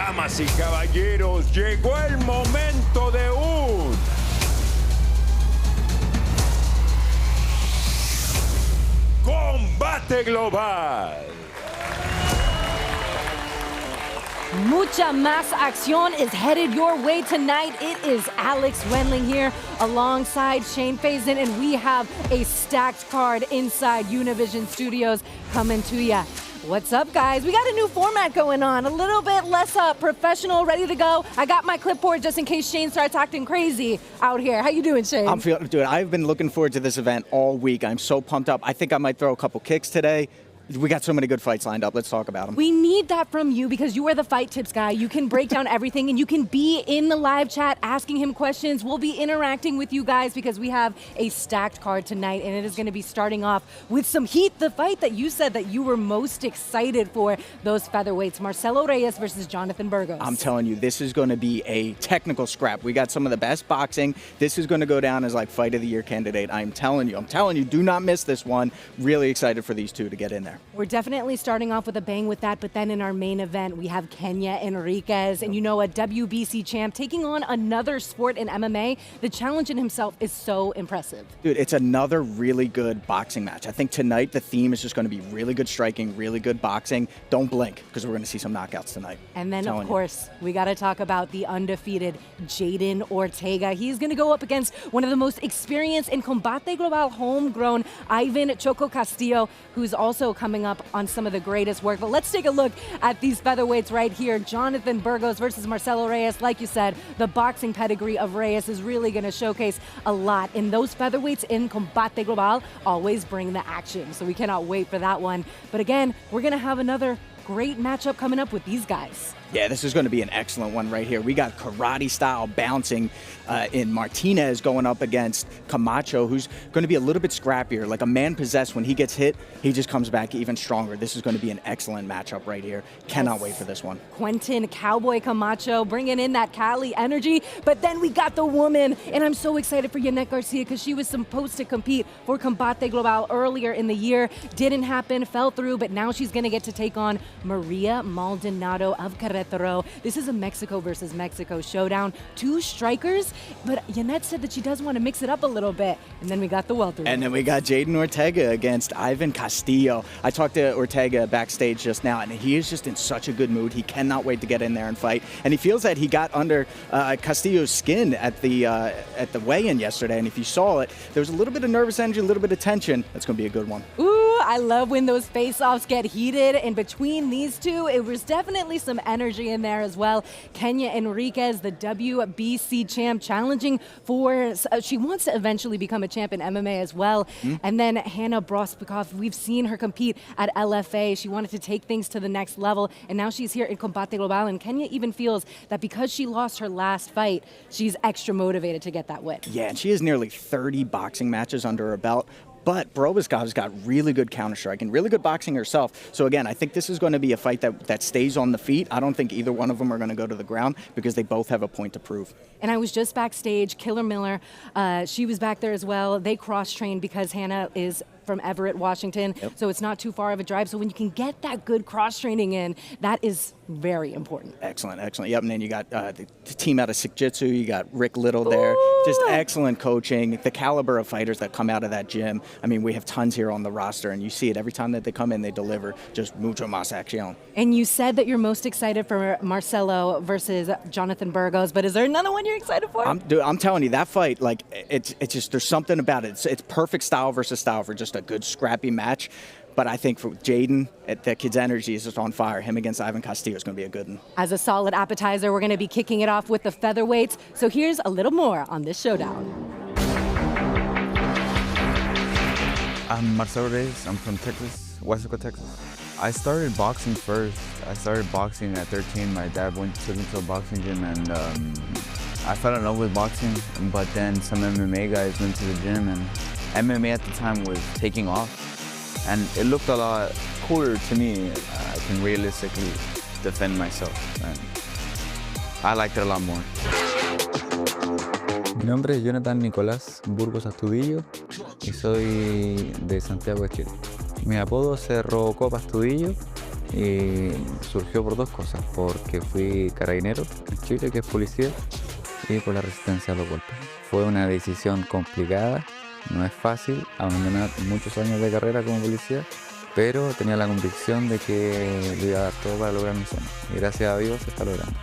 Damas y caballeros, llegó el momento de un combate global. Mucha más acción is headed your way tonight. It is Alex Wendling here alongside Shane Faison, and we have a stacked card inside Univision Studios coming to ya. What's up, guys? We got a new format going on, a little bit less professional, ready to go. I got my clipboard just in case Shane starts acting crazy out here. How you doing, Shane? I'm feeling, dude, I've been looking forward to this event all week. I'm so pumped up. I think I might throw a couple kicks today. We got so many good fights lined up. Let's talk about them. We need that from you because you are the fight tips guy. You can break down everything, and you can be in the live chat asking him questions. We'll be interacting with you guys because we have a stacked card tonight, and it is going to be starting off with some heat. The fight that you said that you were most excited for, those featherweights, Marcelo Reyes versus Jonathan Bergos. I'm telling you, this is going to be a technical scrap. We got some of the best boxing. This is going to go down as like fight of the year candidate. I'm telling you, do not miss this one. Really excited for these two to get in there. We're definitely starting off with a bang with that, but then in our main event, we have Kenia Enriquez, and you know, a WBC champ taking on another sport in MMA. The challenge in himself is so impressive. Dude, it's another really good boxing match. I think tonight the theme is just going to be really good striking, really good boxing. Don't blink, because we're going to see some knockouts tonight. And then, of course, we got to talk about the undefeated Jaden Ortega. He's going to go up against one of the most experienced in Combate Global homegrown Ivan Choco Castillo, who's also coming up on some of the greatest work. But let's take a look at these featherweights right here. Jonathan Bergos versus Marcelo Reyes. Like you said, the boxing pedigree of Reyes is really going to showcase a lot. And those featherweights in Combate Global always bring the action. So we cannot wait for that one. But again, we're going to have another great matchup coming up with these guys. Yeah, this is going to be an excellent one right here. We got karate-style bouncing in Martinez going up against Kamacho, who's going to be a little bit scrappier. Like a man possessed, when he gets hit, he just comes back even stronger. This is going to be an excellent matchup right here. Cannot wait for this one. Quentin Cowboy Kamacho bringing in that Cali energy. But then we got the woman, and I'm so excited for Jaden Garcia because she was supposed to compete for Combate Global earlier in the year. Didn't happen, fell through, but now she's going to get to take on Maria Maldonado of Querétaro. This is a Mexico versus Mexico showdown. Two strikers, but Janet said that she does want to mix it up a little bit. And then we got the welterweight. And then we got Jaden Ortega against Ivan Castillo. I talked to Ortega backstage just now, and he is just in such a good mood. He cannot wait to get in there and fight. And he feels that he got under Castillo's skin at the weigh-in yesterday. And if you saw it, there was a little bit of nervous energy, a little bit of tension. That's going to be a good one. Ooh, I love when those face-offs get heated. And between these two, it was definitely some energy in there as well. Kenia Enriquez, the WBC champ, challenging for, she wants to eventually become a champ in MMA as well. And then Hannah Brobyskov, we've seen her compete at LFA. She wanted to take things to the next level, and now she's here in Combate Global. And Kenia even feels that because she lost her last fight, she's extra motivated to get that win. Yeah, and she has nearly 30 boxing matches under her belt. But Brobyskov's got really good counter-striking, really good boxing herself. So again, I think this is going to be a fight that stays on the feet. I don't think either one of them are going to go to the ground because they both have a point to prove. And I was just backstage, Killer Miller, she was back there as well. They cross-trained because Hannah is from Everett, Washington, so it's not too far of a drive. So when you can get that good cross-training in, that is very important. Excellent, excellent. Yep, and then you got the team out of Sikjitsu. You got Rick Little there. Ooh. Just excellent coaching. The caliber of fighters that come out of that gym. I mean, we have tons here on the roster, and you see it every time that they come in, they deliver. Just mucho más acción. And you said that you're most excited for Marcelo versus Jonathan Bergos, but is there another one you're excited for? I'm telling you, that fight, like, it's just, there's something about it. It's perfect style versus style for just a good scrappy match. But I think for Jaden, that kid's energy is just on fire. Him against Ivan Castillo is going to be a good one. As a solid appetizer, we're going to be kicking it off with the featherweights. So here's a little more on this showdown. I'm Marcelo Reyes. I'm from Texas, Weslaco, Texas. I started boxing first. I started boxing at 13. My dad took me to a boxing gym, and I fell in love with boxing. But then some MMA guys went to the gym, and MMA at the time was taking off. And it looked a lot cooler to me. I can realistically defend myself, and I liked it a lot more. Mi nombre es Jonathan Nicolás Burgos Astudillo y soy de Santiago de Chile. Mi apodo es Brovkov Astudillo y surgió por dos cosas, porque fui carabinero en Chile, que es policía, y por la resistencia a los golpes. Fue una decisión complicada, no es fácil abandonar muchos años de carrera como policía, pero tenía la convicción de que le iba a dar todo para lograr mi sueño, y gracias a Dios se está logrando.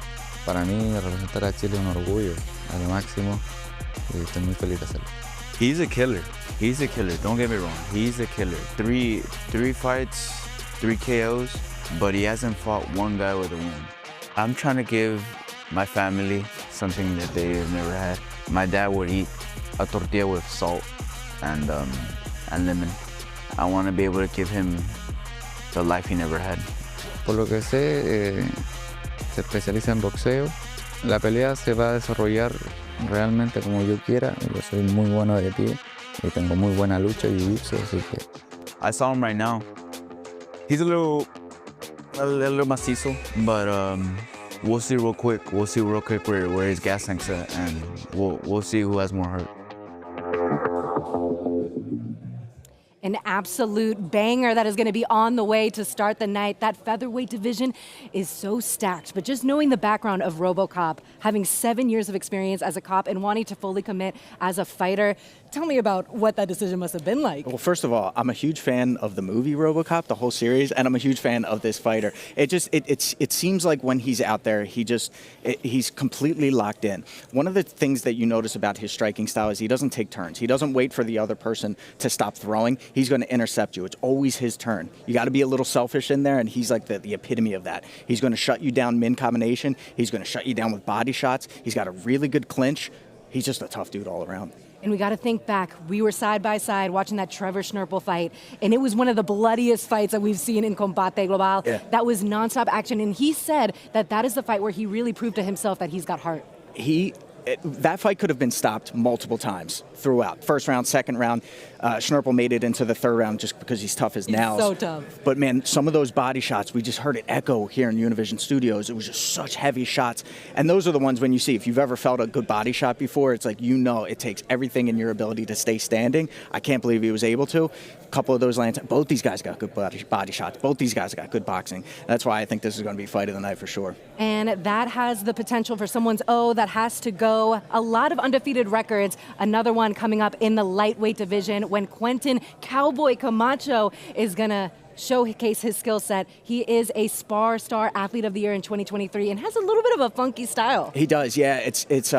Para mí, representar a Chile es un orgullo, a lo máximo, y estoy muy feliz de hacerlo. He's a killer. He's a killer. Don't get me wrong. He's a killer. Three fights, 3 KOs, but he hasn't fought one guy with a win. I'm trying to give my family something that they've never had. My dad would eat a tortilla with salt and lemon. I want to be able to give him the life he never had. Por lo que sé, se especializa en boxeo. La pelea se va a desarrollar realmente como yo quiera. Yo soy muy bueno de pie y tengo muy buena lucha y jiu-jitsu, así que... I saw him right now. He's a little macizo, but we'll see real quick. We'll see real quick where his gas tank's at, and we'll see who has more heart. An absolute banger that is going to be on the way to start the night. That featherweight division is so stacked, but just knowing the background of RoboCop, having 7 years of experience as a cop and wanting to fully commit as a fighter, tell me about what that decision must have been like. Well, first of all, I'm a huge fan of the movie RoboCop, the whole series, and I'm a huge fan of this fighter. It seems like when he's out there, he's completely locked in. One of the things that you notice about his striking style is he doesn't take turns. He doesn't wait for the other person to stop throwing. He's going to intercept you. It's always his turn. You got to be a little selfish in there, and he's like the epitome of that. He's going to shut you down mid-combination. He's going to shut you down with body shots. He's got a really good clinch. He's just a tough dude all around. And we got to think back. We were side by side watching that Trevor Schnurple fight, and it was one of the bloodiest fights that we've seen in Combate Global. Yeah. That was nonstop action, and he said that is the fight where he really proved to himself that he's got heart. That fight could have been stopped multiple times throughout. First round, second round. Schnurple made it into the third round just because he's tough as nails. He's so tough. But man, some of those body shots, we just heard it echo here in Univision Studios. It was just such heavy shots. And those are the ones when you see, if you've ever felt a good body shot before, it's like, you know, it takes everything in your ability to stay standing. I can't believe he was able to. A couple of those lands. Both these guys got good body shots. Both these guys got good boxing. That's why I think this is going to be fight of the night for sure. And that has the potential for someone's that has to go. A lot of undefeated records. Another one coming up in the lightweight division when Quentin Cowboy Kamacho is going to showcase his skill set. He is a Spar Star Athlete of the Year in 2023 and has a little bit of a funky style. He does, yeah. It's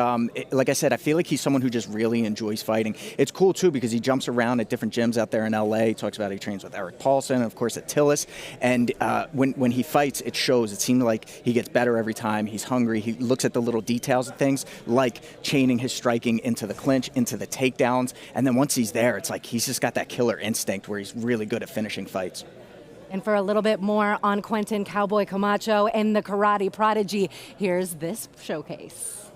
like I said, I feel like he's someone who just really enjoys fighting. It's cool too because he jumps around at different gyms out there in LA. He talks about he trains with Eric Paulson, and of course at Tillis. And when he fights, it shows. It seems like he gets better every time. He's hungry. He looks at the little details of things, like chaining his striking into the clinch, into the takedowns. And then once he's there, it's like he's just got that killer instinct where he's really good at finishing fights. And for a little bit more on Quentin Cowboy Kamacho and the karate prodigy, here's this showcase.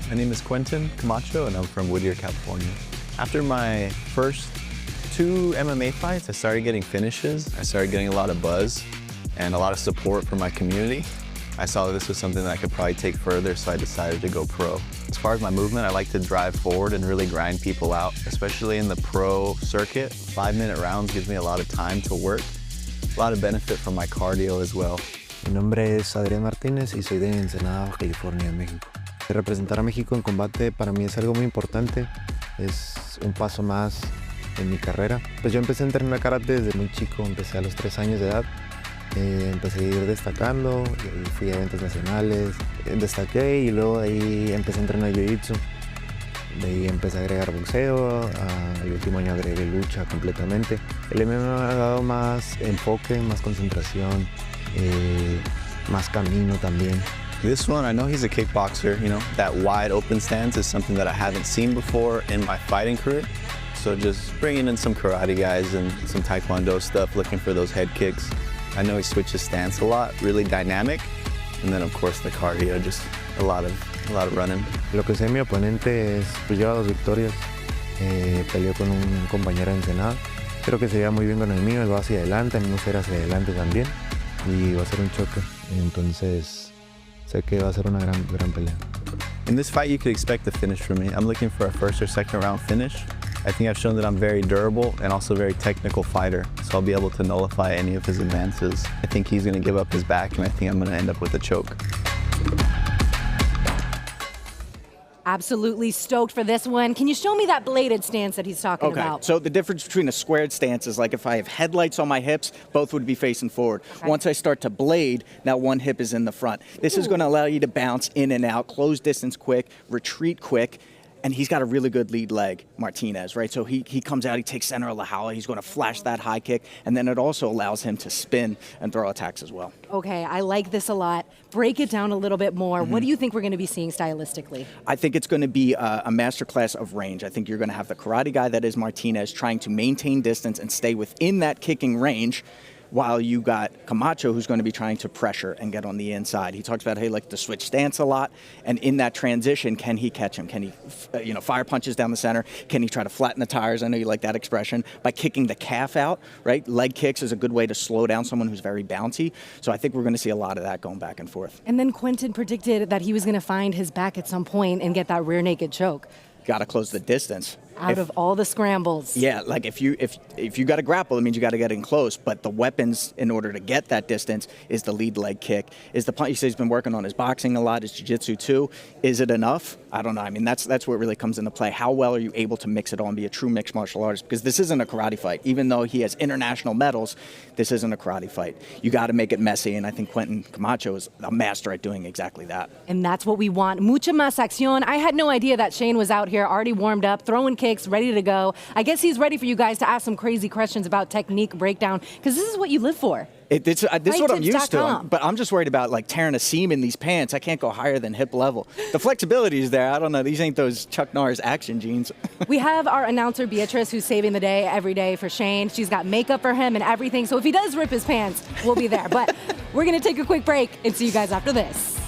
My name is Quentin Camacho, and I'm from Whittier, California. After my first 2 MMA fights, I started getting finishes. I started getting a lot of buzz and a lot of support from my community. I saw that this was something that I could probably take further, so I decided to go pro. As far as my movement, I like to drive forward and really grind people out, especially in the pro circuit. 5-minute rounds gives me a lot of time to work, a lot of benefit from my cardio as well. Mi nombre es Adrián Martinez y soy de Ensenada, California, México. Representar a México en combate para mí es algo muy importante, es un paso más en mi carrera. Pues yo empecé a entrenar karate desde muy chico, empecé a los 3 años de edad. Empecé a ir destacando, y fui a eventos nacionales, destaqué y luego de ahí empecé a entrenar jiu-jitsu. De ahí empecé a agregar boxeo, el último año agregué lucha completamente. El MMA me ha dado más enfoque, más concentración, más camino también. This one, I know he's a kickboxer, you know, that wide open stance is something that I haven't seen before in my fighting career. So just bringing in some karate guys and some taekwondo stuff, looking for those head kicks. I know he switches stance a lot, really dynamic. And then of course the cardio, just a lot of running. Lo que sé mi oponente es, pues lleva 2 victorias, peleó con un compañero de Ensenada. Creo que se lleva muy bien con el mío, él va hacia adelante, a mí me gusta ir hacia adelante también. Y va a ser un choque, entonces sé que va a ser una gran pelea. In this fight you could expect a finish from me. I'm looking for a first or second round finish. I think I've shown that I'm very durable and also a very technical fighter, so I'll be able to nullify any of his advances. I think he's going to give up his back, and I think I'm going to end up with a choke. Absolutely stoked for this one. Can you show me that bladed stance that he's talking about? So the difference between a squared stance is like if I have headlights on my hips, both would be facing forward. Okay. Once I start to blade, now one hip is in the front. This is going to allow you to bounce in and out, close distance quick, retreat quick. And he's got a really good lead leg, Martinez, right? So he comes out, he takes center of the holla, he's going to flash that high kick, and then it also allows him to spin and throw attacks as well. Okay, I like this a lot. Break it down a little bit more. What do you think we're going to be seeing stylistically? I think it's going to be a masterclass of range. I think you're going to have the karate guy that is Martinez trying to maintain distance and stay within that kicking range, while you got Kamacho, who's going to be trying to pressure and get on the inside. He talks about, hey, like to switch stance a lot, and in that transition, can he catch him? Can he, fire punches down the center? Can he try to flatten the tires? I know you like that expression. By kicking the calf out, right? Leg kicks is a good way to slow down someone who's very bouncy. So I think we're going to see a lot of that going back and forth. And then Quentin predicted that he was going to find his back at some point and get that rear naked choke. Got to close the distance. Out of all the scrambles. Yeah, like if you got to grapple, it means you got to get in close. But the weapons in order to get that distance is the lead leg kick, is the punch. He says he's been working on his boxing a lot, his jiu-jitsu too. Is it enough? I don't know. I mean, that's where it really comes into play. How well are you able to mix it all and be a true mixed martial artist? Because this isn't a karate fight. Even though he has international medals, this isn't a karate fight. You got to make it messy, and I think Quentin Camacho is a master at doing exactly that. And that's what we want. Mucha más acción. I had no idea that Shane was out here already warmed up, throwing kicks, ready to go. I guess he's ready for you guys to ask some crazy questions about technique breakdown, because this is what you live for. This is what I'm used to, but I'm just worried about like tearing a seam in these pants. I can't go higher than hip level. The flexibility is there. I don't know. These ain't those Chuck Norris action jeans. We have our announcer, Beatrice, who's saving the day every day for Shane. She's got makeup for him and everything. So if he does rip his pants, we'll be there. But we're going to take a quick break and see you guys after this.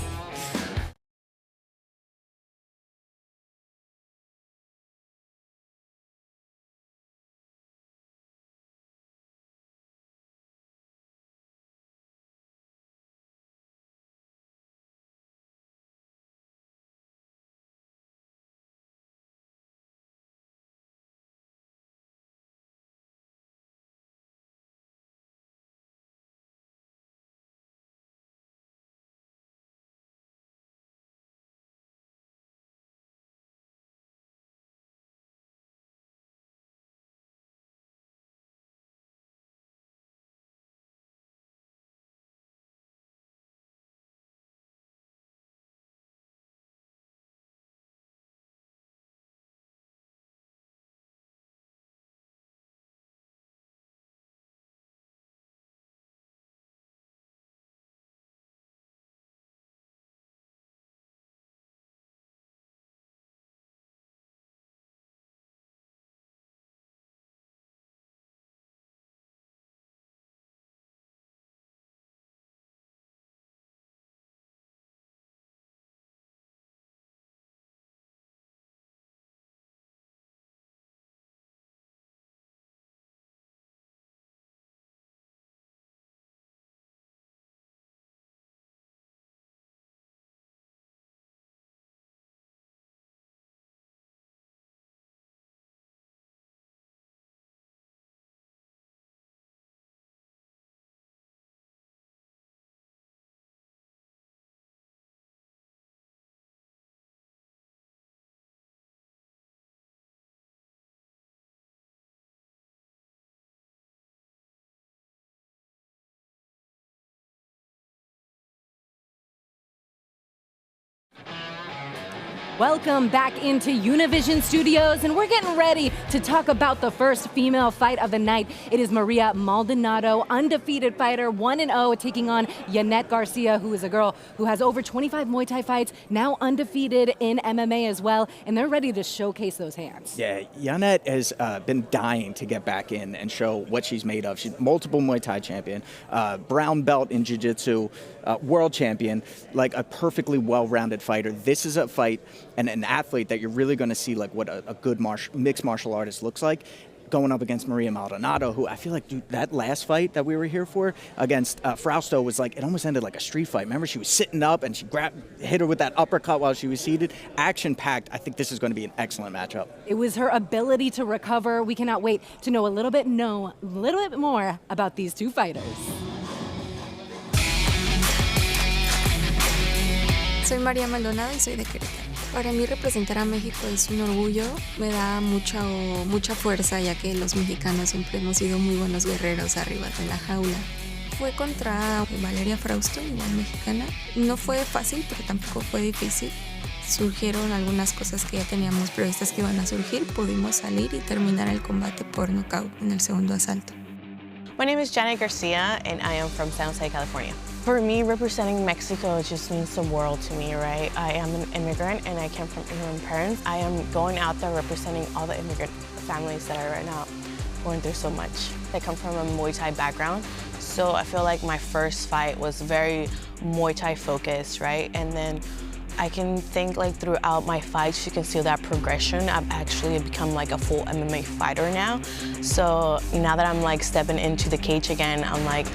Welcome back into Univision Studios, and we're getting ready to talk about the first female fight of the night. It is Maria Maldonado, undefeated fighter, 1-0, taking on Janet Garcia, who is a girl who has over 25 Muay Thai fights, now undefeated in MMA as well, and they're ready to showcase those hands. Yeah, Janet has been dying to get back in and show what she's made of. She's multiple Muay Thai champion, brown belt in Jiu-Jitsu, world champion, like a perfectly well-rounded fighter. This is a fight and an athlete that you're really going to see like what a good mixed martial artist looks like. going up against Maria Maldonado, who I feel like, dude, that last fight that we were here for against Frausto was like, it almost ended like a street fight. Remember, she was sitting up and she hit her with that uppercut while she was seated. Action-packed. I think this is going to be an excellent matchup. It was her ability to recover. We cannot wait to know a little bit more about these two fighters. Soy María Maldonado y soy de Querétaro. Para mí representar a México es un orgullo, me da mucha fuerza ya que los mexicanos siempre hemos sido muy buenos guerreros arriba de la jaula. Fue contra Valeria Frausto, igual mexicana. No fue fácil, pero tampoco fue difícil. Surgieron algunas cosas que ya teníamos previstas que iban a surgir, pudimos salir y terminar el combate por nocaut en el segundo asalto. My name is Jaden Garcia, and I am from San Jose, California. For me, representing Mexico just means the world to me, right? I am an immigrant, and I came from immigrant parents. I am going out there representing all the immigrant families that are right now going through so much. I come from a Muay Thai background, so I feel like my first fight was very Muay Thai focused, right? And then I can think like throughout my fights, you can see that progression. I've actually become like a full MMA fighter now. So now that I'm like stepping into the cage again, I'm like,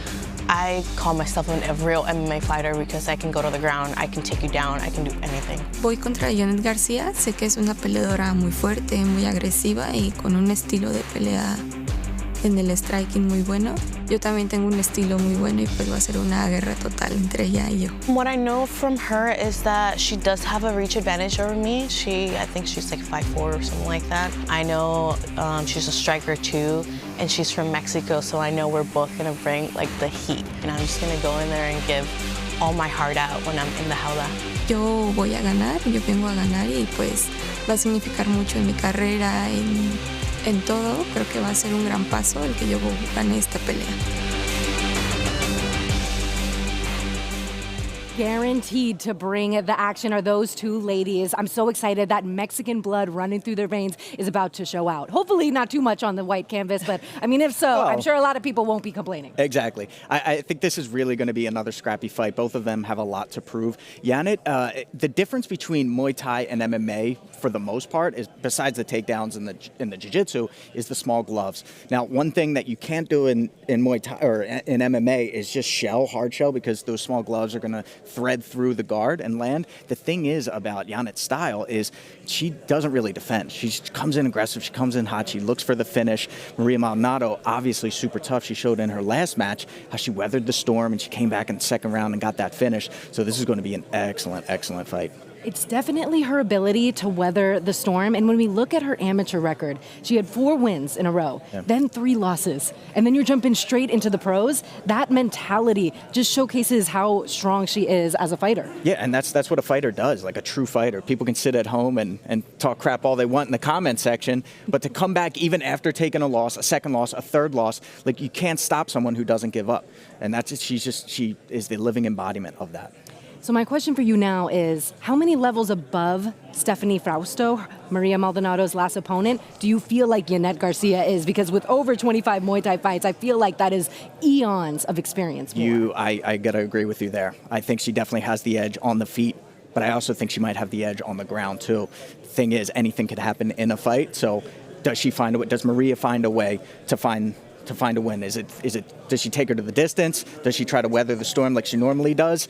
I call myself a real MMA fighter because I can go to the ground, I can take you down, I can do anything. Voy contra Jaden Garcia, sé que es una peleadora muy fuerte, muy agresiva y con un estilo de pelea en el striking muy bueno. Yo también tengo un estilo muy bueno y pues va a ser una guerra total entre ella y yo. What I know from her is that she does have a reach advantage over me. I think she's like 5'4" or something like that. I know she's a striker too, and she's from Mexico, so I know we're both gonna bring like the heat. And I'm just gonna go in there and give all my heart out when I'm in the jaula. Yo voy a ganar, yo vengo a ganar y pues va a significar mucho en mi carrera, en todo. Creo que va a ser un gran paso el que yo gane esta pelea. Guaranteed to bring the action are those two ladies. I'm so excited that Mexican blood running through their veins is about to show out. Hopefully not too much on the white canvas, but I mean, if so, well, I'm sure a lot of people won't be complaining. Exactly. I think this is really going to be another scrappy fight. Both of them have a lot to prove. Janet, the difference between Muay Thai and MMA, for the most part, is besides the takedowns in the jiu-jitsu, is the small gloves. Now, one thing that you can't do in Muay Thai or in MMA is just hard shell, because those small gloves are going to thread through the guard and land. The thing is about Janet's style is she doesn't really defend. She comes in aggressive, she comes in hot, she looks for the finish. Maria Maldonado, obviously super tough. She showed in her last match how she weathered the storm and she came back in the second round and got that finish. So this is going to be an excellent, excellent fight. It's definitely her ability to weather the storm. And when we look at her amateur record, she had 4 wins in a row, then 3 losses. And then you're jumping straight into the pros. That mentality just showcases how strong she is as a fighter. Yeah, and that's what a fighter does, like a true fighter. People can sit at home and talk crap all they want in the comment section, but to come back even after taking a loss, a second loss, a third loss, like you can't stop someone who doesn't give up. And she is the living embodiment of that. So my question for you now is, how many levels above Stephanie Frausto, Maria Maldonado's last opponent, do you feel like Janet Garcia is? Because with over 25 Muay Thai fights, I feel like that is eons of experience. I got to agree with you there. I think she definitely has the edge on the feet, but I also think she might have the edge on the ground too. Thing is, anything could happen in a fight. So does Maria find a way to find a win? Does she take her to the distance? Does she try to weather the storm like she normally does?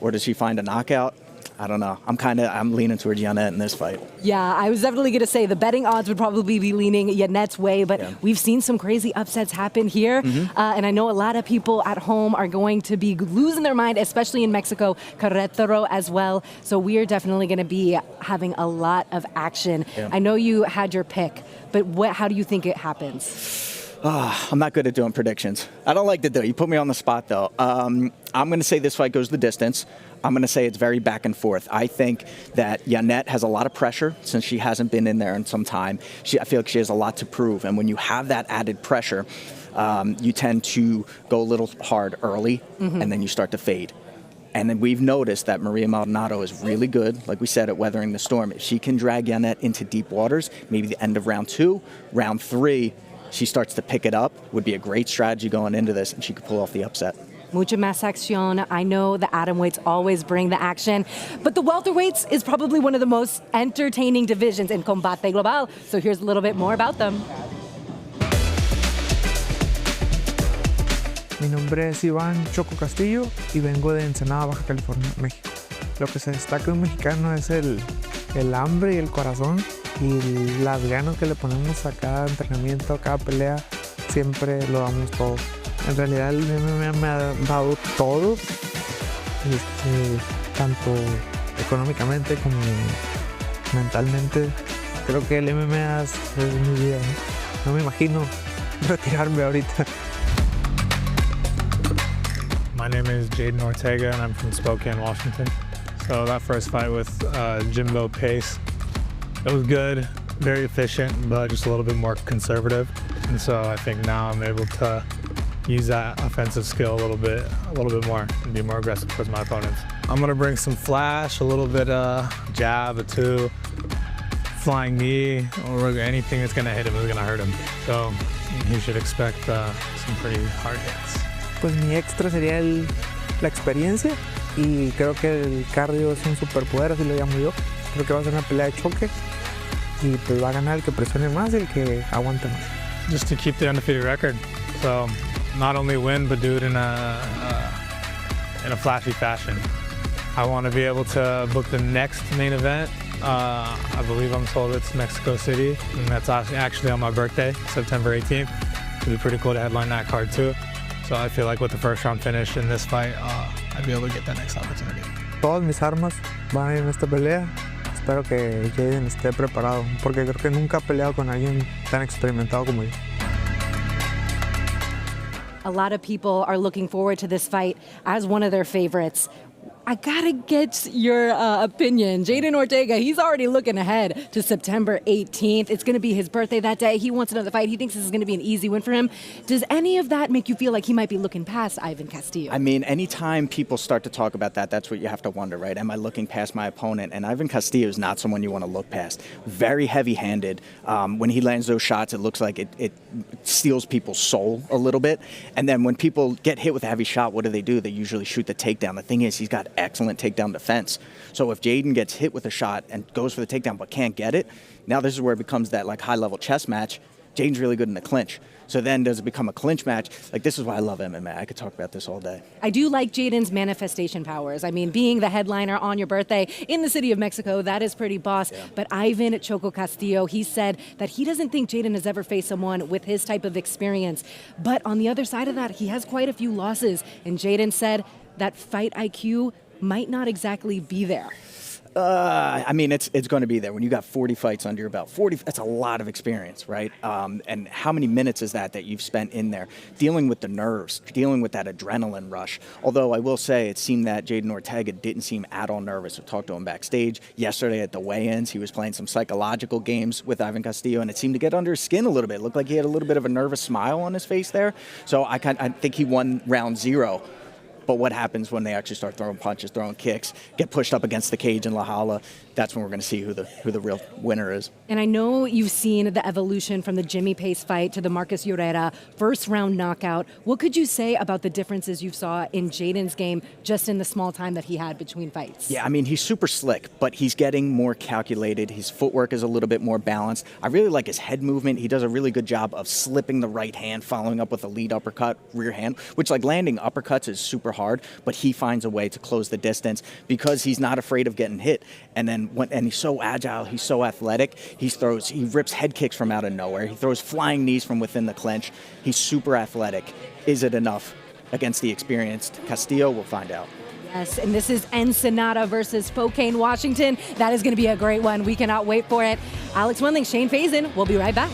Or does she find a knockout? I don't know. I'm leaning towards Janet in this fight. Yeah, I was definitely going to say the betting odds would probably be leaning Janet's way, but we've seen some crazy upsets happen here. And I know a lot of people at home are going to be losing their mind, especially in Mexico, Querétaro as well. So we are definitely going to be having a lot of action. Yeah. I know you had your pick, but how do you think it happens? I'm not good at doing predictions. I don't like to do it. You put me on the spot, though. I'm going to say this fight goes the distance. I'm going to say it's very back and forth. I think that Janet has a lot of pressure since she hasn't been in there in some time. I feel like she has a lot to prove. And when you have that added pressure, you tend to go a little hard early, and then you start to fade. And then we've noticed that Maria Maldonado is really good, like we said, at weathering the storm. If she can drag Janet into deep waters, maybe the end of round 2, round 3, she starts to pick it up, would be a great strategy going into this, and she could pull off the upset. Mucha más acción. I know the atomweights always bring the action, but the welterweights is probably one of the most entertaining divisions in Combate Global. So here's a little bit more about them. Mi nombre es Iván Choco Castillo y vengo de Ensenada, Baja California, México. Lo que se destaca de un mexicano es el hambre y el corazón y las ganas que le ponemos a cada entrenamiento, a cada pelea, siempre lo damos todo. En realidad el MMA me ha dado todo, tanto económicamente como mentalmente. Creo que el MMA es mi vida, ¿no? No me imagino retirarme ahorita. My name is Jaden Ortega and I'm from Spokane, Washington. So that first fight with Jimbo Pace, it was good, very efficient, but just a little bit more conservative. And so I think now I'm able to use that offensive skill a little bit more and be more aggressive towards my opponents. I'm gonna bring some flash, a little bit of jab, a two, flying knee, or anything that's gonna hit him is gonna hurt him. So he should expect some pretty hard hits. Pues mi extra sería la experiencia y creo que el cardio es un superpoder, así lo llamo yo. Creo que va a ser una pelea de choque y pues va a ganar el que presione más y el que aguante más. Just to keep the undefeated record. So not only win, but do it in a flashy fashion. I want to be able to book the next main event. I believe I'm told it's Mexico City, and that's actually on my birthday, September 18th. It'd be pretty cool to headline that card too. So I feel like with the first round finish in this fight, I'd be able to get that next opportunity. Todas mis armas van a ir en esta pelea. Espero que Jaden esté preparado, porque creo que nunca he peleado con alguien tan experimentado como yo. A lot of people are looking forward to this fight as one of their favorites. I gotta get your opinion. Jaden Ortega, he's already looking ahead to September 18th. It's gonna be his birthday that day. He wants another fight. He thinks this is gonna be an easy win for him. Does any of that make you feel like he might be looking past Ivan Castillo? I mean, anytime people start to talk about that, that's what you have to wonder, right? Am I looking past my opponent? And Ivan Castillo is not someone you want to look past. Very heavy-handed. When he lands those shots, it looks like it steals people's soul a little bit. And then when people get hit with a heavy shot, what do? They usually shoot the takedown. The thing is, he's got excellent takedown defense. So if Jaden gets hit with a shot and goes for the takedown but can't get it, now this is where it becomes that like high-level chess match. Jaden's really good in the clinch. So then does it become a clinch match? Like, this is why I love MMA. I could talk about this all day. I do like Jaden's manifestation powers. I mean, being the headliner on your birthday in the city of Mexico, that is pretty boss. Yeah. But Ivan Choco Castillo, he said that he doesn't think Jaden has ever faced someone with his type of experience. But on the other side of that, he has quite a few losses. And Jaden said that fight IQ might not exactly be there. I mean, it's going to be there. When you got 40 fights under your belt, 40, that's a lot of experience, right? And how many minutes is that you've spent in there dealing with the nerves, dealing with that adrenaline rush? Although I will say it seemed that Jaden Ortega didn't seem at all nervous. I talked to him backstage yesterday at the weigh-ins. He was playing some psychological games with Ivan Castillo, and it seemed to get under his skin a little bit. It looked like he had a little bit of a nervous smile on his face there. So I think he won round 0. But what happens when they actually start throwing punches, throwing kicks, get pushed up against the cage in La Hala? That's when we're going to see who the real winner is. And I know you've seen the evolution from the Jimmy Pace fight to the Marcus Llorera first round knockout. What could you say about the differences you saw in Jaden's game just in the small time that he had between fights? Yeah, I mean, he's super slick, but he's getting more calculated. His footwork is a little bit more balanced. I really like his head movement. He does a really good job of slipping the right hand, following up with a lead uppercut, rear hand, which like landing uppercuts is super hard, but he finds a way to close the distance because he's not afraid of getting hit. And then and he's so agile, he's so athletic. He rips head kicks from out of nowhere. He throws flying knees from within the clinch. He's super athletic. Is it enough against the experienced Castillo? We'll find out. Yes, and this is Ensenada versus Spokane, Washington. That is going to be a great one. We cannot wait for it. Alex Wendling, Shane Faison. We'll be right back.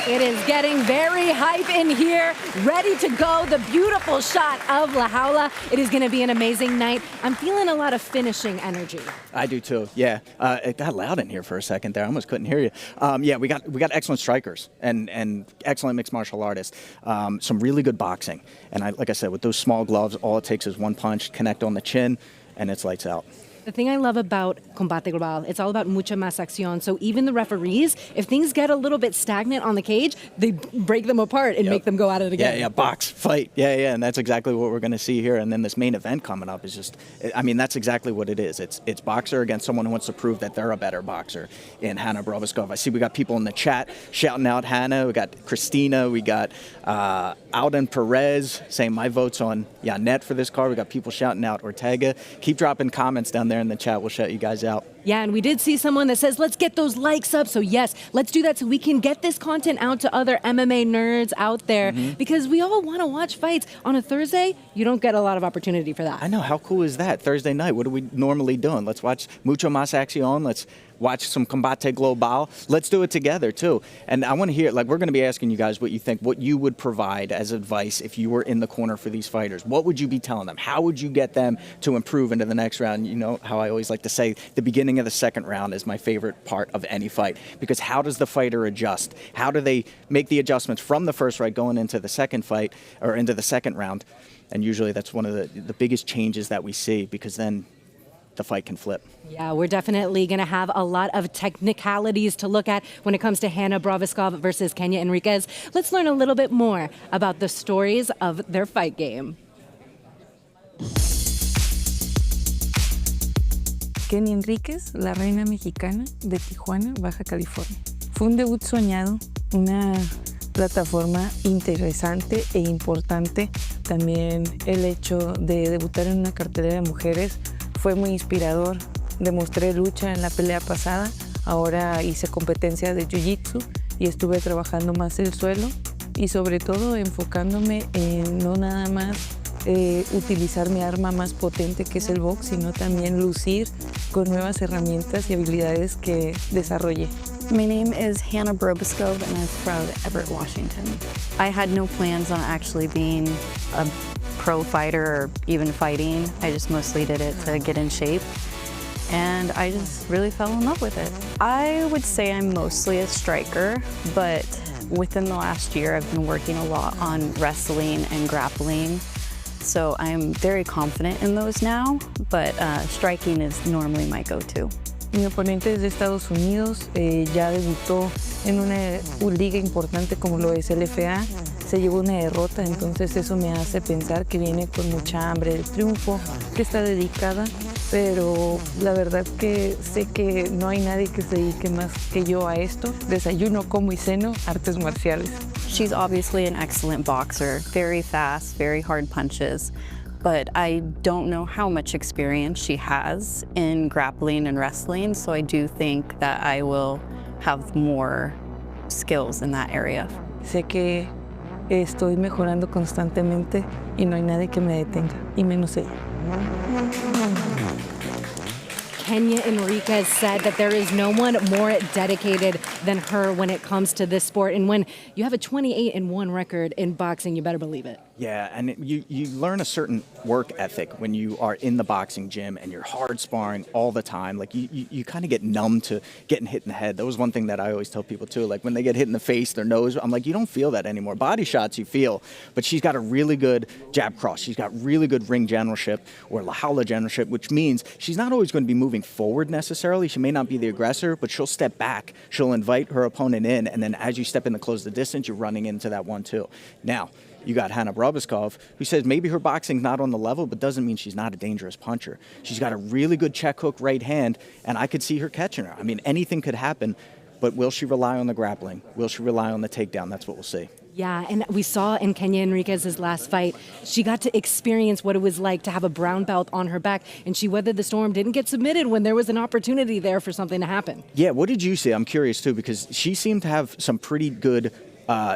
It is getting very hype in here, ready to go. The beautiful shot of La Jaula. It is going to be an amazing night. I'm feeling a lot of finishing energy. I do too. Yeah, it got loud in here for a second there. I almost couldn't hear you. Yeah, we got excellent strikers and excellent mixed martial artists. Some really good boxing. And like I said, with those small gloves, all it takes is one punch, connect on the chin, and it's lights out. The thing I love about Combate Global, it's all about mucha más acción. So even the referees, if things get a little bit stagnant on the cage, they break them apart and make them go at it again. Yeah, box, fight. Yeah, and that's exactly what we're going to see here. And then this main event coming up is just, I mean, that's exactly what it is. It's boxer against someone who wants to prove that they're a better boxer in Hannah Brobyskov. I see we got people in the chat shouting out Hannah. We got Christina. We got Alden Perez saying my vote's on Janet for this card. We got people shouting out Ortega. Keep dropping comments down there in the chat. We'll shout you guys out. Yeah, and we did see someone that says, let's get those likes up. So yes, let's do that so we can get this content out to other MMA nerds out there because we all want to watch fights. On a Thursday, you don't get a lot of opportunity for that. I know. How cool is that? Thursday night, what are we normally doing? Let's watch Mucho Más Acción. Let's watch some Combate Global. Let's do it together, too. And I want to hear, like, we're going to be asking you guys what you think, what you would provide as advice if you were in the corner for these fighters. What would you be telling them? How would you get them to improve into the next round? You know how I always like to say the beginning of the second round is my favorite part of any fight because how does the fighter adjust? How do they make the adjustments from the first fight going into the second fight or into the second round? And usually that's one of the biggest changes that we see because then the fight can flip. Yeah, we're definitely going to have a lot of technicalities to look at when it comes to Hannah Brobyskov versus Kenia Enriquez. Let's learn a little bit more about the stories of their fight game. Kenia Enriquez, la reina mexicana de Tijuana, Baja California. Fue un debut soñado, una plataforma interesante e importante. También el hecho de debutar en una cartelera de mujeres fue muy inspirador. Demostré lucha en la pelea pasada, ahora hice competencia de jiu-jitsu y estuve trabajando más el suelo y sobre todo enfocándome en no nada más utilizar mi arma más potente que es el box, sino también lucir con nuevas herramientas y habilidades que desarrollé. My name is Hannah Brobyskov and I'm from Everett, Washington. I had no plans on actually being a pro fighter or even fighting. I just mostly did it to get in shape. And I just really fell in love with it. I would say I'm mostly a striker, but within the last year I've been working a lot on wrestling and grappling. So I'm very confident in those now, but striking is normally my go-to. Mi oponente es de Estados Unidos, ya debutó en una liga importante como lo es el FA, se llevó una derrota, entonces eso me hace pensar que viene con mucha hambre del triunfo, que está dedicada, pero la verdad que sé que no hay nadie que se dedique más que yo a esto. Desayuno, como y ceno artes marciales. She's obviously an excellent boxer, very fast, very hard punches. But I don't know how much experience she has in grappling and wrestling, so I do think that I will have more skills in that area. Sé que estoy mejorando constantemente y no hay nadie que me detenga, y menos ella. Kenia Enriquez said that there is no one more dedicated than her when it comes to this sport. And when you have a 28-1 record in boxing, you better believe it. Yeah, and you learn a certain work ethic when you are in the boxing gym and you're hard sparring all the time. Like you kind of get numb to getting hit in the head. That was one thing that I always tell people too. Like when they get hit in the face, their nose, I'm like, you don't feel that anymore. Body shots you feel, but she's got a really good jab cross. She's got really good ring generalship or La Jaula generalship, which means she's not always going to be moving forward necessarily. She may not be the aggressor, but she'll step back. She'll invite her opponent in, and then as you step in to close the distance, you're running into that 1-2. Now, you got Hannah Brobyskov, who says maybe her boxing's not on the level, but doesn't mean she's not a dangerous puncher. She's got a really good check hook right hand, and I could see her catching her. I mean, anything could happen, but will she rely on the grappling? Will she rely on the takedown? That's what we'll see. Yeah, and we saw in Kenia Enriquez's last fight, she got to experience what it was like to have a brown belt on her back, and she weathered the storm, didn't get submitted when there was an opportunity there for something to happen. Yeah, what did you see? I'm curious, too, because she seemed to have some pretty good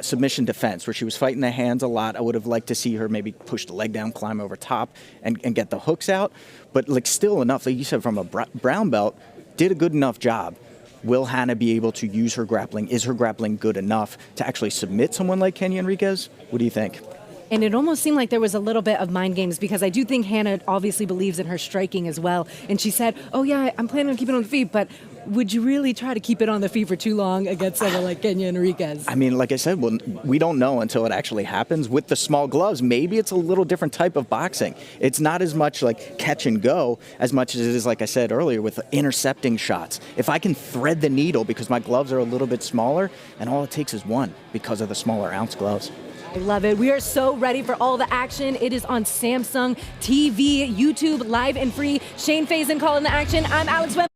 submission defense where she was fighting the hands a lot. I would have liked to see her maybe push the leg down, climb over top, and get the hooks out. But like still enough, like you said, from a brown belt, did a good enough job. Will Hannah be able to use her grappling? Is her grappling good enough to actually submit someone like Kenia Enriquez? What do you think? And it almost seemed like there was a little bit of mind games because I do think Hannah obviously believes in her striking as well. And she said, oh yeah, I'm planning on keeping it on the feet, but would you really try to keep it on the feet for too long against someone like Kenia Enriquez? I mean, like I said, we don't know until it actually happens. With the small gloves, maybe it's a little different type of boxing. It's not as much like catch and go as much as it is, like I said earlier, with intercepting shots. If I can thread the needle because my gloves are a little bit smaller, and all it takes is one because of the smaller ounce gloves. I love it. We are so ready for all the action. It is on Samsung TV, YouTube, live and free. Shane Faison calling the action. I'm Alex Webb.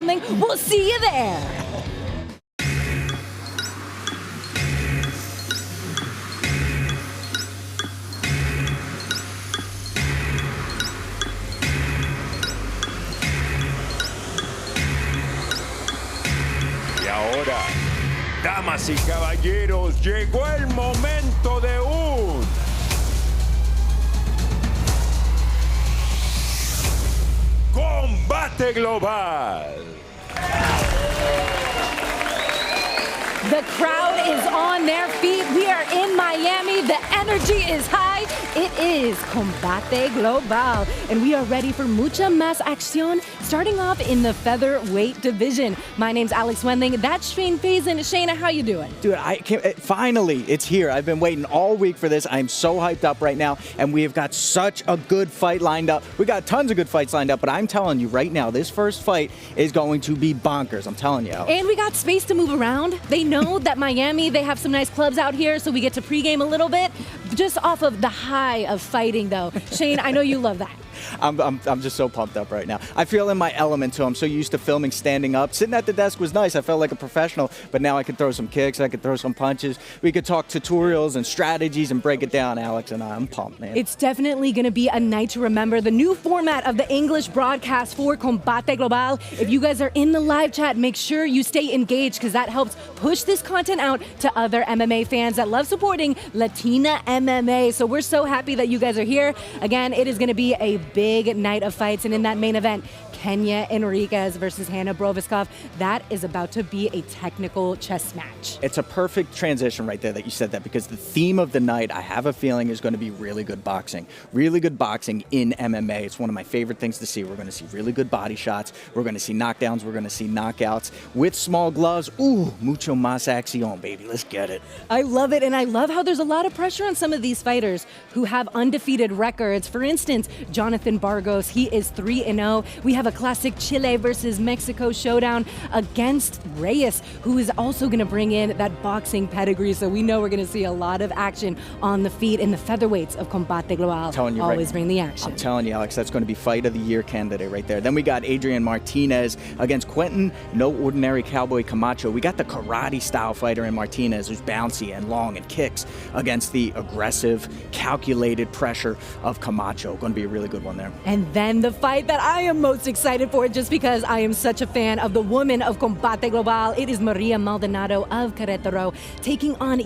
We'll see you there. Y ahora, damas y caballeros, llegó el momento de un combate global. The crowd is on their feet. We are in Miami. The energy is high. It is Combate Global. And we are ready for mucha más acción, starting off in the featherweight division. My name's Alex Wendling. That's Shane Faison. Shayna, how you doing? Dude, I can't, finally, it's here. I've been waiting all week for this. I'm so hyped up right now, and we have got such a good fight lined up. We got tons of good fights lined up, but I'm telling you right now, this first fight is going to be bonkers. I'm telling you. And we got space to move around. They know that Miami, they have some nice clubs out here, so we get to pregame a little bit, just off of the high of fighting, though. Shane, I know you love that. I'm just so pumped up right now. I feel in my element too. I'm so used to filming standing up. Sitting at the desk was nice. I felt like a professional, but now I can throw some kicks, I can throw some punches. We could talk tutorials and strategies and break it down, Alex, and I'm pumped, man. It's definitely going to be a night to remember. The new format of the English broadcast for Combate Global. If you guys are in the live chat, make sure you stay engaged because that helps push this content out to other MMA fans that love supporting Latina MMA. So we're so happy that you guys are here. Again, it is going to be a big night of fights, and in that main event, Kenia Enriquez versus Hannah Brobyskov. That is about to be a technical chess match. It's a perfect transition right there that you said that, because the theme of the night, I have a feeling, is going to be really good boxing. Really good boxing in MMA. It's one of my favorite things to see. We're going to see really good body shots. We're going to see knockdowns. We're going to see knockouts with small gloves. Ooh, mucho más acción, baby. Let's get it. I love it, and I love how there's a lot of pressure on some of these fighters who have undefeated records. For instance, Jonathan Ethan Bergos. He is 3-0. We have a classic Chile versus Mexico showdown against Reyes, who is also going to bring in that boxing pedigree. So we know we're going to see a lot of action on the feet in the featherweights of Combate Global. Telling you, always bring the action. I'm telling you, Alex, that's going to be fight of the year candidate right there. Then we got Adrian Martinez against Quentin, no ordinary cowboy Kamacho. We got the karate style fighter in Martinez, who's bouncy and long and kicks, against the aggressive, calculated pressure of Kamacho. Going to be a really good one there. And then the fight that I am most excited for, just because I am such a fan of the woman of Combate Global. It is Maria Maldonado of Querétaro taking on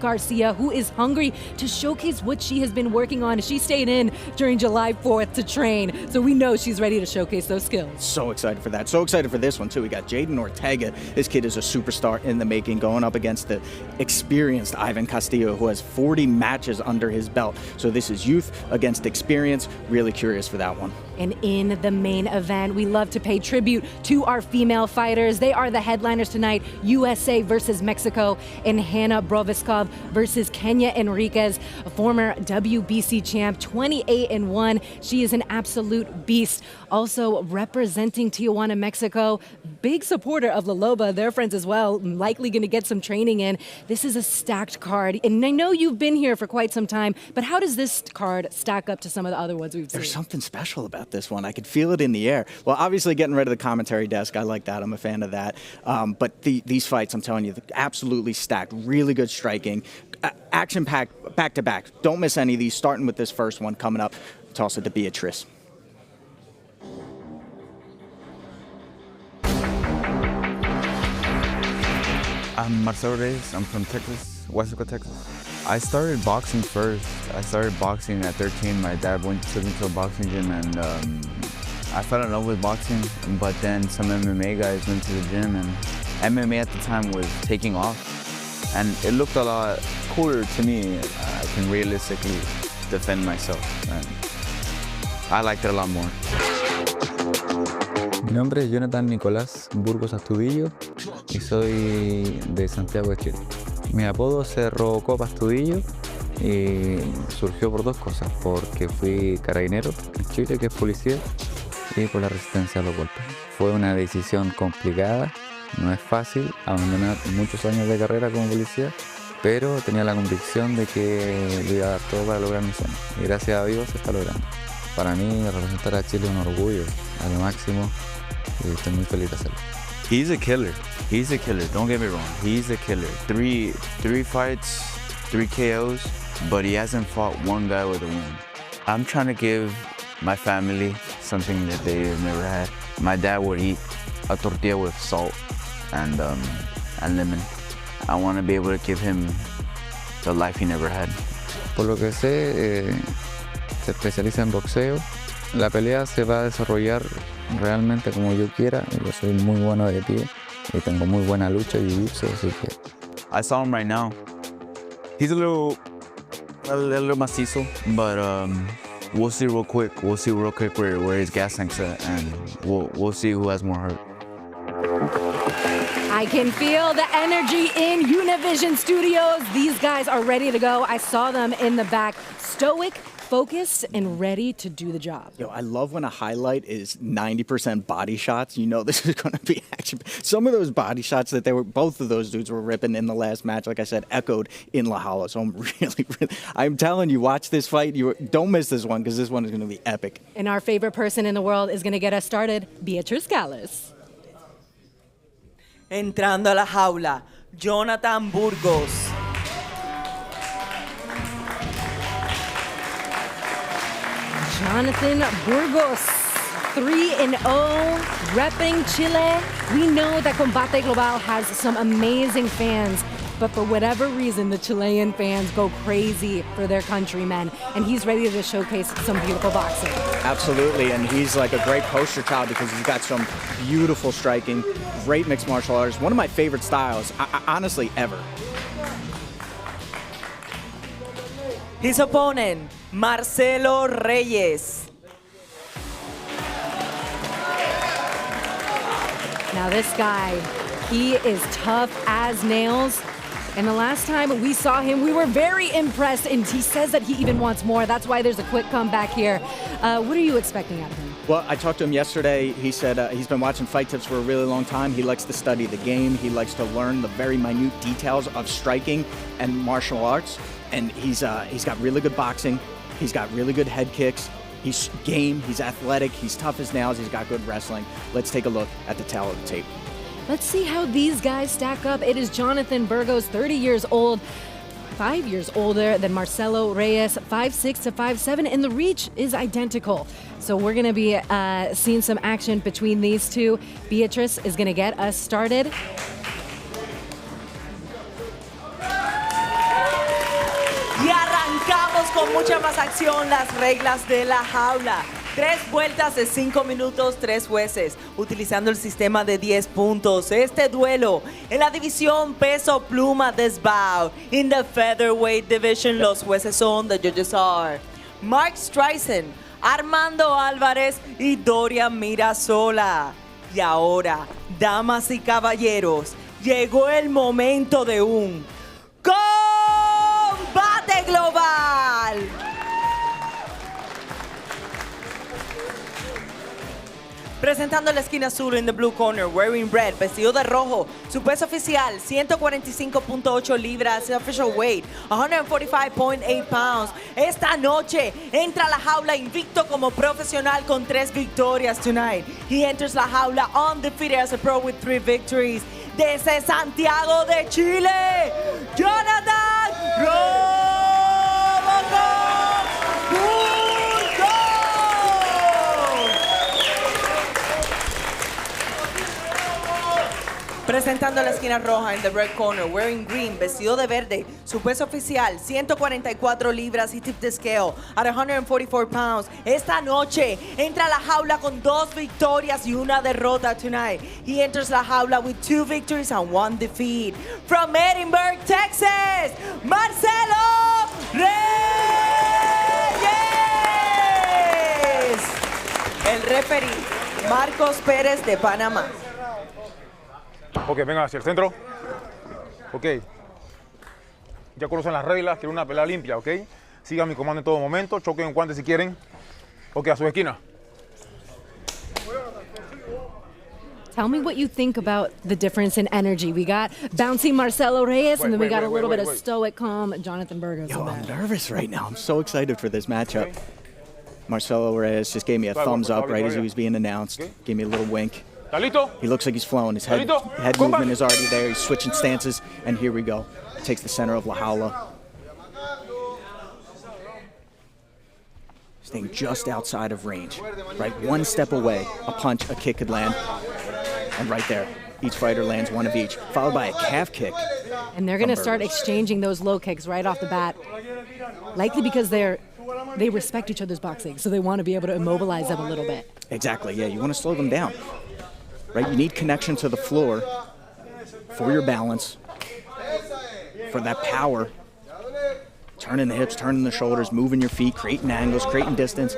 Garcia, who is hungry to showcase what she has been working on. She stayed in during July 4th to train, so we know she's ready to showcase those skills. So excited for that. So excited for this one, too. We got Jaden Ortega. This kid is a superstar in the making, going up against the experienced Ivan Castillo, who has 40 matches under his belt. So this is youth against experience. Really curious for that one. And in the main event, we love to pay tribute to our female fighters. They are the headliners tonight, USA versus Mexico, and Hannah Brobyskov versus Kenia Enriquez, a former WBC champ, 28-1. She is an absolute beast. Also representing Tijuana, Mexico, big supporter of La Loba, their friends as well, likely going to get some training in. This is a stacked card, and I know you've been here for quite some time, but how does this card stack up to some of the other ones we've seen? There's something special about this one. I could feel it in the air. Well, obviously getting rid of the commentary desk, I like that. I'm a fan of that. But these fights, I'm telling you, absolutely stacked. Really good striking. Action-packed, back-to-back. Don't miss any of these, starting with this first one coming up. Toss it to Beatrice. I'm Marcelo Reyes. I'm from Texas, Welterweight, Texas. I started boxing first. I started boxing at 13. My dad took me to a boxing gym, and I fell in love with boxing. But then some MMA guys went to the gym, and MMA at the time was taking off, and it looked a lot cooler to me. I can realistically defend myself, and I liked it a lot more. Mi nombre es Jonathan Nicolás Burgos Astudillo y soy de Santiago de Chile. Mi apodo es Brovkov Astudillo y surgió por dos cosas, porque fui carabinero en Chile, que es policía, y por la resistencia a los golpes. Fue una decisión complicada, no es fácil abandonar muchos años de carrera como policía, pero tenía la convicción de que lo iba a dar todo para lograr mi sueño, y gracias a Dios se está logrando. Para mí representar a Chile es un orgullo a lo máximo y estoy muy feliz de hacerlo. He's a killer. He's a killer. Don't get me wrong. He's a killer. Three fights, 3 KOs, but he hasn't fought one guy with a win. I'm trying to give my family something that they've never had. My dad would eat a tortilla with salt and lemon. I want to be able to give him the life he never had. Por lo que sé, se especializa en boxeo. La pelea se va a desarrollar realmente como yo quiera. Yo soy muy bueno de pie y tengo muy buena lucha y jiu-jitsu, así que... I saw him right now. He's a little macizo, but we'll see real quick. We'll see real quick where his gas tank's at, and we'll see who has more hurt. I can feel the energy in Univision Studios. These guys are ready to go. I saw them in the back, stoic, focused, and ready to do the job. Yo, I love when a highlight is 90% body shots. You know this is going to be action. Some of those body shots that both of those dudes were ripping in the last match, like I said, echoed in La Hala. So I'm telling you, watch this fight. Don't miss this one, because this one is going to be epic. And our favorite person in the world is going to get us started, Beatrice Gales. Entrando a la jaula, Jonathan Burgos. Jonathan Burgos, 3-0, repping Chile. We know that Combate Global has some amazing fans, but for whatever reason, the Chilean fans go crazy for their countrymen, and he's ready to showcase some beautiful boxing. Absolutely, and he's like a great poster child because he's got some beautiful striking, great mixed martial arts, one of my favorite styles, honestly, ever. His opponent, Marcelo Reyes. Now this guy, he is tough as nails. And the last time we saw him, we were very impressed, and he says that he even wants more. That's why there's a quick comeback here. What are you expecting out of him? Well, I talked to him yesterday. He said he's been watching Fight Tips for a really long time. He likes to study the game. He likes to learn the very minute details of striking and martial arts. And he's got really good boxing. He's got really good head kicks. He's game. He's athletic. He's tough as nails. He's got good wrestling. Let's take a look at the tale of the tape. Let's see how these guys stack up. It is Jonathan Bergos, 30 years old, 5 years older than Marcelo Reyes, 5'6" to 5'7", and the reach is identical. So we're going to be seeing some action between these two. Beatrice is going to get us started. Y arrancamos con mucha más acción, las reglas de la jaula. 3 vueltas de 5 minutos, 3 jueces, utilizando el sistema de 10 puntos. Este duelo en la división peso pluma desbao. In the Featherweight division, los jueces son, the judges are Mark Streisand, Armando Álvarez y Doria Mirasola. Y ahora, damas y caballeros, llegó el momento de un combate global. Presentando la esquina azul in the blue corner, wearing red, vestido de rojo. Su peso oficial, 145.8 libras. Official weight, 145.8 pounds. Esta noche entra a la jaula invicto como profesional con 3 victorias tonight. He enters la jaula undefeated as a pro with 3 victories. Desde Santiago de Chile, Jonathan Brovkov. Presentando la esquina roja in the red corner, wearing green, vestido de verde. Su peso oficial, 144 libras. He tipped the scale at 144 pounds. Esta noche entra a la jaula con 2 victorias y 1 derrota tonight. He enters la jaula with 2 victories and 1 defeat. From Edinburgh, Texas, Marcelo Reyes. El referee, Marcos Pérez de Panamá. Ok, vengan hacia el centro. Ok. Ya conocen las reglas, quiero una pelea limpia, ok. Sigan mi comando en todo momento, choquen en guantes si quieren. Ok, a su esquina. Tell me what you think about the difference in energy. We got bouncy Marcelo Reyes, and then we got a little bit of stoic, calm Jonathan Bergos. Yo, I'm nervous right now. I'm so excited for this matchup. Marcelo Reyes just gave me a thumbs up right as he was being announced. Gave me a little wink. He looks like he's flowing. His head movement is already there. He's switching stances, and here we go. Takes the center of La Jaula. Staying just outside of range. Right, 1 step away, a punch, a kick could land. And right there, each fighter lands 1 of each, followed by a calf kick. And they're going to start exchanging those low kicks right off the bat. Likely because they respect each other's boxing, so they want to be able to immobilize them a little bit. Exactly, yeah, you want to slow them down. Right, you need connection to the floor for your balance, for that power. Turning the hips, turning the shoulders, moving your feet, creating angles, creating distance.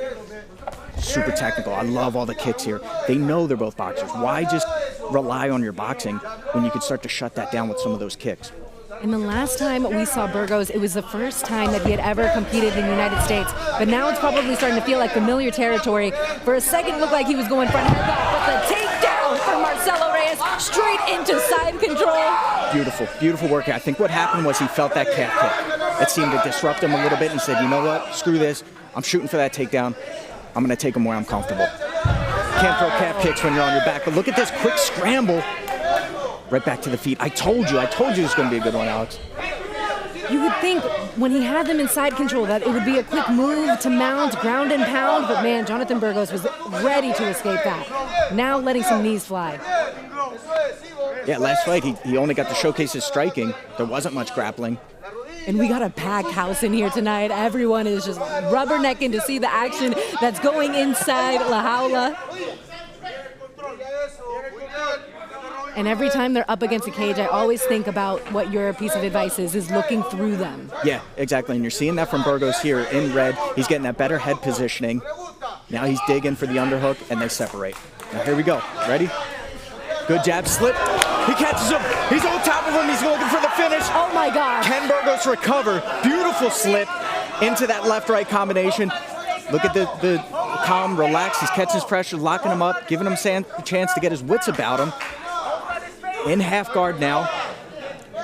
Super technical. I love all the kicks here. They know they're both boxers. Why just rely on your boxing when you could start to shut that down with some of those kicks? And the last time we saw Bergos, it was the first time that he had ever competed in the United States. But now it's probably starting to feel like familiar territory. For a second, it looked like he was going front headlock, but the takedown from Marcelo Reyes straight into side control. Beautiful, beautiful work. I think what happened was he felt that calf kick. It seemed to disrupt him a little bit, and he said, you know what, screw this. I'm shooting for that takedown. I'm going to take him where I'm comfortable. Can't throw calf kicks when you're on your back, but look at this quick scramble. Right back to the feet. I told you it's going to be a good one, Alex. You would think when he had them in side control that it would be a quick move to mount, ground and pound, but man, Jonathan Bergos was ready to escape that. Now letting some knees fly. Yeah, last fight he only got to showcase his striking. There wasn't much grappling. And we got a packed house in here tonight. Everyone is just rubbernecking to see the action that's going inside La Jaula. And every time they're up against a cage, I always think about what your piece of advice is looking through them. Yeah, exactly. And you're seeing that from Bergos here in red. He's getting that better head positioning. Now he's digging for the underhook, and they separate. Now here we go. Ready? Good jab, slip. He catches him. He's on top of him. He's looking for the finish. Oh my God. Can Bergos recover? Beautiful slip into that left-right combination. Look at the calm, relaxed. He's catching his pressure, locking him up, giving him a chance to get his wits about him. In half guard now.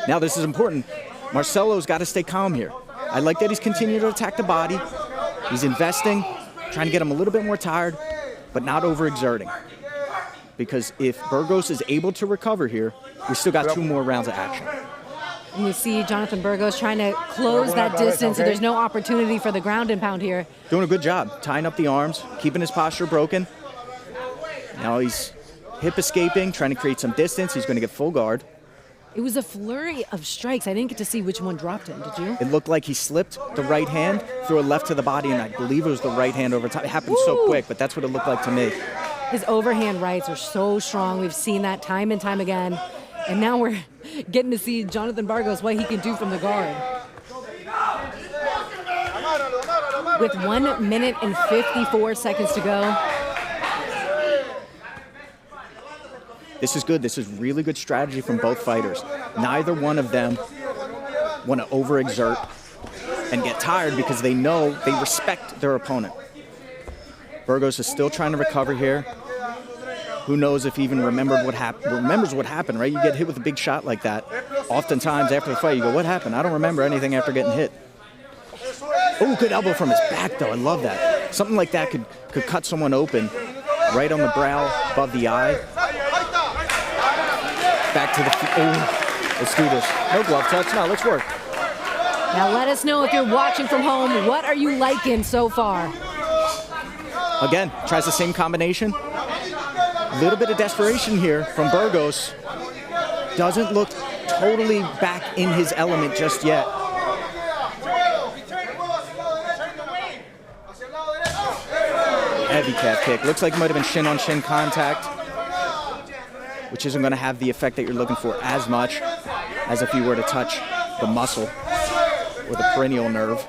Now this is important. Marcelo's got to stay calm here. I like that he's continuing to attack the body. He's investing, trying to get him a little bit more tired, but not overexerting. Because if Bergos is able to recover here, we still got 2 more rounds of action. And you see Jonathan Bergos trying to close that distance, so there's no opportunity for the ground and pound here. Doing a good job, tying up the arms, keeping his posture broken. Now he's hip escaping, trying to create some distance. He's going to get full guard. It was a flurry of strikes. I didn't get to see which one dropped him, did you? It looked like he slipped the right hand, threw a left to the body, and I believe it was the right hand over top. It happened so quick, but that's what it looked like to me. His overhand rights are so strong. We've seen that time and time again. And now we're getting to see Jonathan Bergos, what he can do from the guard. With 1 minute and 54 seconds to go. This is good. This is really good strategy from both fighters. Neither one of them want to overexert and get tired because they know they respect their opponent. Bergos is still trying to recover here. Who knows if he even remembers what happened, right? You get hit with a big shot like that. Oftentimes after the fight, you go, what happened? I don't remember anything after getting hit. Oh, good elbow from his back, though. I love that. Something like that could cut someone open right on the brow, above the eye. Back to the feet. Oh, let's do this. No glove touch. No, let's work. Now let us know if you're watching from home. What are you liking so far? Again, tries the same combination. A little bit of desperation here from Bergos. Doesn't look totally back in his element just yet. Heavy calf kick. Looks like it might have been shin-on-shin contact, which isn't going to have the effect that you're looking for as much as if you were to touch the muscle or the peroneal nerve.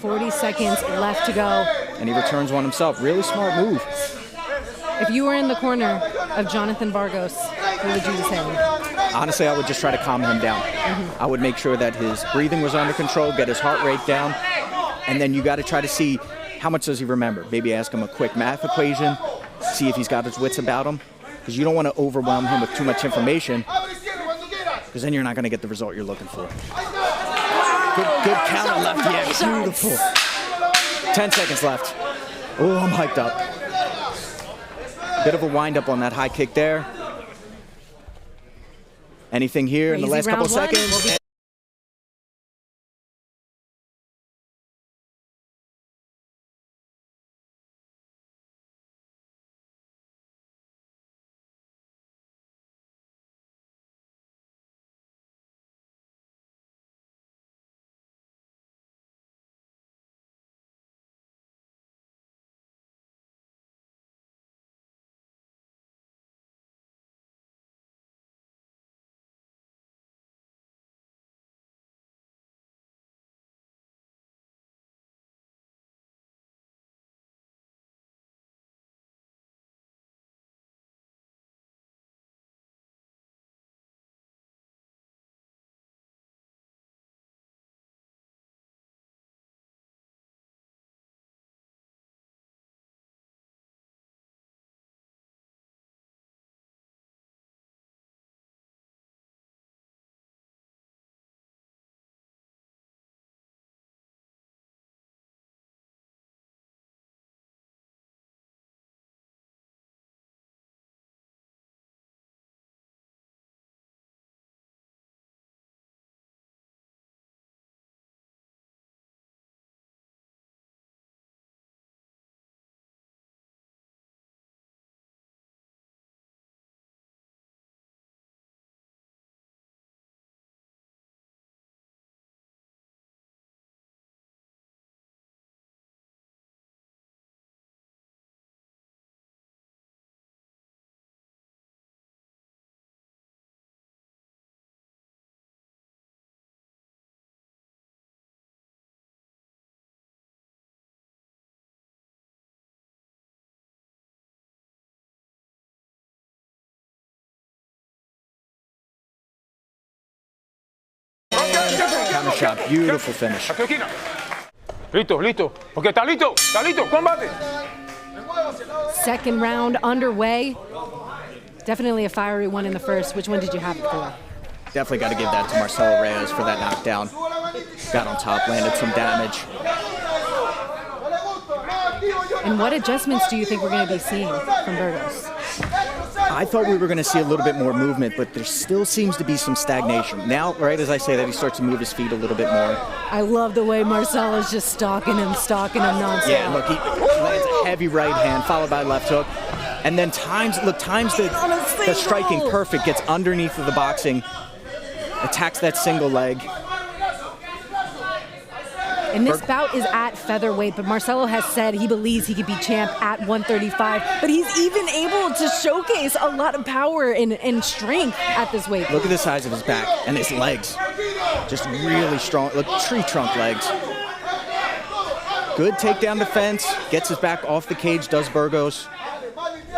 40 seconds left to go. And he returns one himself. Really smart move. If you were in the corner of Jonathan Bergos, what would you say? Honestly, I would just try to calm him down. I would make sure that his breathing was under control, get his heart rate down, and then you got to try to see how much does he remember. Maybe ask him a quick math equation, see if he's got his wits about him, because you don't want to overwhelm him with too much information, because then you're not going to get the result you're looking for. Good counter left, yeah, beautiful. 10 seconds left. Oh, I'm hyped up. Bit of a wind-up on that high kick there. Anything here in the last couple seconds? Another shot. Beautiful finish. Listo, listo. Okay, está listo. Está listo. Combate. Second round underway. Definitely a fiery one in the first. Which one did you have it for? Definitely got to give that to Marcelo Reyes for that knockdown. Got on top, landed some damage. And what adjustments do you think we're going to be seeing from Bergos? I thought we were going to see a little bit more movement, but there still seems to be some stagnation. Now, right as I say that, he starts to move his feet a little bit more. I love the way Marcelo's just stalking him nonstop. Yeah, look, he lands a heavy right hand, followed by left hook. And then times the striking perfect, gets underneath of the boxing, attacks that single leg. And this bout is at featherweight, but Marcelo has said he believes he could be champ at 135, but he's even able to showcase a lot of power and strength at this weight. Look at the size of his back and his legs. Just really strong, look, tree trunk legs. Good takedown defense, gets his back off the cage, does Bergos.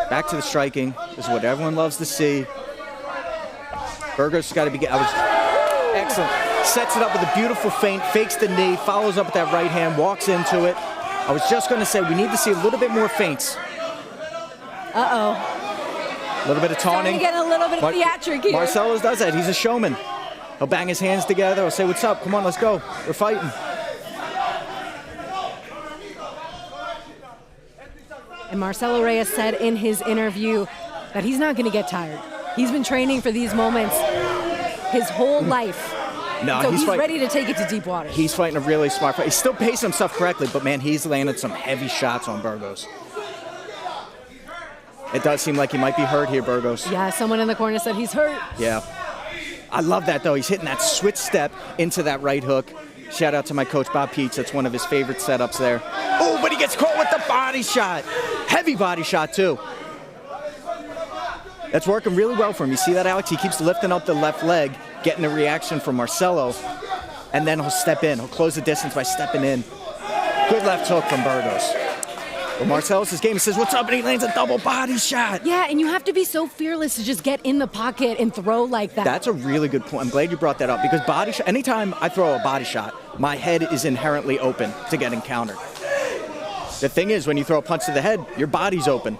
Back to the striking, this is what everyone loves to see. Bergos has got to be, excellent. Sets it up with a beautiful feint, fakes the knee, follows up with that right hand, walks into it. I was just going to say, we need to see a little bit more feints. Uh-oh. A little bit of taunting. Starting to get a little bit of theatric here. Marcelo does that. He's a showman. He'll bang his hands together. He'll say, what's up? Come on, let's go. We're fighting. And Marcelo Reyes said in his interview that he's not going to get tired. He's been training for these moments his whole life. No, so he's ready to take it to deep water. He's fighting a really smart fight. He's still pacing himself correctly, but man, he's landed some heavy shots on Bergos. It does seem like he might be hurt here, Bergos. Yeah, someone in the corner said he's hurt. Yeah. I love that, though. He's hitting that switch step into that right hook. Shout out to my coach, Bob Peets. That's one of his favorite setups there. Oh, but he gets caught with the body shot. Heavy body shot, too. That's working really well for him. You see that, Alex? He keeps lifting up the left leg, getting a reaction from Marcelo, and then he'll step in. He'll close the distance by stepping in. Good left hook from Bergos. But Marcelo's his game. He says, what's up? And he lands a double body shot. Yeah, and you have to be so fearless to just get in the pocket and throw like that. That's a really good point. I'm glad you brought that up because body shot, anytime I throw a body shot, my head is inherently open to getting countered. The thing is, when you throw a punch to the head, your body's open.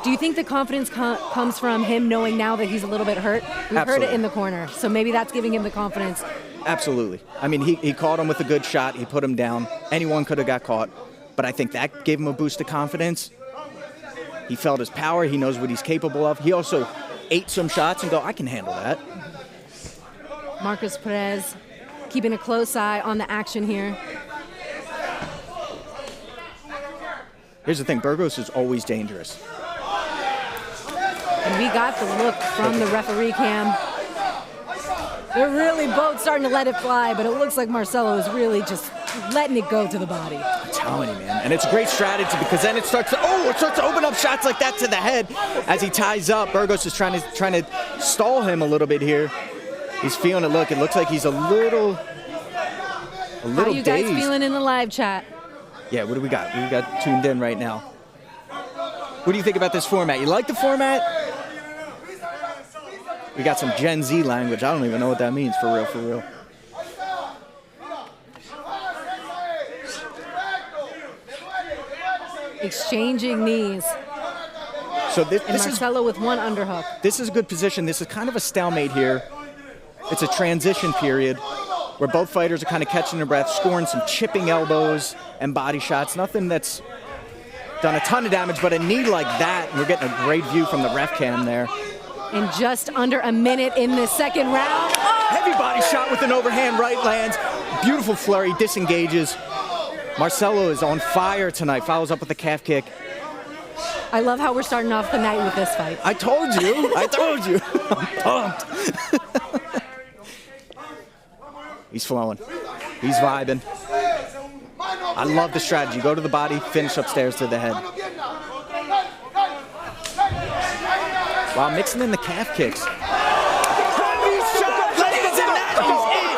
Do you think the confidence comes from him knowing now that he's a little bit hurt? We heard it in the corner, so maybe that's giving him the confidence. Absolutely. I mean, he caught him with a good shot. He put him down. Anyone could have got caught. But I think that gave him a boost of confidence. He felt his power. He knows what he's capable of. He also ate some shots and go, I can handle that. Marcos Perez keeping a close eye on the action here. Here's the thing. Bergos is always dangerous. And we got the look from the referee cam. They're really both starting to let it fly, but it looks like Marcelo is really just letting it go to the body. I'm telling you, man. And it's a great strategy because then it starts to open up shots like that to the head as he ties up. Bergos is trying to stall him a little bit here. He's feeling it. Look, it looks like he's a little How are you guys dazed. feeling in the live chat? Yeah, what do we got? We got tuned in right now. What do you think about this format? You like the format? We got some Gen Z language. I don't even know what that means, for real. Exchanging knees. So this Marcelo with one underhook. This is a good position. This is kind of a stalemate here. It's a transition period where both fighters are kind of catching their breath, scoring some chipping elbows and body shots. Nothing that's done a ton of damage, but a knee like that, we're getting a great view from the ref cam there. In just under a minute in the second round. Oh! Heavy body shot with an overhand right lands. Beautiful flurry, disengages. Marcelo is on fire tonight, follows up with a calf kick. I love how we're starting off the night with this fight. I told you. I'm pumped. He's flowing. He's vibing. I love the strategy. Go to the body, finish upstairs to the head. Wow, mixing in the calf kicks. Heavy shot, lands in that, he's in.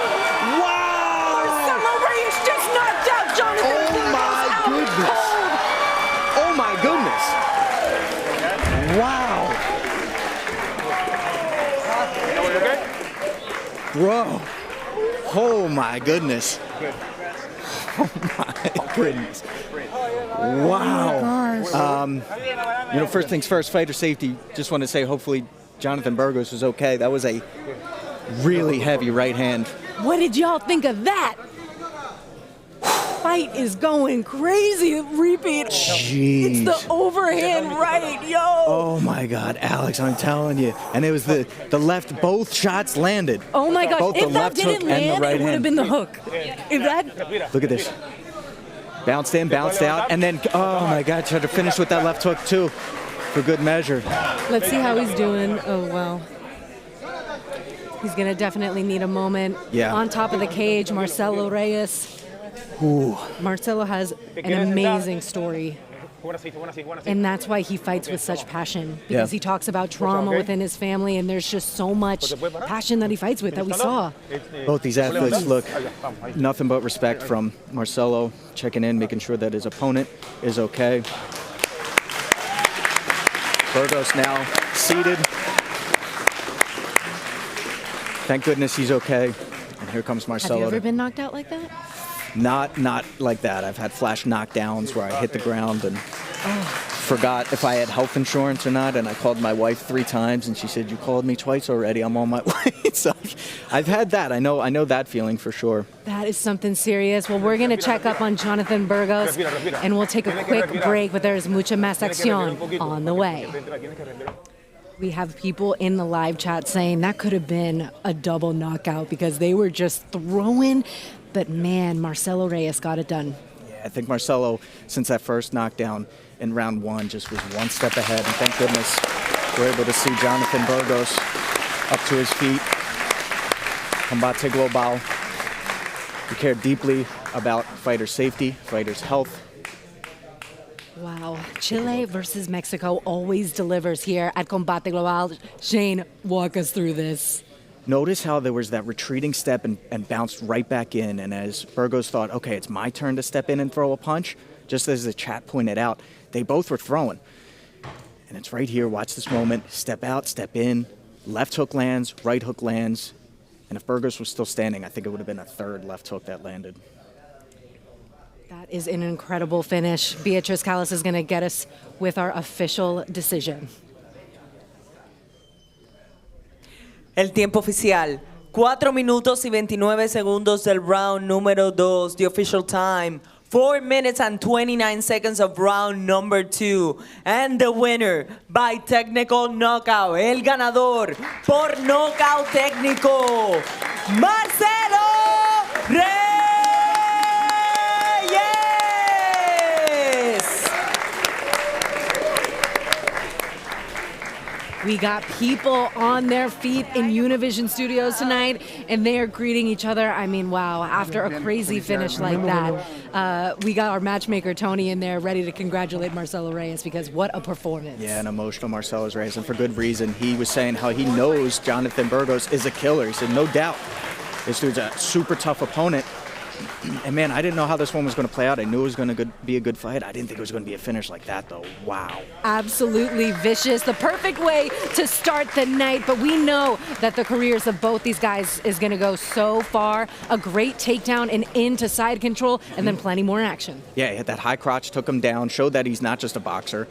Wow! Marcelo Reyes just knocked out Jonathan. Oh my goodness. Wow. Bro, Oh my goodness. Oh my goodness. Wow. First things first, fighter safety. Just want to say hopefully Jonathan Bergos was okay. That was a really heavy right hand. What did y'all think of that? Fight is going crazy. Repeat. Jeez. It's the overhand right, yo. Oh my God, Alex, I'm telling you. And it was the left, both shots landed. Oh my gosh, both if the that left didn't hook and land, the right it would have hand. been the hook. If that... Look at this. Bounced in, bounced out, and then, oh my God, tried to finish with that left hook too, for good measure. Let's see how he's doing. Oh, wow. He's going to definitely need a moment. Yeah. On top of the cage, Marcelo Reyes. Ooh. Marcelo has an amazing story. And that's why he fights with such passion. Because he talks about trauma within his family, and there's just so much passion that he fights with that we saw. Both these athletes look nothing but respect from Marcelo, checking in, making sure that his opponent is okay. Bergos now seated. Thank goodness he's okay. And here comes Marcelo. Have you ever been knocked out like that? Not like that. I've had flash knockdowns where I hit the ground and forgot if I had health insurance or not, and I called my wife 3 times, and she said, "You called me twice already. I'm on my way." So I've had that. I know that feeling for sure. That is something serious. Well, we're going to check up on Jonathan Bergos, and we'll take a quick break, but there's mucha más acción on the way. We have people in the live chat saying that could have been a double knockout because they were just throwing. But man, Marcelo Reyes got it done. Yeah, I think Marcelo, since that first knockdown in round 1, just was one step ahead. And thank goodness we're able to see Jonathan Bergos up to his feet. Combate global. We care deeply about fighter safety, fighters' health. Wow. Chile versus Mexico always delivers here at Combate Global. Shane, walk us through this. Notice how there was that retreating step and bounced right back in. And as Bergos thought, okay, it's my turn to step in and throw a punch, just as the chat pointed out, they both were throwing. And it's right here. Watch this moment. Step out, step in. Left hook lands, right hook lands. And if Bergos was still standing, I think it would have been a third left hook that landed. That is an incredible finish. Beatriz Callas is going to get us with our official decision. El tiempo oficial, 4 minutos y 29 segundos del round número 2. The official time, 4 minutes and 29 seconds of round number 2. And the winner by technical knockout, el ganador por knockout técnico, Marcelo Reyes. We got people on their feet in Univision Studios tonight, and they are greeting each other. I mean, wow, after a crazy finish like that, we got our matchmaker, Tony, in there ready to congratulate Marcelo Reyes because what a performance. Yeah, an emotional Marcelo Reyes, and for good reason. He was saying how he knows Jonathan Bergos is a killer. He said, no doubt, this dude's a super tough opponent. And man, I didn't know how this one was going to play out. I knew it was going to be a good fight. I didn't think it was going to be a finish like that, though. Wow. Absolutely vicious. The perfect way to start the night. But we know that the careers of both these guys is going to go so far. A great takedown and into side control, and then plenty more action. Yeah, he hit that high crotch, took him down, showed that he's not just a boxer,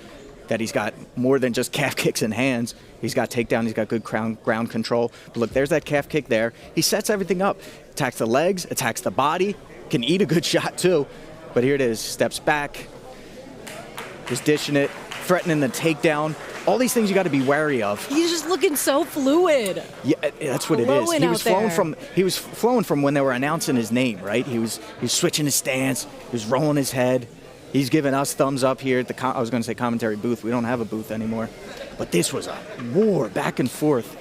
that he's got more than just calf kicks and hands. He's got takedown, he's got good ground control. But look, there's that calf kick there. He sets everything up. Attacks the legs, attacks the body, can eat a good shot too. But here it is, steps back, just dishing it, threatening the takedown. All these things you got to be wary of. He's just looking so fluid. Yeah, that's what it is. He was flowing from when they were announcing his name, right? He was switching his stance, he was rolling his head. He's giving us thumbs up here at the I was going to say commentary booth. We don't have a booth anymore. But this was a war back and forth.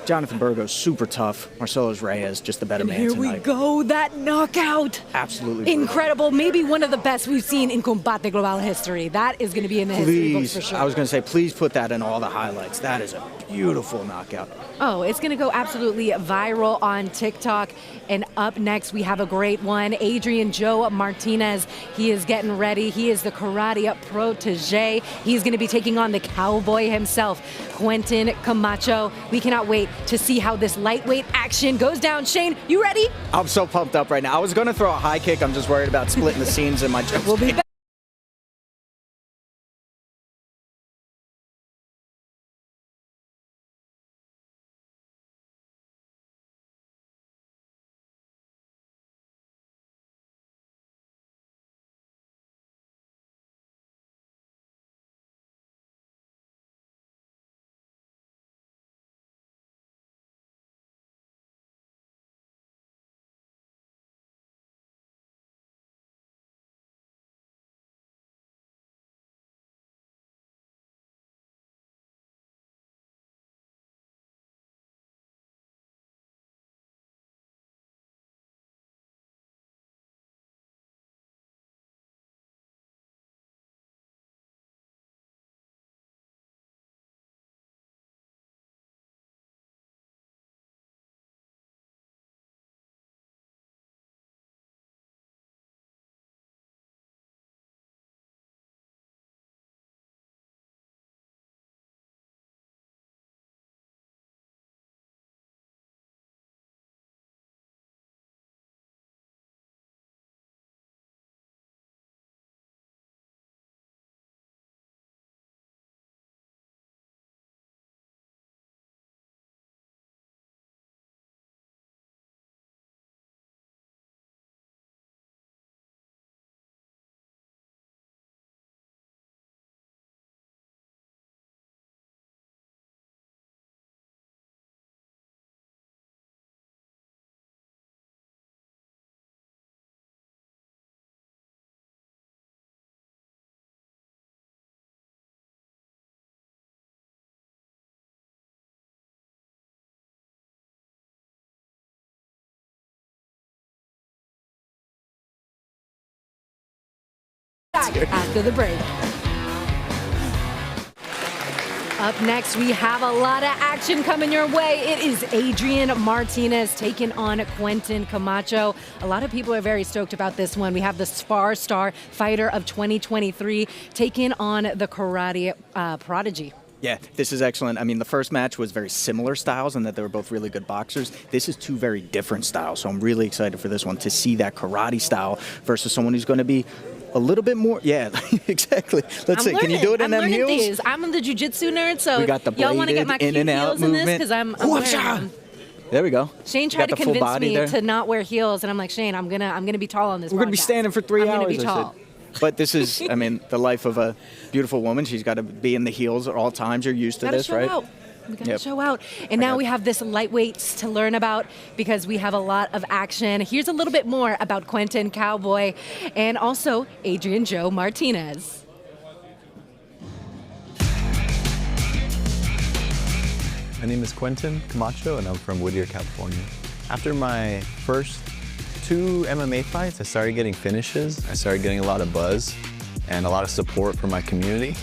Jonathan Bergos, super tough. Marcelo Reyes, just the better man tonight. Here we go, that knockout. Absolutely incredible. Maybe one of the best we've seen in Combate Global history. That is going to be in the history books for sure. I was going to say, please put that in all the highlights. That is a beautiful knockout. Oh, it's going to go absolutely viral on TikTok. And up next, we have a great one. Adrian Joe Martinez. He is getting ready. He is the karate protege. He's going to be taking on the cowboy himself, Quentin Kamacho. We cannot wait to see how this lightweight action goes down. Shane, you ready? I'm so pumped up right now. I was going to throw a high kick. I'm just worried about splitting the seams in my chest. We'll be back. After the break. Up next, we have a lot of action coming your way. It is Adrian Martinez taking on Quentin Camacho. A lot of people are very stoked about this one. We have the Spar Star Fighter of 2023 taking on the karate prodigy. Yeah, this is excellent. I mean, the first match was very similar styles in that they were both really good boxers. This is two very different styles, so I'm really excited for this one to see that karate style versus someone who's going to be a little bit more, yeah, exactly. Let's see, can you do it in them heels? These. I'm the jiu-jitsu nerd, so we got the y'all want to get my in and out heels in this movement. because I'm wearing them. There we go. Shane tried to convince me to not wear heels, and I'm like, Shane, I'm gonna be tall on this. We're gonna be standing for 3 hours. I'm gonna be tall. But this is, I mean, the life of a beautiful woman. She's got to be in the heels at all times. You're used to this, right? We got to show out. And now we have this lightweights to learn about because we have a lot of action. Here's a little bit more about Quentin Cowboy and also Adrian Joe Martinez. My name is Quentin Camacho, and I'm from Whittier, California. After my first 2 MMA fights, I started getting finishes. I started getting a lot of buzz and a lot of support from my community.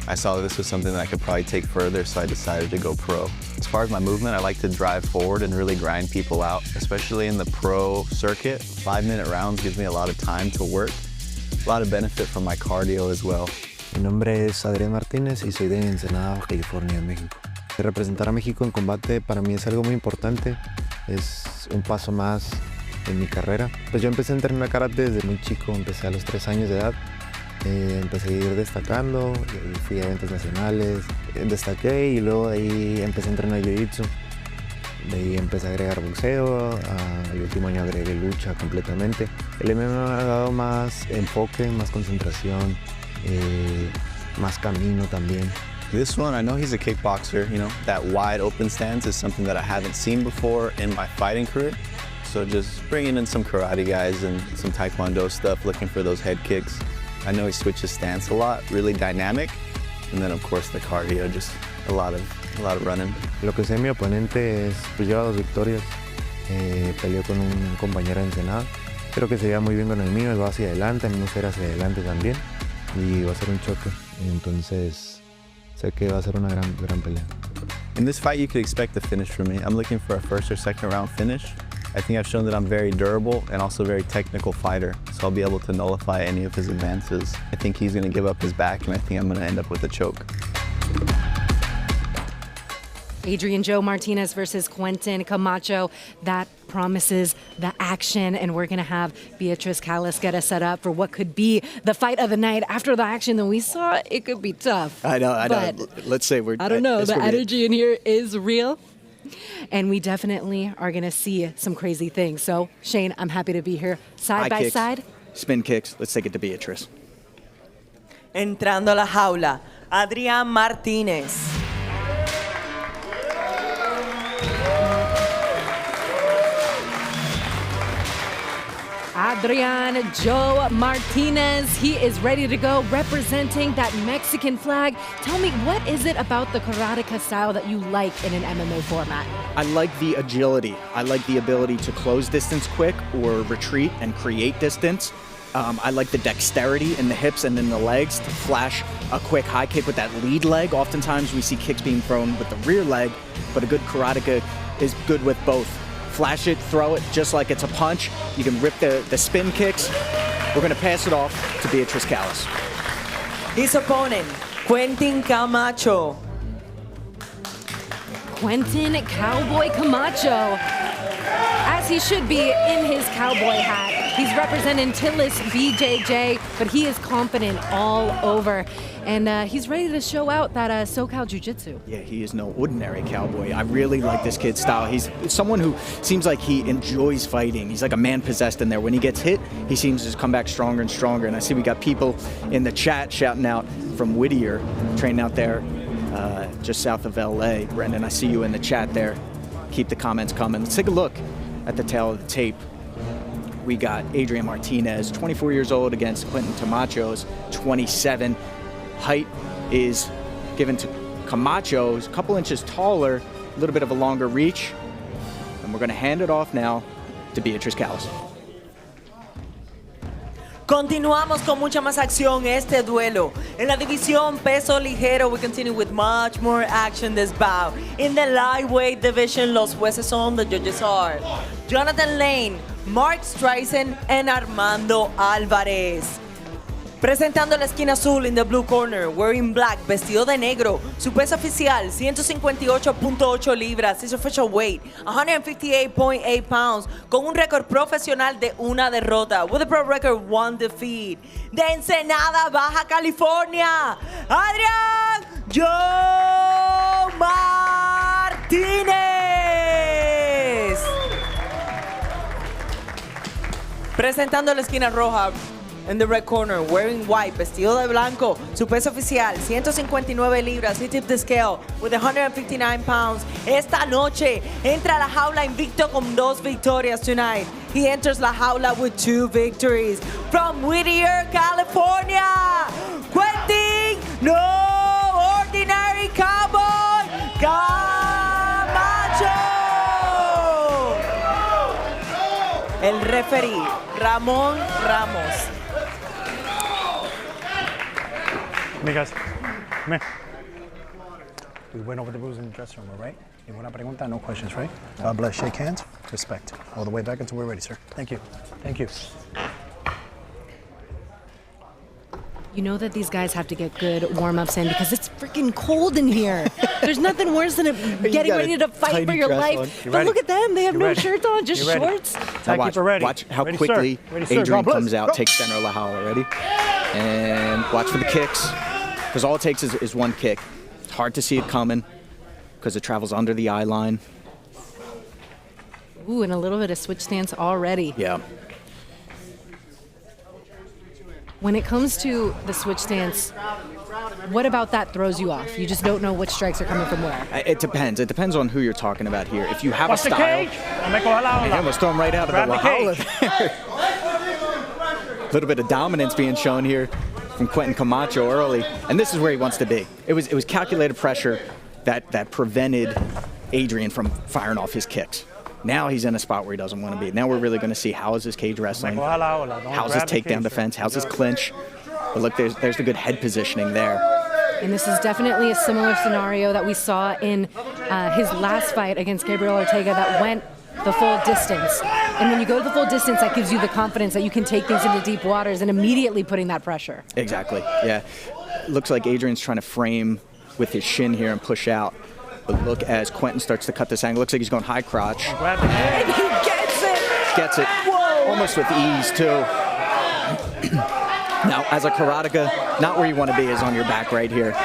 I saw this was something that I could probably take further, so I decided to go pro. As far as my movement, I like to drive forward and really grind people out, especially in the pro circuit. 5-minute rounds gives me a lot of time to work, a lot of benefit from my cardio as well. Mi nombre es Adrián Martínez y soy de Ensenada, California, México. Representar a México en combate para mí es algo muy importante, es un paso más en mi carrera. Pues yo empecé a entrenar karate desde muy chico, empecé a los 3 años de edad. Empecé a ir destacando, fui a eventos nacionales, destaqué y luego de ahí empecé a entrenar jiu-jitsu. De ahí empecé a agregar boxeo, el último año agregué lucha completamente. El MMA me ha dado más enfoque, más concentración, más camino también. This one, I know he's a kickboxer, you know, that wide open stance is something that I haven't seen before in my fighting career. So just bringing in some karate guys and some taekwondo stuff, looking for those head kicks. I know he switches stance a lot, really dynamic. And then of course the cardio, just a lot of running. Lo que sé de mi oponente es, pues lleva 2 victorias, peleó con un compañero de Ensenada. Creo que se lleva muy bien con el mío, él va hacia adelante, a mí me gusta ir hacia adelante también. Y va a ser un choque, entonces sé que va a ser una gran pelea. In this fight you could expect a finish from me. I'm looking for a first or second round finish. I think I've shown that I'm very durable and also a very technical fighter, so I'll be able to nullify any of his advances. I think he's going to give up his back, and I think I'm going to end up with a choke. Adrian Joe Martinez versus Quentin Camacho. That promises the action, and we're going to have Beatriz Callas get us set up for what could be the fight of the night. After the action that we saw, it could be tough. I know. Let's say I don't know. The energy in here is real. And we definitely are going to see some crazy things. So, Shane, I'm happy to be here side by side. Spin kicks. Let's take it to Beatriz. Entrando a la jaula, Adrián Martínez. Adrian Joe Martinez, he is ready to go, representing that Mexican flag. Tell me, what is it about the karateka style that you like in an MMA format? I like the agility. I like the ability to close distance quick or retreat and create distance. I like the dexterity in the hips and in the legs to flash a quick high kick with that lead leg. Oftentimes we see kicks being thrown with the rear leg, but a good karateka is good with both. Flash it, throw it, just like it's a punch. You can rip the spin kicks. We're going to pass it off to Beatriz Callas. His opponent, Quentin Camacho. Quentin Cowboy Camacho, as he should be in his cowboy hat. He's representing Tillis BJJ, but he is confident all over. And he's ready to show out that SoCal Jiu-Jitsu. Yeah, he is no ordinary cowboy. I really like this kid's style. He's someone who seems like he enjoys fighting. He's like a man possessed in there. When he gets hit, he seems to just come back stronger and stronger. And I see we got people in the chat shouting out from Whittier, training out there just south of LA. Brendan, I see you in the chat there. Keep the comments coming. Let's take a look at the tail of the tape. We got Adrian Martinez, 24 years old, against Quentin Camacho's 27. Height is given to Camacho, who's a couple inches taller, a little bit of a longer reach. And we're going to hand it off now to Beatriz Callas. Continuamos con mucha más acción este duelo. En la división peso ligero, we continue with much more action this bout. In the lightweight division, los jueces son, the judges are Jonathan Lane, Mark Streisand, and Armando Alvarez. Presentando la esquina azul in the blue corner, wearing black, vestido de negro. Su peso oficial, 158.8 libras. His official weight, 158.8 pounds. Con un récord profesional de una derrota. With a pro record, 1 defeat. De Ensenada, Baja California, Adrián Joe Martínez. Presentando la esquina roja, in the red corner, wearing white, vestido de blanco. Su peso oficial, 159 libras. He tipped the scale with 159 pounds. Esta noche entra a la jaula invicto con 2 victorias tonight. He enters la jaula with 2 victories. From Whittier, California, Quentin, no ordinary cowboy, Camacho. El referee, Ramón Ramos. Hey guys, come here. We went over the rules in the dressing room, all right? Ninguna pregunta, no questions, right? God bless, shake hands, respect. All the way back until we're ready, sir. Thank you. Thank you. You know that these guys have to get good warm-ups in because it's freaking cold in here. There's nothing worse than getting ready to fight for your life. But look at them, they have no shirts on, just shorts. Watch how quickly Adrian comes out, takes center of la jaula. Ready? And watch for the kicks, because all it takes is 1 kick. It's hard to see it coming because it travels under the eye line. Ooh, and a little bit of switch stance already. Yeah. When it comes to the switch stance, what about that throws you off? You just don't know which strikes are coming from where. It depends. It depends on who you're talking about here. If you have Watch a style, the cage. I almost throw him right out of the la jaula there. A little bit of dominance being shown here from Quentin Camacho early, and this is where he wants to be. It was calculated pressure that prevented Adrian from firing off his kicks. Now he's in a spot where he doesn't want to be. Now we're really going to see how is his cage wrestling, how's his takedown defense, how's his clinch. But look, there's the good head positioning there. And this is definitely a similar scenario that we saw in his last fight against Gabriel Ortega that went the full distance. And when you go to the full distance, that gives you the confidence that you can take things into deep waters and immediately putting that pressure. Exactly, yeah. Looks like Adrian's trying to frame with his shin here and push out. But look as Quentin starts to cut this angle. Looks like he's going high crotch. And he gets it. Gets it. Whoa. Almost with ease, too. Now, as a karateka, not where you want to be is on your back right here.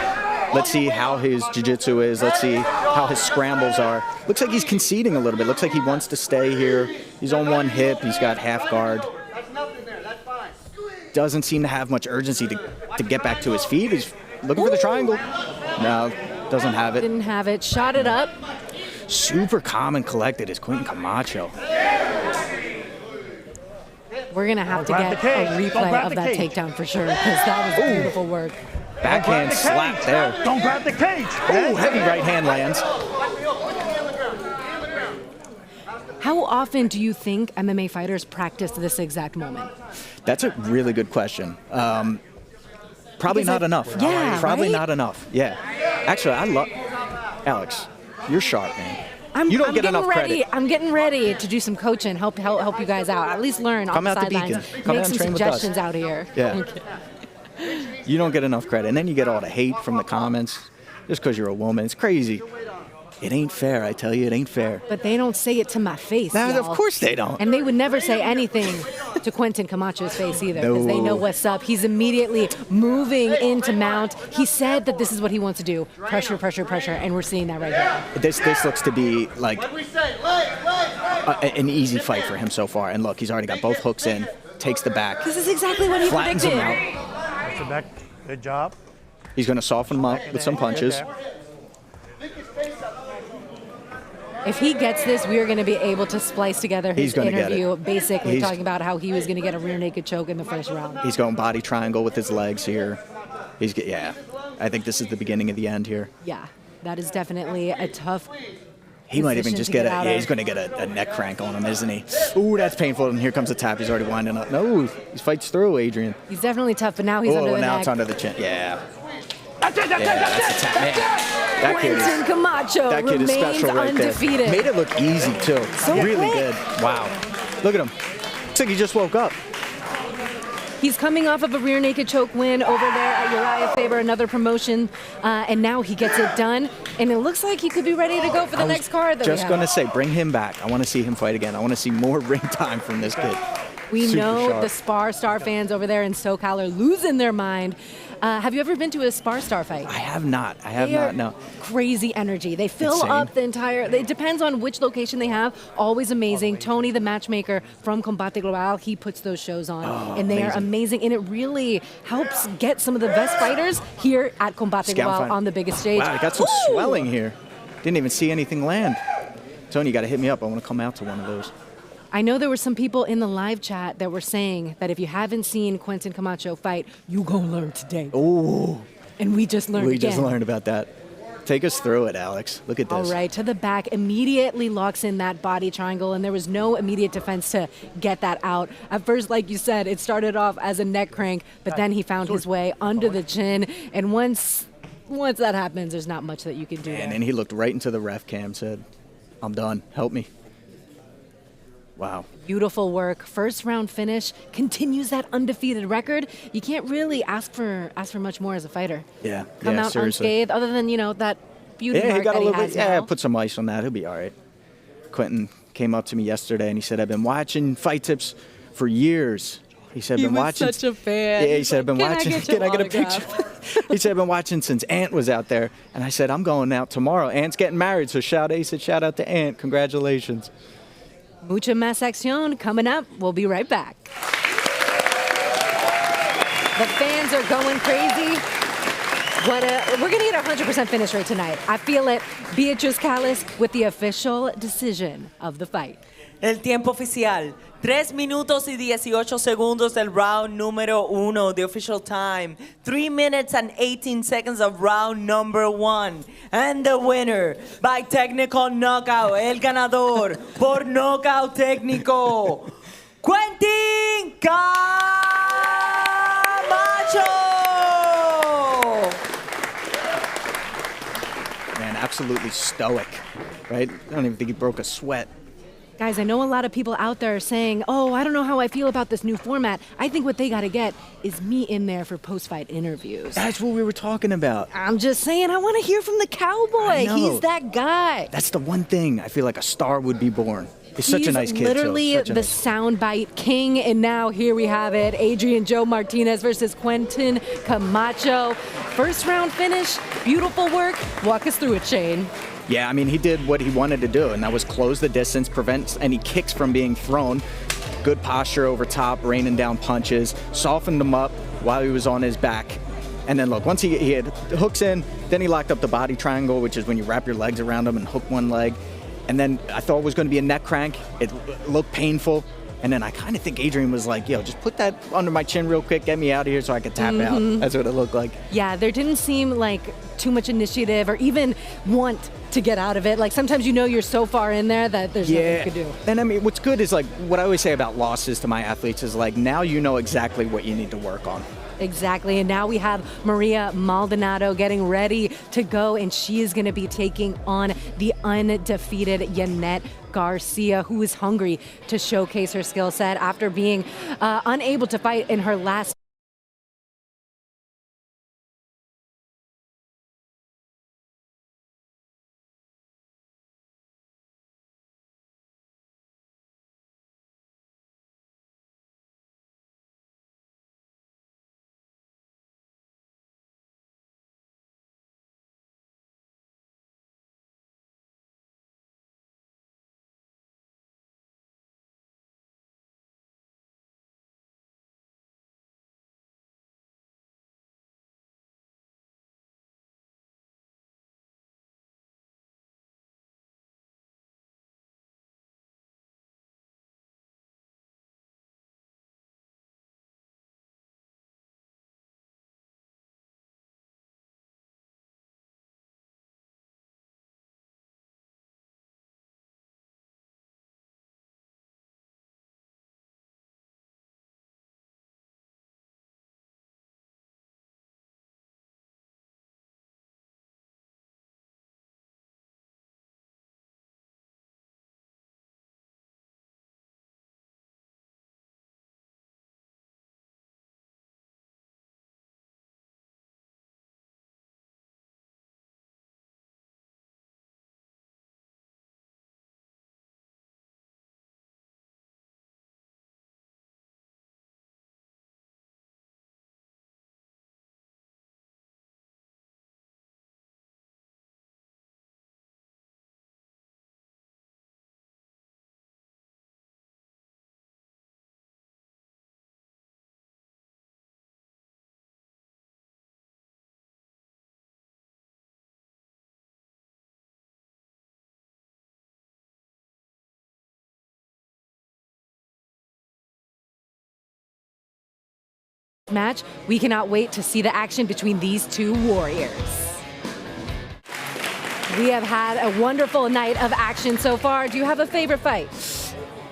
Let's see how his jiu-jitsu is. Let's see how his scrambles are. Looks like he's conceding a little bit. Looks like he wants to stay here. He's on one hip. He's got half guard. Doesn't seem to have much urgency to get back to his feet. He's looking for the triangle. No, doesn't have it. Didn't have it. Shot it up. Super calm and collected is Quentin Camacho. We're going to have to get a replay of that takedown for sure, because that was beautiful work. Backhand slap there. Don't grab the cage. Oh, heavy right hand lands. How often do you think MMA fighters practice this exact moment? That's a really good question. Probably not enough. Yeah, Probably right? not enough. Yeah. Actually, I love Alex. You're sharp, man. You don't get enough credit. I'm getting ready to do some coaching, help you guys out. At least learn on the sidelines. Make some suggestions out here. Yeah. You don't get enough credit. And then you get all the hate from the comments just because you're a woman. It's crazy. It ain't fair, I tell you, it ain't fair. But they don't say it to my face, Nah, y'all. of course they don't. And they would never say anything to Quentin Camacho's face either, because they know what's up. He's immediately moving into mount. He said that this is what he wants to do. Pressure, pressure, pressure, and we're seeing that right here. This looks to be like an easy fight for him so far. And look, he's already got both hooks in, takes the back. This is exactly what he flattens predicted. him out. That's the back. Good job. He's going to soften him up with some punches. If he gets this, we are going to be able to splice together his interview, basically talking about how he was going to get a rear naked choke in the first round. He's going body triangle with his legs here. Yeah, I think this is the beginning of the end here. Yeah, that is definitely a tough He might even just get he's going to get a neck crank on him, isn't he? Ooh, that's painful. And here comes the tap. He's already winding up. No, he fights through, Adrian. He's definitely tough, but now he's under the now neck. It's under the chin. Yeah. That's a tap. Man, that kid Quentin Camacho that kid is remains special right undefeated. there. Made it look easy, too. So really quick. good. Wow. Look at him. Looks like he just woke up. He's coming off of a rear naked choke win over there at Uriah Faber, another promotion, and now he gets it done. And it looks like he could be ready to go for the next card that we have. Just going to say, bring him back. I want to see him fight again. I want to see more ring time from this kid. We Super know sharp. the Spar Star fans over there in SoCal are losing their mind. Have you ever been to a Spar Star fight? I have not. No. Crazy energy. They fill Insane. up the entire. It depends on which location they have. Always amazing. Tony, the matchmaker from Combate Global, he puts those shows on, and they are amazing. And it really helps get some of the best fighters here at Combate Global on the biggest stage. Wow, I got some swelling here. Didn't even see anything land. Tony, you got to hit me up. I want to come out to one of those. I know there were some people in the live chat that were saying that if you haven't seen Quentin Camacho fight, you gonna learn today. Oh. And we just learned We again. just learned about that. Take us through it, Alex. Look at this. All right, to the back, immediately locks in that body triangle, and there was no immediate defense to get that out. At first, like you said, it started off as a neck crank, but then he found his way under the chin, and once that happens, there's not much that you can do there. And then he looked right into the ref cam, said, I'm done. Help me. Wow. Beautiful work. First round finish continues that undefeated record. You can't really ask for much more as a fighter. Yeah. Come out seriously. unscathed, other than, that beauty Yeah, he mark got that a little he has bit. Yeah, now. put some ice on that. He'll be all right. Quentin came up to me yesterday and he said, I've been watching Fight Tips for years. He said, He been was watching. such a fan. Yeah, he He's said, I've been like, watching. "Can I get your Can I get a picture? He said, I've been watching since Ant was out there. And I said, I'm going out tomorrow. Ant's getting married. So shout out to Ant. Congratulations. Mucha más acción coming up. We'll be right back. The fans are going crazy. We're going to get a 100% finish rate tonight. I feel it. Beatriz Callis with the official decision of the fight. El tiempo oficial, 3 minutos y 18 segundos del round número 1, the official time. 3 minutes and 18 seconds of round number 1. And the winner by technical knockout, el ganador por knockout técnico, Quentin Camacho. Man, absolutely stoic, right? I don't even think he broke a sweat. Guys, I know a lot of people out there are saying, oh, I don't know how I feel about this new format. I think what they got to get is me in there for post-fight interviews. That's what we were talking about. I'm just saying, I want to hear from the cowboy. He's that guy. That's the one thing I feel like a star would be born. He's such a nice kid. Literally the soundbite king, and now here we have it. Adrian Joe Martinez versus Quentin Camacho. First round finish, beautiful work. Walk us through it, Shane. Yeah, I mean, he did what he wanted to do, and that was close the distance, prevent any kicks from being thrown. Good posture over top, raining down punches, softened him up while he was on his back. And then look, once he had hooks in, then he locked up the body triangle, which is when you wrap your legs around him and hook one leg. And then I thought it was going to be a neck crank. It looked painful. And then I kind of think Adrian was like, yo, just put that under my chin real quick, get me out of here so I could tap out. That's what it looked like. Yeah, there didn't seem like too much initiative or even want to get out of it. Like sometimes you know you're so far in there that there's nothing you could do. And I mean, what's good is like what I always say about losses to my athletes is like now you know exactly what you need to work on. Exactly, and now we have Maria Maldonado getting ready to go, and she is going to be taking on the undefeated Jaden Garcia, who is hungry to showcase her skill set after being unable to fight in her last match. We cannot wait to see the action between these two warriors. We have had a wonderful night of action so far. Do you have a favorite fight?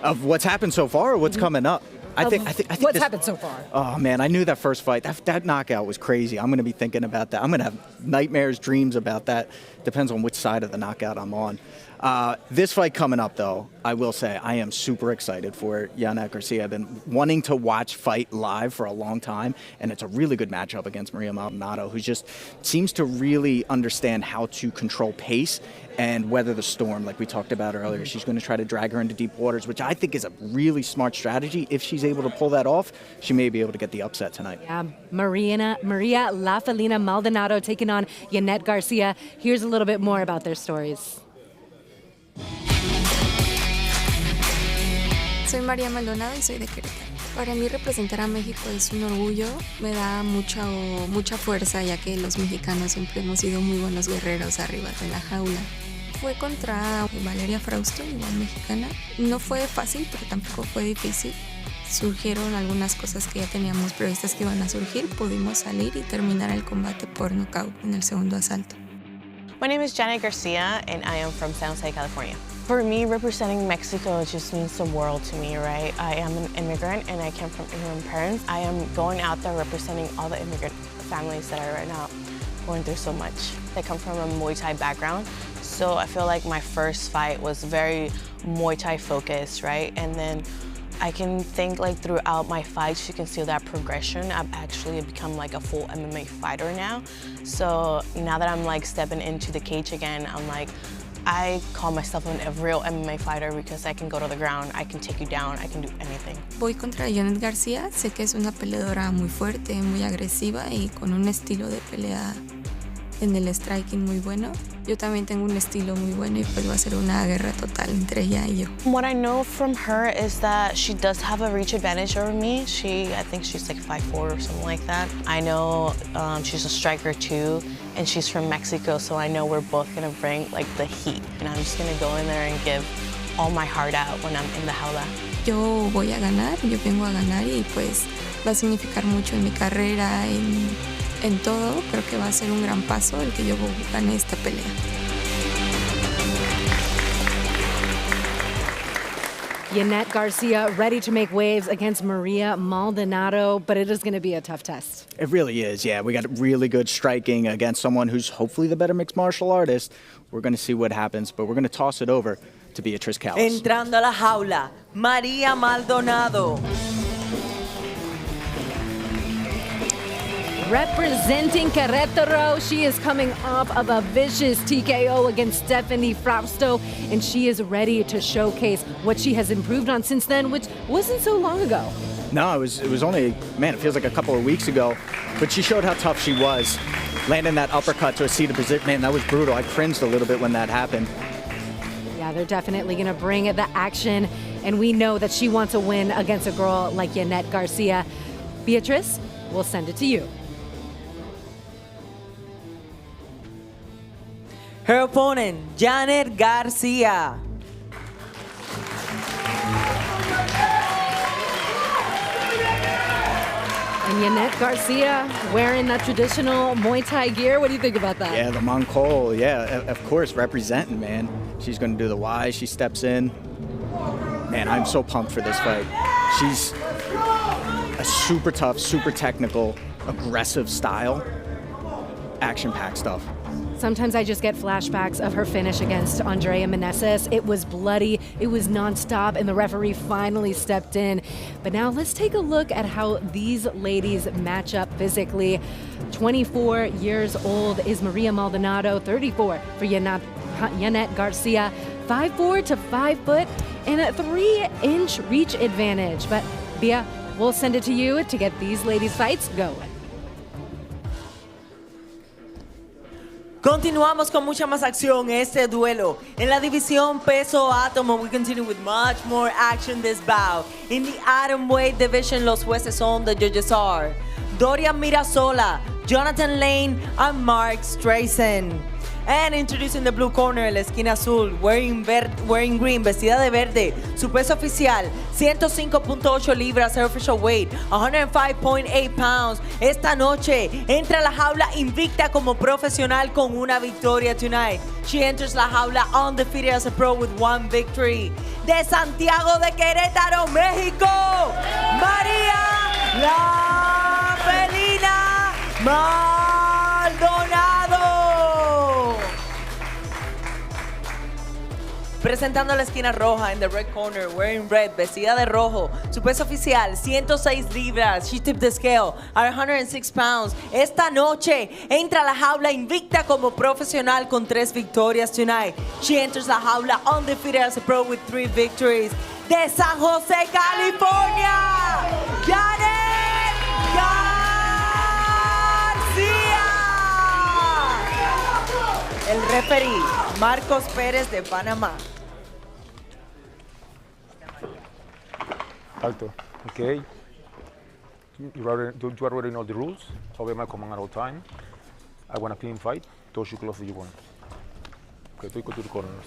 Of what's happened so far or what's coming up? I think what's happened so far? Oh man, I knew that first fight. That knockout was crazy. I'm going to be thinking about that. I'm going to have nightmares, dreams about that. Depends on which side of the knockout I'm on. This fight coming up, though, I will say I am super excited for Jaden Garcia. I've been wanting to watch fight live for a long time, and it's a really good matchup against Maria Maldonado, who just seems to really understand how to control pace and weather the storm, like we talked about earlier. She's going to try to drag her into deep waters, which I think is a really smart strategy. If she's able to pull that off, she may be able to get the upset tonight. Yeah, Maria La Felina Maldonado taking on Jaden Garcia. Here's a little bit more about their stories. Soy María Maldonado y soy de Querétaro. Para mí representar a México es un orgullo, me da mucha fuerza ya que los mexicanos siempre hemos sido muy buenos guerreros arriba de la jaula. Fue contra Valeria Frausto, igual mexicana. No fue fácil, pero tampoco fue difícil. Surgieron algunas cosas que ya teníamos previstas que iban a surgir, pudimos salir y terminar el combate por nocaut en el segundo asalto. My name is Jaden Garcia, and I am from San Jose, California. For me, representing Mexico just means the world to me, right? I am an immigrant, and I came from immigrant parents. I am going out there representing all the immigrant families that are right now going through so much. I come from a Muay Thai background, so I feel like my first fight was very Muay Thai focus, right? And then I can think like throughout my fights, you can see that progression. I've actually become like a full MMA fighter now. So now that I'm like stepping into the cage again, I'm like, I call myself a real MMA fighter because I can go to the ground, I can take you down, I can do anything. Voy contra Janet Garcia, sé que es una peleadora muy fuerte, muy agresiva y con un estilo de pelea en el striking muy bueno. Yo también tengo un estilo muy bueno y pues va a ser una guerra total entre ella y yo. What I know from her is that she does have a reach advantage over me. I think she's like 5'4" or something like that. I know she's a striker too, and she's from Mexico, so I know we're both gonna bring like the heat. And I'm just gonna go in there and give all my heart out when I'm in the jaula. Yo voy a ganar, yo vengo a ganar y pues va a significar mucho en mi carrera, en todo. Creo que va a ser un gran paso el que yo gane esta pelea. Janet Garcia ready to make waves against Maria Maldonado, but it is going to be a tough test. It really is, yeah. We got really good striking against someone who's hopefully the better mixed martial artist. We're going to see what happens, but we're going to toss it over to Beatriz Callas. Entrando a la jaula, Maria Maldonado. Representing Querétaro, she is coming off of a vicious TKO against Stephanie Frausto, and she is ready to showcase what she has improved on since then, which wasn't so long ago. No, it was only, man, it feels like a couple of weeks ago, but she showed how tough she was. Landing that uppercut to a seated position, man, that was brutal. I cringed a little bit when that happened. Yeah, they're definitely going to bring the action, and we know that she wants a win against a girl like Janet Garcia. Beatriz, we'll send it to you. Her opponent, Janet Garcia. And Janet Garcia wearing that traditional Muay Thai gear. What do you think about that? Yeah, the Mongol, yeah, of course, representing, man. She's going to do the Y, she steps in. Man, I'm so pumped for this fight. She's a super tough, super technical, aggressive style, action-packed stuff. Sometimes I just get flashbacks of her finish against Andrea Meneses. It was bloody, it was nonstop, and the referee finally stepped in. But now let's take a look at how these ladies match up physically. 24 years old is Maria Maldonado, 34 for Janet Garcia, 5'4" to 5 foot, and a 3-inch reach advantage. But Bia, we'll send it to you to get these ladies' fights going. Continuamos con mucha más acción este duelo. En la división peso átomo, we continue with much more action this bout. In the atomweight division, los jueces son the judges are Dorian Mirasola, Jonathan Lane, and Mark Strayson. And introducing the blue corner, en la esquina azul, wearing green, vestida de verde. Su peso oficial, 105.8 libras, her official weight, 105.8 pounds. Esta noche entra a la jaula invicta como profesional con una victoria tonight. She enters la jaula undefeated as a pro with 1 victory. De Santiago de Querétaro, México, Maria la Felina Maldonado. Presentando la esquina roja, in the red corner, wearing red, vestida de rojo. Su peso oficial, 106 libras. She tipped the scale at 106 pounds. Esta noche entra a la jaula invicta como profesional con 3 victorias tonight. She enters la jaula undefeated as a pro with 3 victories. De San Jose, California, Janet Garcia. El referee, Marcos Pérez de Panamá. Alto. Okay. You already know the rules. Obey my command at all time. I want a clean fight. Toss you close if you want. Okay, go to the corners.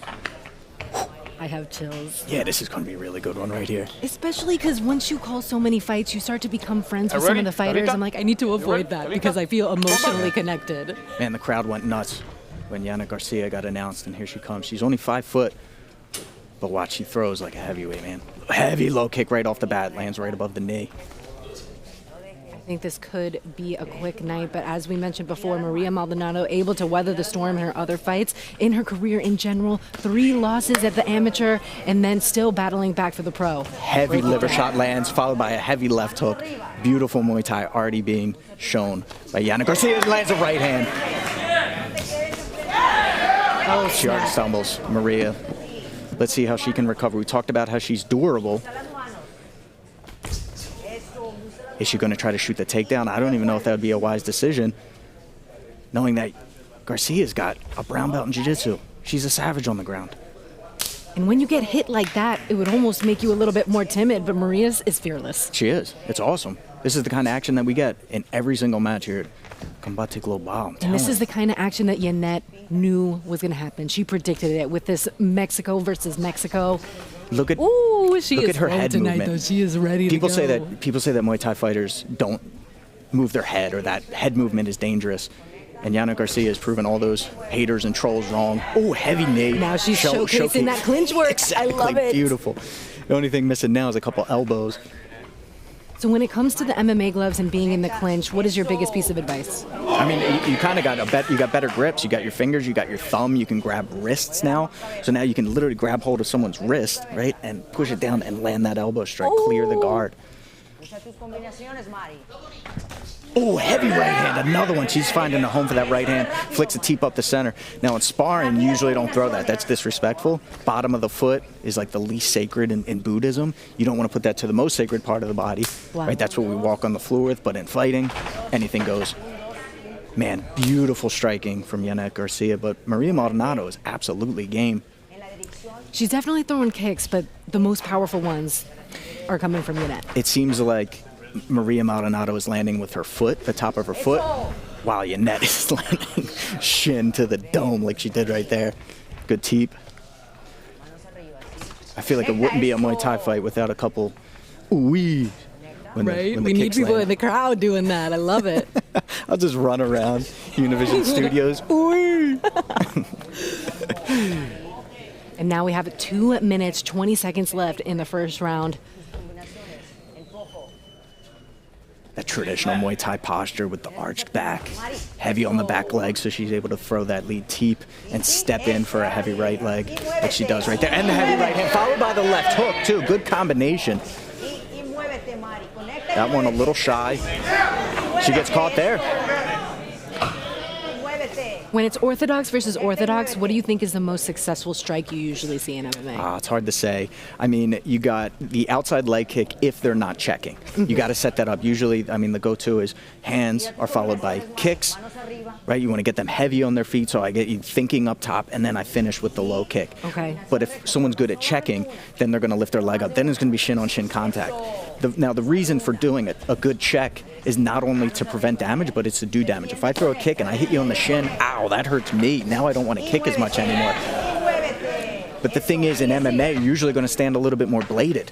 I have chills. Yeah, this is going to be a really good one right here. Especially because once you call so many fights, you start to become friends with some of the fighters. I'm like, I need to avoid that because I feel emotionally connected. Man, the crowd went nuts when Janet Garcia got announced, and here she comes. She's only 5 foot, but watch, she throws like a heavyweight, man. Heavy low kick right off the bat, lands right above the knee. I think this could be a quick night, but as we mentioned before, Maria Maldonado able to weather the storm in her other fights. In her career in general, 3 losses at the amateur, and then still battling back for the pro. Heavy liver shot lands, followed by a heavy left hook. Beautiful Muay Thai already being shown by Yana Garcia. Lands a right hand. Oh, she already stumbles. Maria, let's see how she can recover. We talked about how she's durable. Is she going to try to shoot the takedown? I don't even know if that would be a wise decision, knowing that Garcia's got a brown belt in jiu-jitsu. She's a savage on the ground. And when you get hit like that, it would almost make you a little bit more timid, but Maria's is fearless. She is. It's awesome. This is the kind of action that we get in every single match here at Combate Global. And this is the kind of action that Yannet knew was going to happen. She predicted it with this Mexico versus Mexico. Look at her head tonight, movement. though. She is ready people to say go. People say that Muay Thai fighters don't move their head, or that head movement is dangerous. And Yana Garcia has proven all those haters and trolls wrong. Oh, heavy knee. Now she's showcasing that clinch work. Exactly. I love it. Beautiful. The only thing missing now is a couple elbows. So when it comes to the MMA gloves and being in the clinch, what is your biggest piece of advice? I mean, you kind of you got better grips. You got your fingers, you got your thumb. You can grab wrists now. So now you can literally grab hold of someone's wrist, right, and push it down and land that elbow strike, clear the guard. Oh, heavy right hand, another one. She's finding a home for that right hand. Flicks a teep up the center. Now in sparring, you usually don't throw that. That's disrespectful. Bottom of the foot is like the least sacred in Buddhism. You don't want to put that to the most sacred part of the body. Wow. Right? That's what we walk on the floor with, but in fighting, anything goes. Man, beautiful striking from Yana Garcia, but Maria Maldonado is absolutely game. She's definitely throwing kicks, but the most powerful ones are coming from Yannet. It seems like Maria Maldonado is landing with her foot, the top of her foot, while Yannet is landing shin to the dome like she did right there. Good teep. I feel like it wouldn't be a Muay Thai fight without a couple ooh-wee. Right? We need people in the crowd doing that. I love it. I'll just run around Univision Studios. Ooh-wee. And now we have 2 minutes, 20 seconds left in the first round. That traditional Muay Thai posture with the arched back, heavy on the back leg, so she's able to throw that lead teep and step in for a heavy right leg, like she does right there. And the heavy right hand, followed by the left hook, too. Good combination. That one a little shy. She gets caught there. When it's orthodox versus orthodox, what do you think is the most successful strike you usually see in MMA? It's hard to say. I mean, you got the outside leg kick if they're not checking. You got to set that up. Usually, I mean, the go-to is hands are followed by kicks, right? You want to get them heavy on their feet, so I get you thinking up top, and then I finish with the low kick. Okay. But if someone's good at checking, then they're going to lift their leg up. Then it's going to be shin-on-shin contact. Now, the reason for doing it, a good check, is not only to prevent damage, but it's to do damage. If I throw a kick and I hit you on the shin, ow, that hurts me. Now I don't want to kick as much anymore. But the thing is, in MMA, you're usually going to stand a little bit more bladed.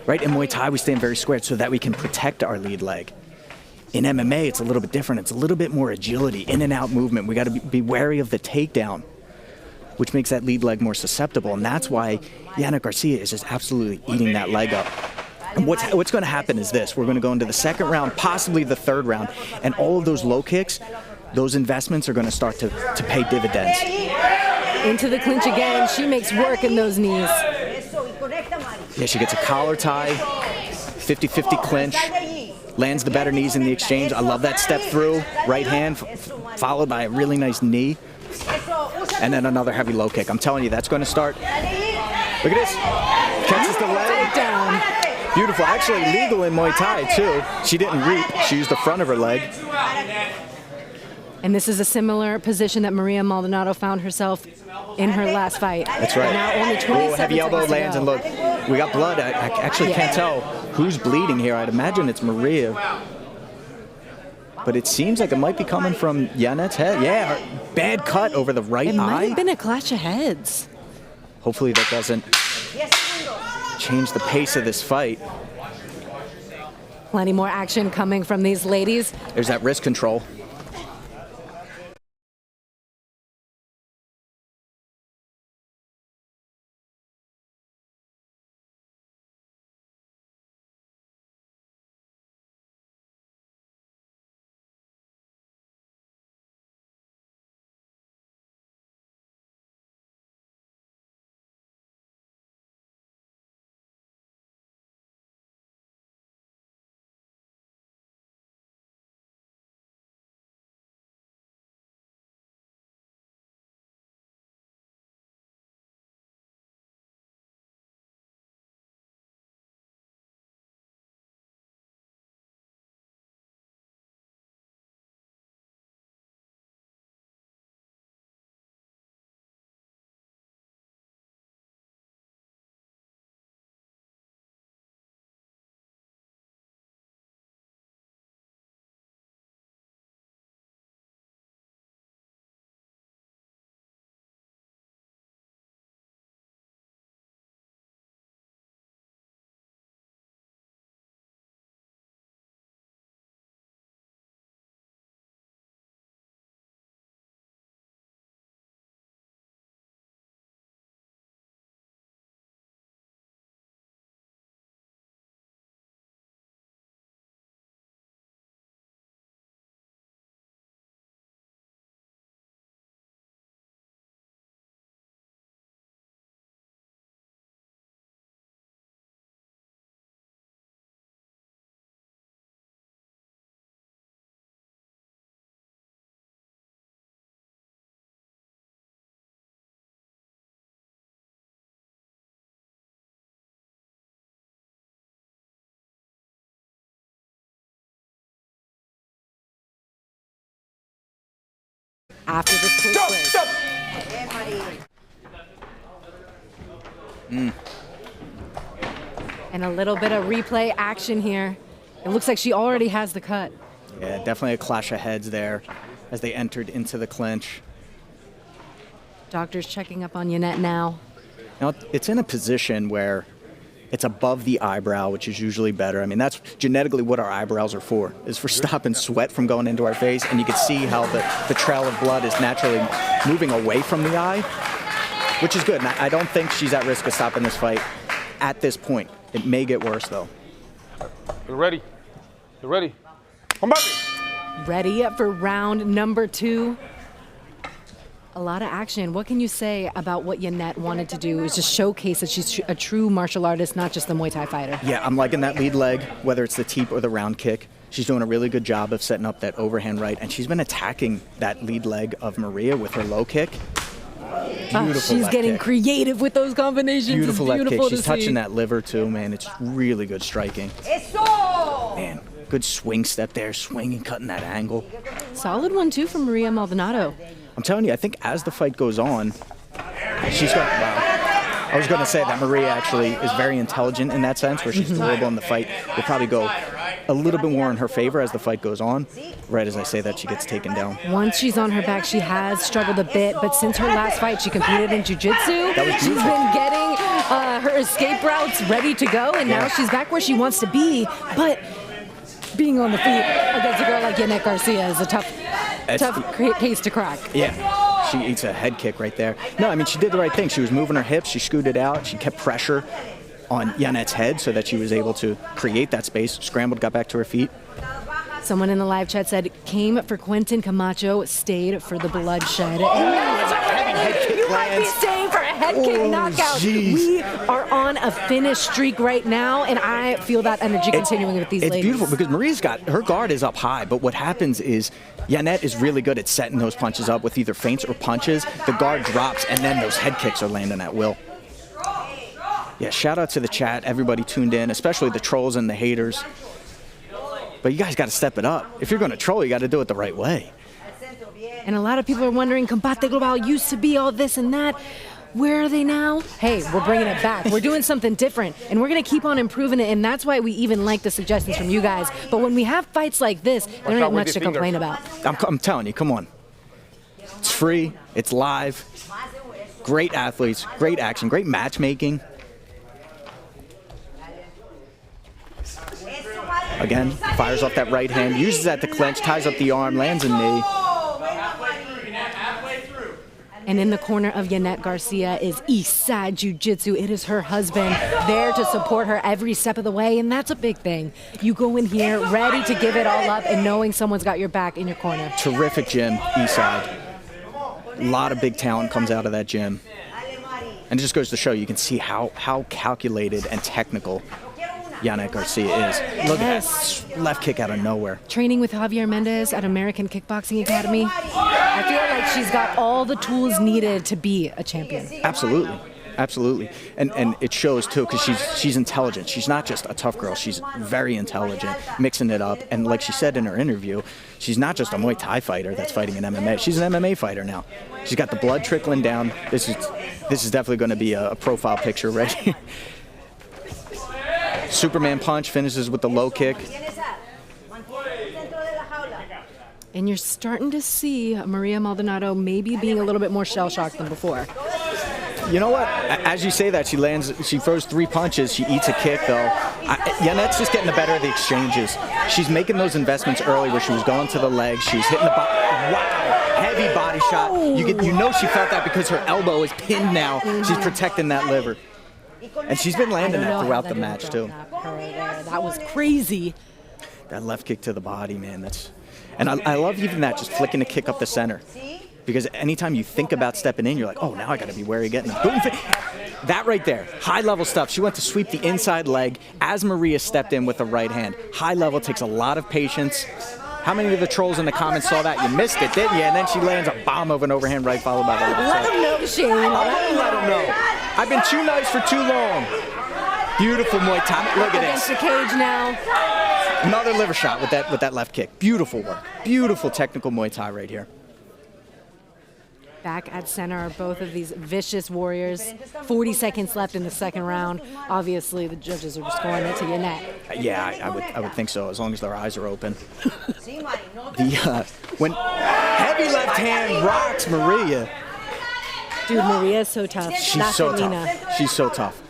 Right? In Muay Thai, we stand very squared so that we can protect our lead leg. In MMA, it's a little bit different. It's a little bit more agility, in and out movement. We got to be wary of the takedown, which makes that lead leg more susceptible. And that's why Yana Garcia is just absolutely eating that leg up. And what's going to happen is this. We're going to go into the second round, possibly the third round, and all of those low kicks, those investments are going to start to pay dividends. Into the clinch again. She makes work in those knees. Yeah, she gets a collar tie, 50-50 clinch, lands the better knees in the exchange. I love that step through, right hand, followed by a really nice knee, and then another heavy low kick. I'm telling you, that's going to start. Look at this. Catches the leg. Down. Beautiful. Actually legal in Muay Thai, too. She didn't reap. She used the front of her leg. And this is a similar position that Maria Maldonado found herself in her last fight. That's right. Now only 27 heavy elbow seconds to lands, go. and look, we got blood. I actually can't tell who's bleeding here. I'd imagine it's Maria. But it seems like it might be coming from Yanet's head. Yeah, bad cut over the right eye. It might have been a clash of heads. Hopefully that doesn't change the pace of this fight. Plenty more action coming from these ladies. There's that wrist control. after this quick break. And a little bit of replay action here. It looks like she already has the cut. Yeah, definitely a clash of heads there as they entered into the clinch. Doctor's checking up on Yannet now. Now, it's in a position where it's above the eyebrow, which is usually better. I mean, that's genetically what our eyebrows are for, is for stopping sweat from going into our face. And you can see how the trail of blood is naturally moving away from the eye, which is good. And I don't think she's at risk of stopping this fight at this point. It may get worse, though. You're ready. You're ready. Combate! Ready for round number 2. A lot of action. What can you say about what Yannet wanted to do is just showcase that she's a true martial artist, not just a Muay Thai fighter? Yeah, I'm liking that lead leg, whether it's the teep or the round kick. She's doing a really good job of setting up that overhand right, and she's been attacking that lead leg of Maria with her low kick. She's getting creative with those combinations. Beautiful left kick. She's to touching see. that liver too, man. It's really good striking. Man, good swing step there, swinging, cutting that angle. Solid one too from Maria Maldonado. I'm telling you, I think as the fight goes on, she's going. Wow. I was going to say that Maria actually is very intelligent in that sense, where she's durable in the fight. Will probably go a little bit more in her favor as the fight goes on. Right as I say that, she gets taken down. Once she's on her back, she has struggled a bit, but since her last fight, she competed in jiu-jitsu. She's been getting her escape routes ready to go, and now she's back where she wants to be. But being on the feet against a girl like Yannet Garcia is a tough case to crack. Yeah, she eats a head kick right there. No, I mean, she did the right thing. She was moving her hips. She scooted out. She kept pressure on Yannet's head so that she was able to create that space, scrambled, got back to her feet. Someone in the live chat said, came for Quentin Camacho, stayed for the bloodshed. That's a heavy head kick. You might be staying for a head kick knockout. Geez. We are on a finish streak right now, and I feel that energy continuing with these ladies. It's beautiful because Maria's got, her guard is up high, but what happens is Yannet is really good at setting those punches up with either feints or punches. The guard drops, and then those head kicks are landing at will. Yeah, shout out to the chat, everybody tuned in, especially the trolls and the haters. But you guys got to step it up. If you're going to troll, you got to do it the right way. And a lot of people are wondering, Combate Global used to be all this and that. Where are they now? Hey, we're bringing it back. We're doing something different, and we're going to keep on improving it, and that's why we even like the suggestions from you guys. But when we have fights like this, there ain't much to complain about. I'm telling you, come on. It's free. It's live. Great athletes, great action, great matchmaking. Again, fires off that right hand, uses that to clinch, ties up the arm, lands a knee. And in the corner of Yannet Garcia is Eastside Jiu-Jitsu. It is her husband there to support her every step of the way, and that's a big thing. You go in here ready to give it all up and knowing someone's got your back in your corner. Terrific gym, Eastside. A lot of big talent comes out of that gym. And it just goes to show you can see how calculated and technical Yannet Garcia is. Look at that left kick out of nowhere. Training with Javier Mendez at American Kickboxing Academy. I feel like she's got all the tools needed to be a champion. Absolutely. Absolutely. And it shows, too, because she's intelligent. She's not just a tough girl. She's very intelligent, mixing it up. And like she said in her interview, she's not just a Muay Thai fighter that's fighting in MMA. She's an MMA fighter now. She's got the blood trickling down. This is definitely going to be a profile picture right here. Superman punch finishes with the low kick. And you're starting to see Maria Maldonado maybe being a little bit more shell-shocked than before. You know what? As you say that, she throws 3 punches. She eats a kick, though. Yannet's just getting the better of the exchanges. She's making those investments early where she was going to the legs. She was hitting the body. Wow. Heavy body shot. You know she felt that because her elbow is pinned now. She's protecting that liver. And she's been landing that throughout the match, too. That was crazy. That left kick to the body, man. And I love even that, just flicking a kick up the center. Because anytime you think about stepping in, you're like, oh, now I got to be wary of getting the boom. That right there, high-level stuff. She went to sweep the inside leg as Maria stepped in with the right hand. High level, takes a lot of patience. How many of the trolls in the comments saw that? You missed it, didn't you? And then she lands a bomb of an overhand right followed by the left. Let him know, Shane. I let him know. I've been too nice for too long. Beautiful Muay Thai. Look at this. Against the cage now. Another liver shot with that left kick. Beautiful work. Beautiful technical Muay Thai right here. Back at center are both of these vicious warriors. 40 seconds left in the second round. Obviously, the judges are scoring it to Yannette. Yeah, I would think so, as long as their eyes are open. When heavy left hand rocks Maria. Dude, Maria's so tough. She's so tough. She's so tough.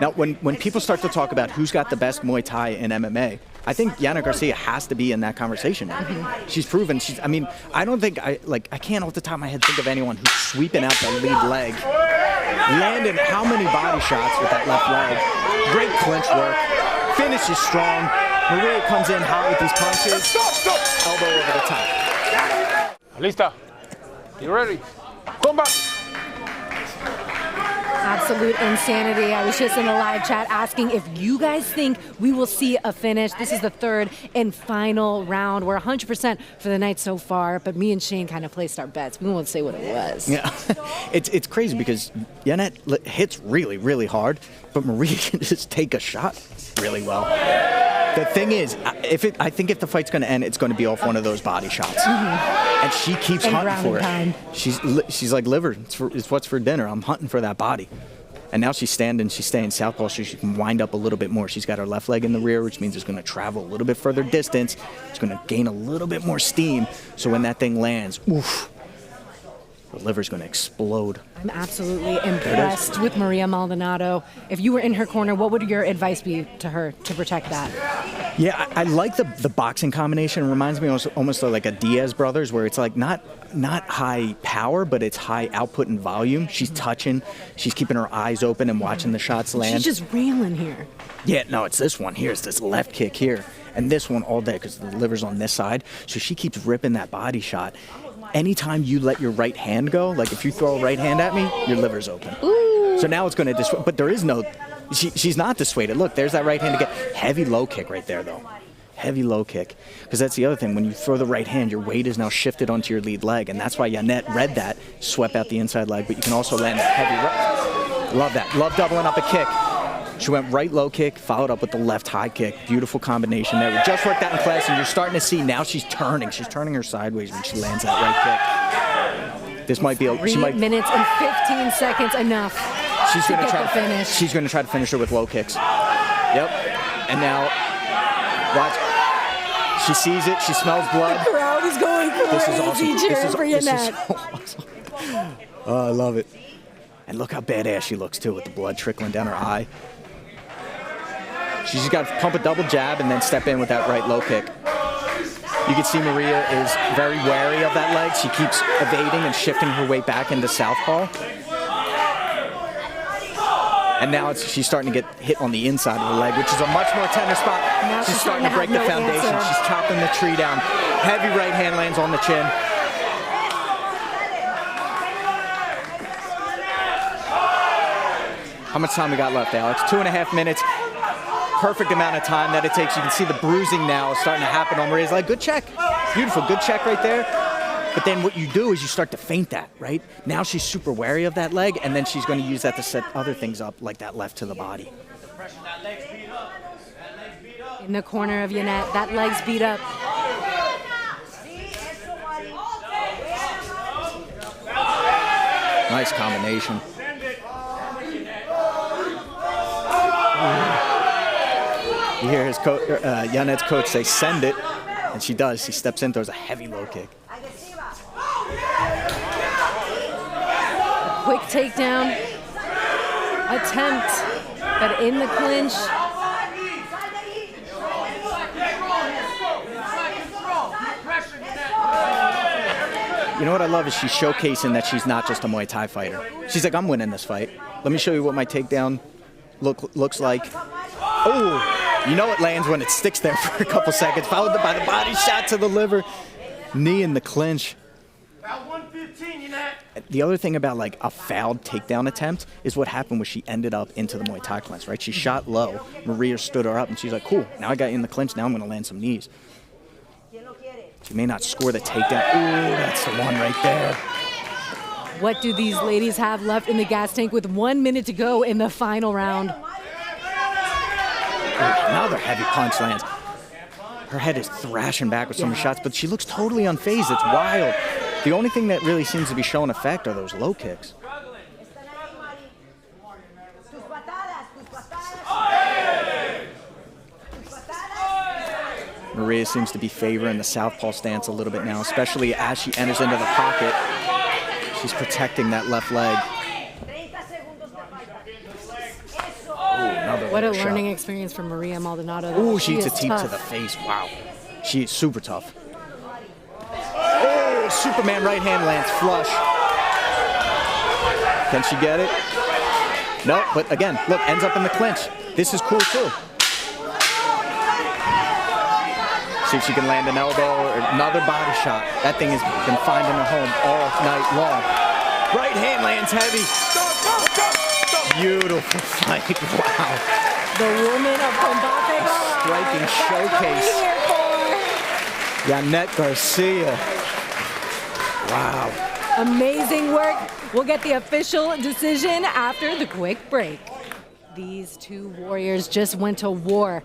Now, when people start to talk about who's got the best Muay Thai in MMA, I think Yana Garcia has to be in that conversation now. She's proven. I mean, I don't think I can't off the top of my head think of anyone who's sweeping out the lead leg, landing how many body shots with that left leg. Great clinch work. Finish is strong. Maria comes in hot with these punches. Elbow over the top. Lista. You ready? Combate. Absolute insanity. I was just in a live chat asking if you guys think we will see a finish. This is the third and final round. We're 100% for the night so far, but me and Shane kind of placed our bets. We won't say what it was. Yeah, it's crazy because Yannette hits really, really hard, but Maria can just take a shot really well. The thing is, I think if the fight's going to end, it's going to be off one of those body shots. And she keeps hunting for it. She's like, liver, it's what's for dinner. I'm hunting for that body. And now she's staying southpaw so she can wind up a little bit more. She's got her left leg in the rear, which means it's going to travel a little bit further distance. It's going to gain a little bit more steam. So when that thing lands, oof, the liver's going to explode. I'm absolutely impressed with Maria Maldonado. If you were in her corner, what would your advice be to her to protect that? Yeah, I like the boxing combination. It reminds me almost of like a Diaz brothers, where it's like not high power, but it's high output and volume. She's touching, she's keeping her eyes open and watching the shots land. She's just railing here. Yeah, no, it's this one here. It's this left kick here. And this one all day because the liver's on this side. So she keeps ripping that body shot. Anytime you let your right hand go, like if you throw a right hand at me, your liver's open. Ooh. So now it's going to dissuade, but there is no, she's not dissuaded. Look, there's that right hand again. Heavy low kick right there, though. Heavy low kick. Because that's the other thing. When you throw the right hand, your weight is now shifted onto your lead leg, and that's why Yannette read that, swept out the inside leg, but you can also land that heavy right. Love that. Love doubling up a kick. She went right low kick, followed up with the left high kick. Beautiful combination there. We just worked that in class, and you're starting to see now she's turning. She's turning her sideways when she lands that right kick. This might be 3 minutes and 15 seconds enough. She's going to try to finish. She's going to try to finish her with low kicks. Yep. And now, watch. She sees it. She smells blood. The crowd is going crazy. This is awesome. Cheering for Yannette. So awesome. Oh, I love it. And look how badass she looks, too, with the blood trickling down her eye. She's just got to pump a double jab and then step in with that right low kick. You can see Maria is very wary of that leg. She keeps evading and shifting her weight back into southpaw. And now she's starting to get hit on the inside of the leg, which is a much more tender spot. Now she's starting to break the foundation. Answer. She's chopping the tree down. Heavy right hand lands on the chin. How much time we got left, Alex? 2.5 minutes. Perfect amount of time that it takes. You can see the bruising now starting to happen on Maria's leg. Good check. Beautiful. Good check right there. But then what you do is you start to feint that, right? Now she's super wary of that leg, and then she's going to use that to set other things up, like that left to the body. In the corner of Yannette, that leg's beat up. Nice combination. You hear his Yannette's coach say, send it, and she does. She steps in, throws a heavy low kick. Quick takedown attempt, but in the clinch. You know what I love is she's showcasing that she's not just a Muay Thai fighter. She's like, I'm winning this fight. Let me show you what my takedown looks like. Oh, you know it lands when it sticks there for a couple seconds, followed by the body shot to the liver. Knee in the clinch. The other thing about like a fouled takedown attempt is what happened when she ended up into the Muay Thai clinch, right? She shot low. Maria stood her up, and she's like, cool, now I got you in the clinch. Now I'm going to land some knees. She may not score the takedown. Ooh, that's the one right there. What do these ladies have left in the gas tank with 1 minute to go in the final round? Another heavy punch lands. Her head is thrashing back with some shots, but she looks totally unfazed. It's wild. The only thing that really seems to be showing effect are those low kicks. Maria seems to be favoring the southpaw stance a little bit now, especially as she enters into the pocket. She's protecting that left leg. What a learning experience for Maria Maldonado. Ooh, she eats a teep to the face. Wow. She is super tough. Oh, Superman right hand lands flush. Can she get it? No, but again, look, ends up in the clinch. This is cool too. See if she can land an elbow or another body shot. That thing has been finding her home all night long. Right hand lands heavy. Beautiful fight. Wow. The woman of Combate. Striking showcase. Janet Garcia. Wow. Amazing work. We'll get the official decision after the quick break. These two warriors just went to war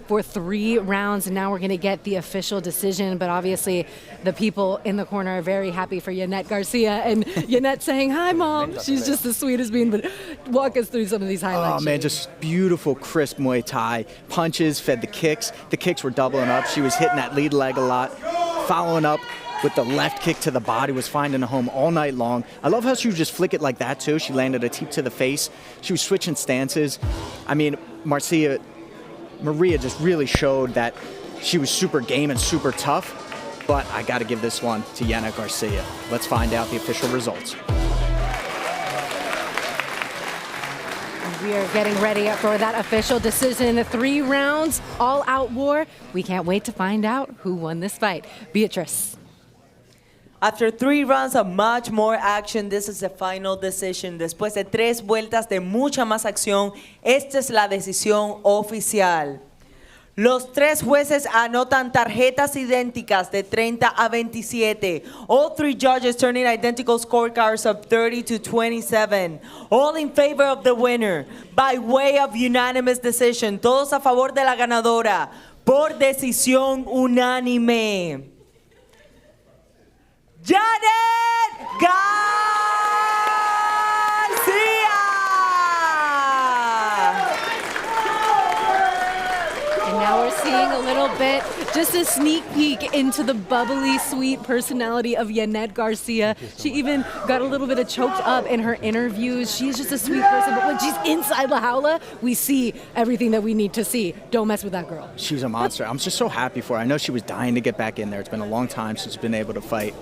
for 3 rounds, and now we're going to get the official decision. But obviously, the people in the corner are very happy for Janet Garcia, and Janet saying, "Hi, Mom." She's just the sweetest being. But walk us through some of these highlights. Oh, man, just beautiful, crisp Muay Thai. Punches, fed the kicks. The kicks were doubling up. She was hitting that lead leg a lot. Following up with the left kick to the body, was finding a home all night long. I love how she would just flick it like that, too. She landed a teep to the face. She was switching stances. I mean, Maria just really showed that she was super game and super tough, but I got to give this one to Janet Garcia. Let's find out the official results. We are getting ready for that official decision. 3 rounds, all-out war. We can't wait to find out who won this fight. Beatrice. After 3 rounds of much more action, this is the final decision. Después de 3 vueltas de mucha más acción, esta es la decisión oficial. Los 3 jueces anotan tarjetas idénticas de 30 a 27. All 3 judges turning identical scorecards of 30 to 27. All in favor of the winner by way of unanimous decision. Todos a favor de la ganadora por decisión unánime. Jaden Garcia! And now we're seeing a little bit, just a sneak peek into the bubbly, sweet personality of Janet Garcia. She even got a little bit of choked up in her interviews. She's just a sweet person, but when she's inside La Jaula, we see everything that we need to see. Don't mess with that girl. She's a monster. I'm just so happy for her. I know she was dying to get back in there. It's been a long time since she's been able to fight.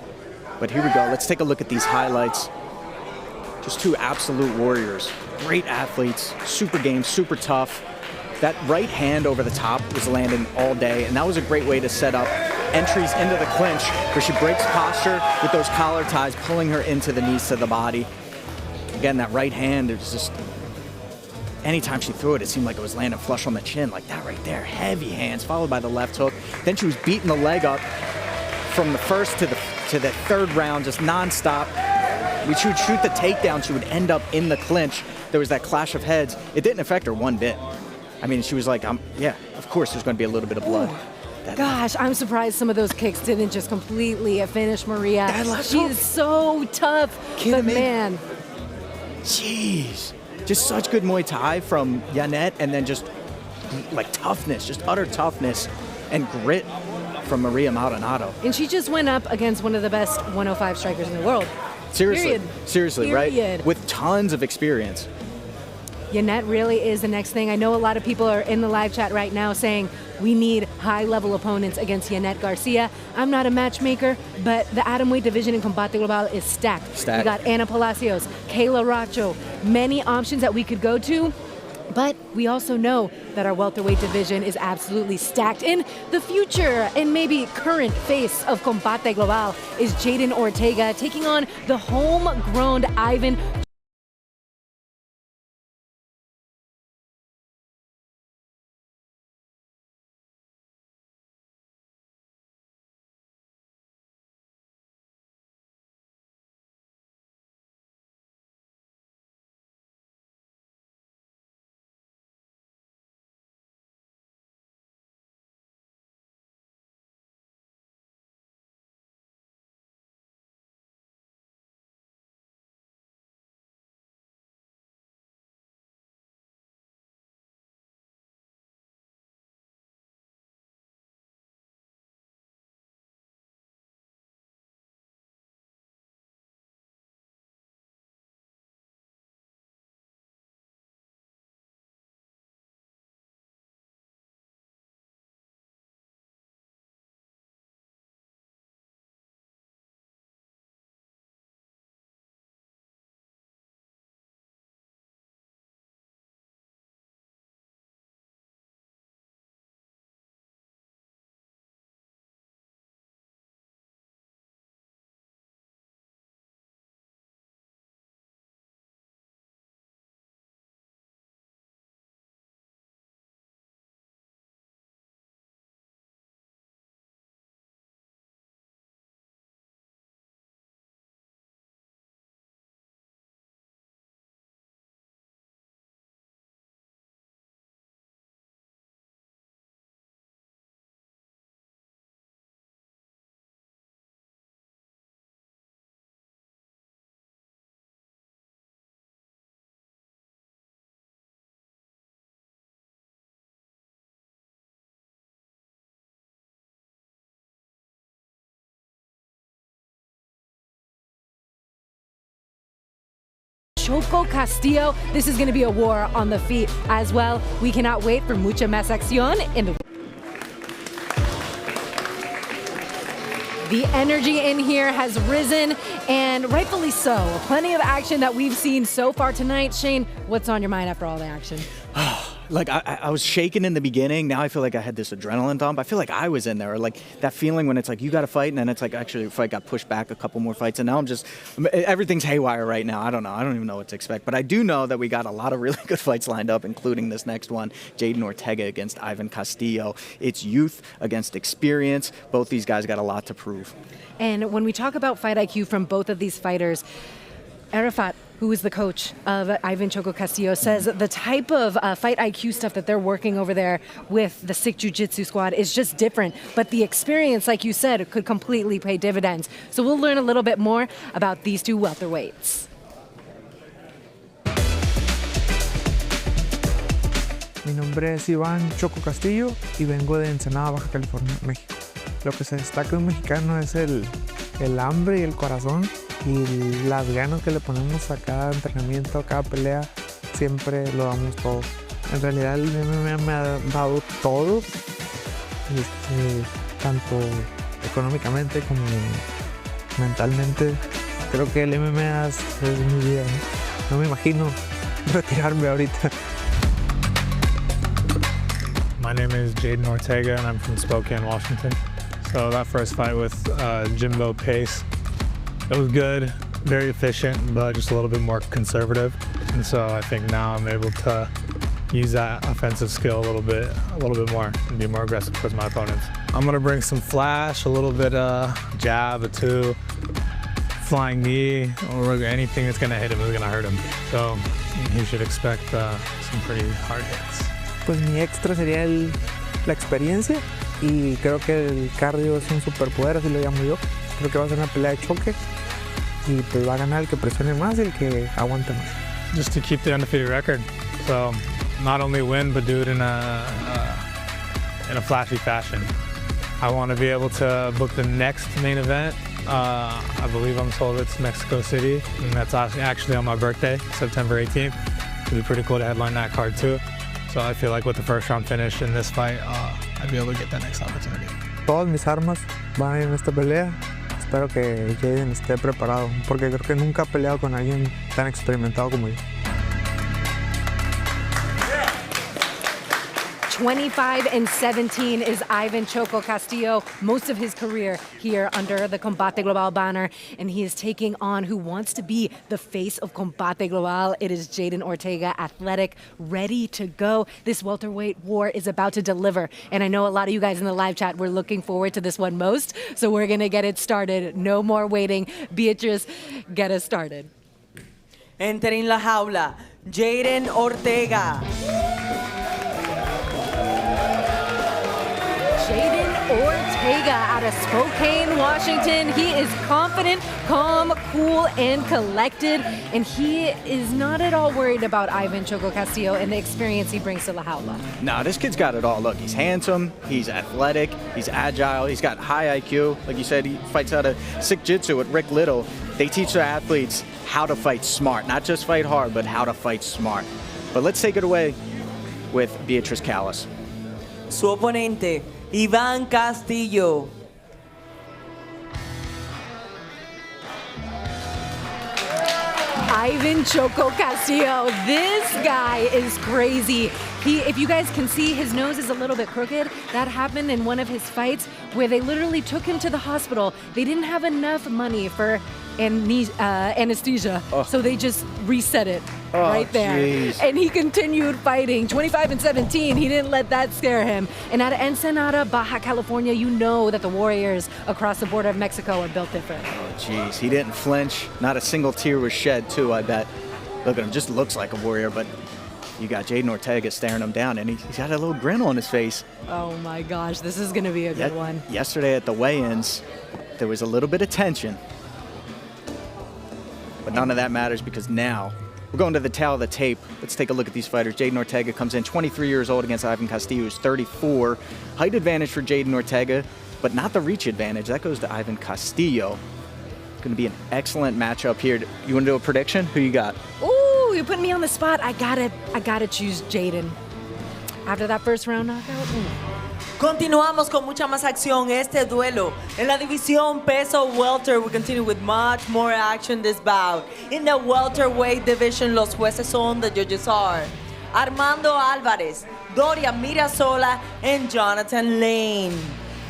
But here we go. Let's take a look at these highlights. Just 2 absolute warriors. Great athletes. Super game, super tough. That right hand over the top was landing all day, and that was a great way to set up entries into the clinch, where she breaks posture with those collar ties, pulling her into the knees to the body. Again, that right hand, it was just, anytime she threw it, it seemed like it was landing flush on the chin, like that right there. Heavy hands, followed by the left hook. Then she was beating the leg up from the first to the 3rd round, just nonstop. She would shoot the takedown. She would end up in the clinch. There was that clash of heads. It didn't affect her one bit. I mean, she was like, yeah, of course there's going to be a little bit of blood. Gosh, I'm surprised some of those kicks didn't just completely finish Maria. She is so tough. But man. Jeez. Just such good Muay Thai from Janet, and then just like toughness, just utter toughness and grit from Maria Maldonado. And she just went up against one of the best 105 strikers in the world. Seriously. Period. Seriously, Period. Right? With tons of experience. Janet really is the next thing. I know a lot of people are in the live chat right now saying we need high-level opponents against Janet Garcia. I'm not a matchmaker, but the atomweight division in Combate Global is stacked. We got Ana Palacios, Kayla Racho, many options that we could go to. But we also know that our welterweight division is absolutely stacked. In the future and maybe current face of Combate Global is Jaden Ortega taking on the homegrown Ivan Choco Castillo. This is going to be a war on the feet as well. We cannot wait for mucha más acción in the... The energy in here has risen, and rightfully so. Plenty of action that we've seen so far tonight. Shane, what's on your mind after all the action? Like, I was shaking in the beginning. Now I feel like I had this adrenaline dump. I feel like I was in there. Like, that feeling when it's like, you got to fight, and then it's like, actually, the fight got pushed back a couple more fights, and now everything's haywire right now. I don't know. I don't even know what to expect. But I do know that we got a lot of really good fights lined up, including this next one, Jaden Ortega against Ivan Castillo. It's youth against experience. Both these guys got a lot to prove. And when we talk about fight IQ from both of these fighters, Arafat, who is the coach of Ivan Choco Castillo, says the type of fight IQ stuff that they're working over there with the Sick Jiu-Jitsu squad is just different. But the experience, like you said, could completely pay dividends. So we'll learn a little bit more about these two welterweights. Mi nombre es Iván Choco Castillo y vengo de Ensenada, Baja California, México. Lo que se destaca de un mexicano es el hambre y el corazón y las ganas que le ponemos a cada entrenamiento, a cada pelea, siempre lo damos todo. En realidad el MMA me ha dado todo, tanto económicamente como mentalmente. Creo que el MMA es mi vida, ¿no? No me imagino retirarme ahorita. My name is Jaden Ortega and I'm from Spokane, Washington. So that first fight with Jimbo Pace, it was good, very efficient, but just a little bit more conservative. And so I think now I'm able to use that offensive skill a little bit more and be more aggressive towards my opponents. I'm gonna bring some flash, a little bit jab, a two, flying knee, or anything that's gonna hit him is gonna hurt him. So he should expect some pretty hard hits. Pues mi extra sería la experiencia y creo que el cardio es un superpoder, así lo llamo yo. Creo que va a ser una pelea de choque y pues va a ganar el que presione más y el que aguante más. Just to keep the undefeated record. So not only win, but do it in a flashy fashion. I want to be able to book the next main event. I believe I'm told it's Mexico City, and that's actually on my birthday, September 18th. It'd be pretty cool to headline that card too. So I feel like with the first round finish in this fight, I'd be able to get that next opportunity. Todas mis armas van a ir en esta pelea. Espero que Jaden esté preparado, porque creo que nunca he peleado con alguien tan experimentado como yo. 25-17 is Ivan Choco Castillo, most of his career here under the Combate Global banner, and he is taking on who wants to be the face of Combate Global. It is Jaden Ortega, athletic, ready to go. This welterweight war is about to deliver, and I know a lot of you guys in the live chat were looking forward to this one most, so we're gonna get it started. No more waiting. Beatriz, get us started. Entering la jaula, Jaden Ortega. Jaden Ortega out of Spokane, Washington. He is confident, calm, cool, and collected. And he is not at all worried about Ivan Choco Castillo and the experience he brings to La Jaula. No, this kid's got it all. Look, he's handsome, he's athletic, he's agile, he's got high IQ. Like you said, he fights out of Sick Jitsu with Rick Little. They teach their athletes how to fight smart. Not just fight hard, but how to fight smart. But let's take it away with Beatriz Callas. Su oponente, Iván Castillo. Ivan Choco Castillo. This guy is crazy. If you guys can see, his nose is a little bit crooked. That happened in one of his fights where they literally took him to the hospital. They didn't have enough money for anesthesia, so they just reset it right there. Geez. And he continued fighting. 25-17, he didn't let that scare him. And out of Ensenada, Baja California, you know that the Warriors across the border of Mexico are built different. Oh, jeez, he didn't flinch. Not a single tear was shed, too, I bet. Look at him, just looks like a warrior, but you got Jaden Ortega staring him down, and he's got a little grin on his face. Oh my gosh, this is gonna be a good one. Yesterday at the weigh-ins, there was a little bit of tension. But none of that matters because now we're going to the tail of the tape. Let's take a look at these fighters. Jaden Ortega comes in 23 years old against Ivan Castillo, who's 34. Height advantage for Jaden Ortega, but not the reach advantage. That goes to Ivan Castillo. It's going to be an excellent matchup here. You want to do a prediction? Who you got? Ooh, Ooh, you're putting me on the spot. I gotta choose Jaden. After that first round knockout. Continuamos con mucha más acción este duelo. En la división peso welter, we continue with much more action this bout. In the welterweight division, los jueces son, the judges are Armando Álvarez, Dorian Mirasola, and Jonathan Lane.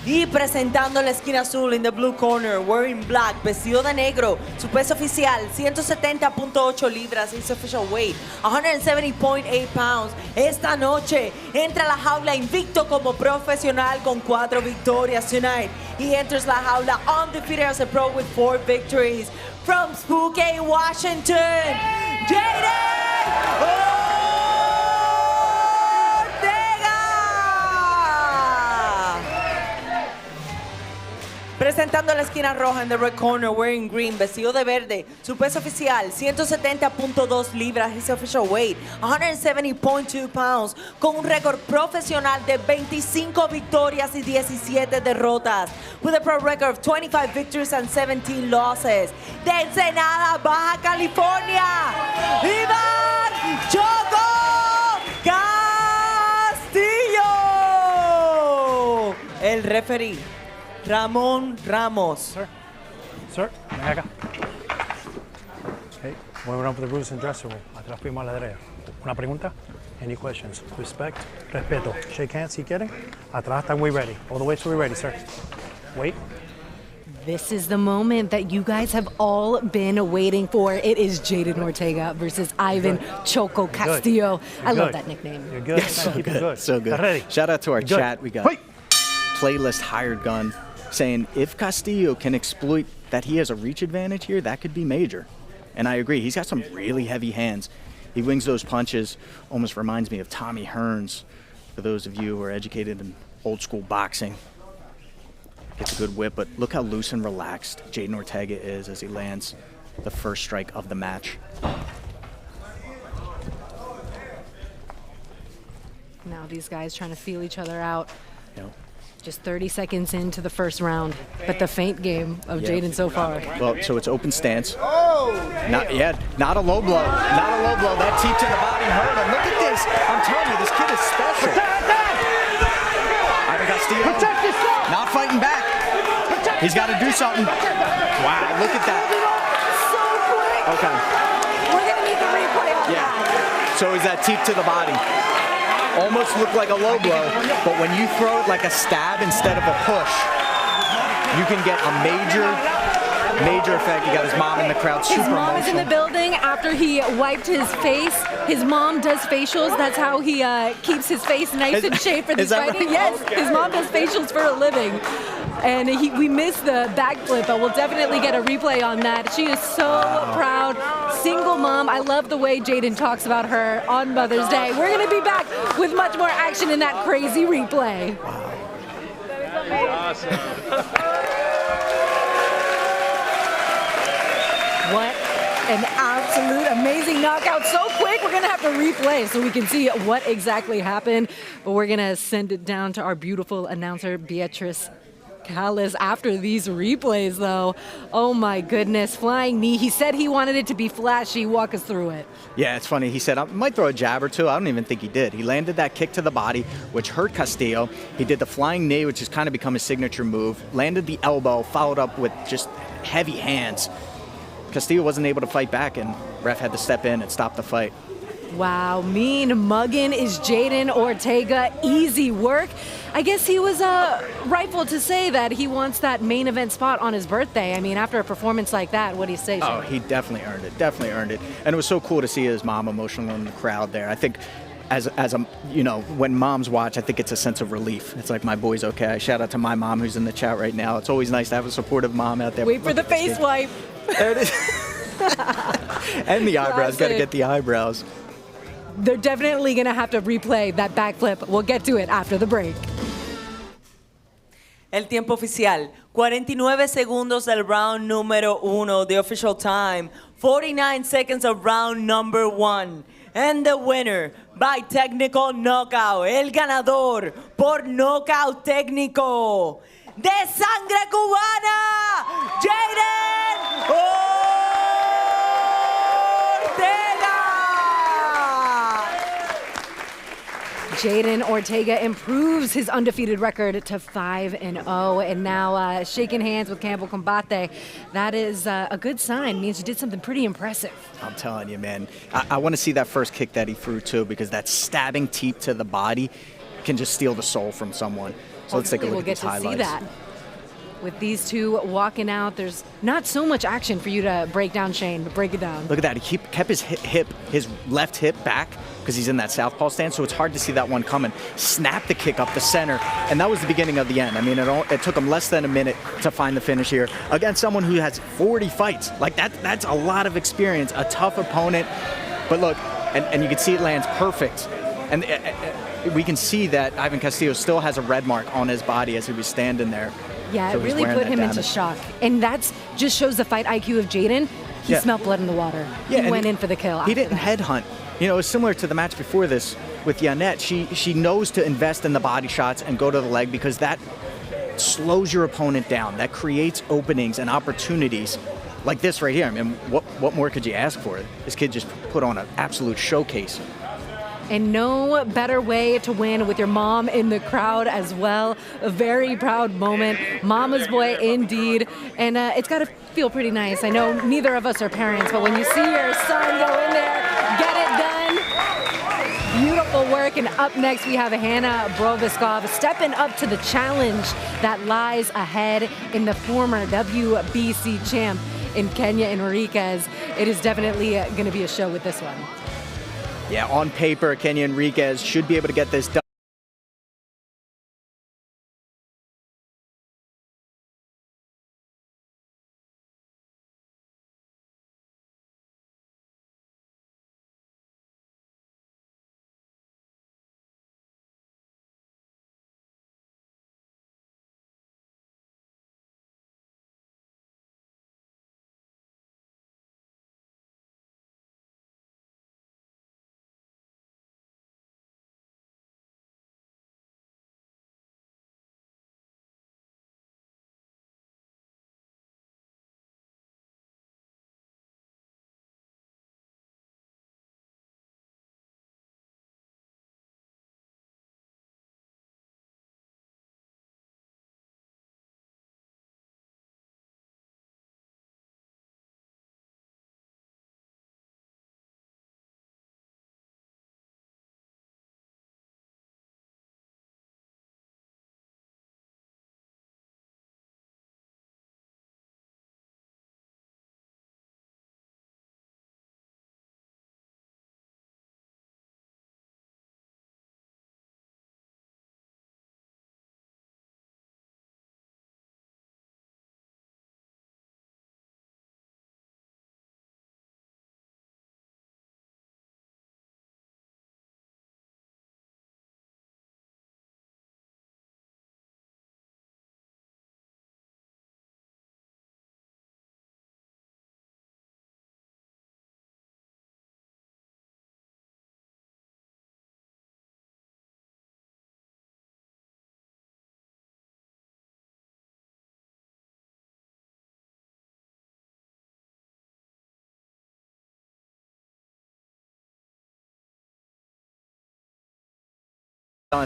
Y presentando la esquina azul in the blue corner, wearing black, vestido de negro, su peso oficial 170.8 libras, his official weight 170.8 pounds. Esta noche entra a la jaula invicto como profesional con 4 victorias tonight. He enters la jaula undefeated as a pro with 4 victories. From Spokane, Washington, Jaden presentando la esquina roja en the red corner, wearing green, vestido de verde, su peso oficial 170.2 libras, his official weight 170.2 pounds, con un récord profesional de 25 victorias y 17 derrotas, with a pro record of 25 victories and 17 losses. De Ensenada, Baja California, Iván Choco Castillo. El referee Ramón Ramos. Sir, ven acá. Okay, mueve around for the rules and dressing room. Atrás fuimos a la derecha. ¿Una pregunta? Any questions? Respect, respeto. Shake hands si quieren. Atrás están we ready. All the way till we're ready, sir. Wait. This is the moment that you guys have all been waiting for. It is Jaden Ortega versus Ivan Choco Castillo. I love that nickname. You're good. So Keep it good. good. So good. Ready. Shout out to our Good. chat. We got Playlist Hired Gun saying if Castillo can exploit that he has a reach advantage here, that could be major. And I agree. He's got some really heavy hands. He wings those punches. Almost reminds me of Tommy Hearns, for those of you who are educated in old school boxing. Gets a good whip, but look how loose and relaxed Jaden Ortega is as he lands the first strike of the match. Now these guys trying to feel each other out. Yep. Just 30 seconds into the first round, but the feint game of Jaden so far. Well, so it's open stance. Not a low blow. Not a low blow. That teep to the body hurt him. Look at this. I'm telling you, this kid is special. Ivan Castillo not fighting back. He's got to do something. Wow, look at that. Okay. We're going to need the replay on that. So is that teep to the body? Almost looked like a low blow, but when you throw it like a stab instead of a push, you can get a major effect. You got his mom in the crowd. His mom is in the building after he wiped his face. His mom does facials. That's how he keeps his face nice and shape for this fighting. Right? Yes, his mom does facials for a living. And we missed the backflip, but we'll definitely get a replay on that. She is so proud. Single mom. I love the way Jaden talks about her on Mother's Day. We're going to be back with much more action in that crazy replay. Awesome. What an absolute amazing knockout. So quick, we're going to have to replay so we can see what exactly happened. But we're going to send it down to our beautiful announcer, Beatrice Callis, after these replays, though. Oh, my goodness. Flying knee. He said he wanted it to be flashy. Walk us through it. Yeah, it's funny. He said, I might throw a jab or two. I don't even think he did. He landed that kick to the body, which hurt Castillo. He did the flying knee, which has kind of become his signature move. Landed the elbow, followed up with just heavy hands. Castillo wasn't able to fight back, and ref had to step in and stop the fight. Wow, mean mugging is Jaden Ortega. Easy work. I guess he was rightful to say that he wants that main event spot on his birthday. I mean, after a performance like that, what do you say? Oh, he definitely earned it. Definitely earned it. And it was so cool to see his mom emotional in the crowd there. I think as a, when moms watch, I think it's a sense of relief. It's like, my boy's okay. Shout out to my mom who's in the chat right now. It's always nice to have a supportive mom out there. Wait for the face wipe. There it is. And the eyebrows. Got to get the eyebrows. They're definitely going to have to replay that backflip. We'll get to it after the break. El tiempo oficial, 49 segundos del round número 1, the official time, 49 seconds of round number 1. And the winner by technical knockout, el ganador por knockout técnico, de sangre cubana, Jaden Ortega. Jaden Ortega improves his undefeated record to 5-0, and now shaking hands with Campbell Combate. That is a good sign. Means you did something pretty impressive. I'm telling you, man. I want to see that first kick that he threw too, because that stabbing teep to the body can just steal the soul from someone. So let's take a look at these highlights. We'll get to see that. With these two walking out, there's not so much action for you to break down, Shane, but break it down. Look at that. He kept his left hip back because he's in that southpaw stance, so it's hard to see that one coming. Snapped the kick up the center, and that was the beginning of the end. I mean, it took him less than a minute to find the finish here against someone who has 40 fights. Like, that's a lot of experience, a tough opponent. But look, and you can see it lands perfect. And we can see that Ivan Castillo still has a red mark on his body as he was standing there. Yeah, so it really put him into shock. And that just shows the fight IQ of Jaden. He smelled blood in the water. Yeah, he went in for the kill. He didn't headhunt. You know, it's similar to the match before this with Yannet. She knows to invest in the body shots and go to the leg because that slows your opponent down. That creates openings and opportunities like this right here. I mean, what more could you ask for? This kid just put on an absolute showcase. And no better way to win with your mom in the crowd as well. A very proud moment. Mama's boy indeed. And it's got to feel pretty nice. I know neither of us are parents, but when you see your son go in there, get it done. Beautiful work. And up next we have Hannah Brobyskov stepping up to the challenge that lies ahead in the former WBC champ in Kenia, Enriquez. It is definitely going to be a show with this one. Yeah, on paper, Kenia Enriquez should be able to get this done.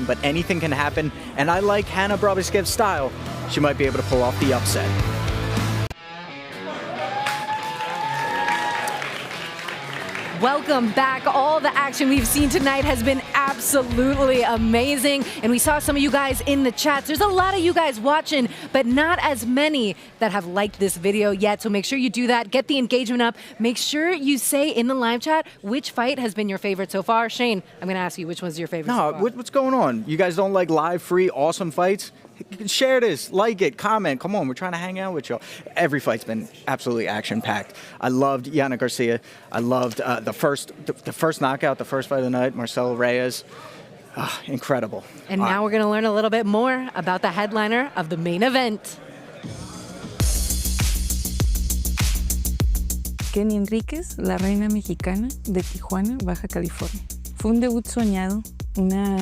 But anything can happen, and I like Hannah Brobyskov's style. She might be able to pull off the upset. Welcome back. All the action we've seen tonight has been absolutely amazing. And we saw some of you guys in the chats. There's a lot of you guys watching, but not as many that have liked this video yet. So make sure you do that. Get the engagement up. Make sure you say in the live chat which fight has been your favorite so far. Shane, I'm going to ask you which one's your favorite so far. What's going on? You guys don't like live, free, awesome fights? Share this, like it, comment. Come on, we're trying to hang out with y'all. Every fight's been absolutely action-packed. I loved Yana Garcia. I loved the first knockout, the first fight of the night, Marcelo Reyes. Incredible. And now we're going to learn a little bit more about the headliner of the main event. Kenia Enriquez, la reina mexicana de Tijuana, Baja California. Fue un debut soñado, una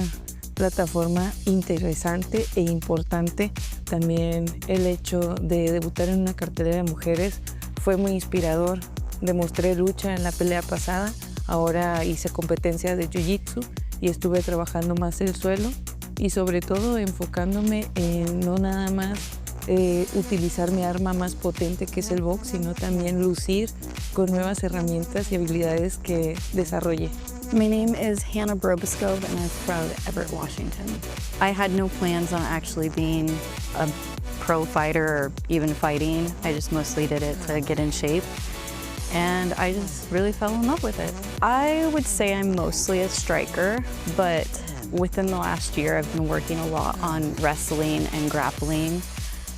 plataforma interesante e importante. También el hecho de debutar en una cartelera de mujeres fue muy inspirador. Demostré lucha en la pelea pasada, ahora hice competencia de Jiu-Jitsu y estuve trabajando más el suelo y sobre todo enfocándome en no nada más utilizar mi arma más potente que es el box, sino también lucir con nuevas herramientas y habilidades que desarrollé. My name is Brobyskov and I'm from Everett, Washington. I had no plans on actually being a pro fighter or even fighting. I just mostly did it to get in shape. And I just really fell in love with it. I would say I'm mostly a striker, but within the last year I've been working a lot on wrestling and grappling.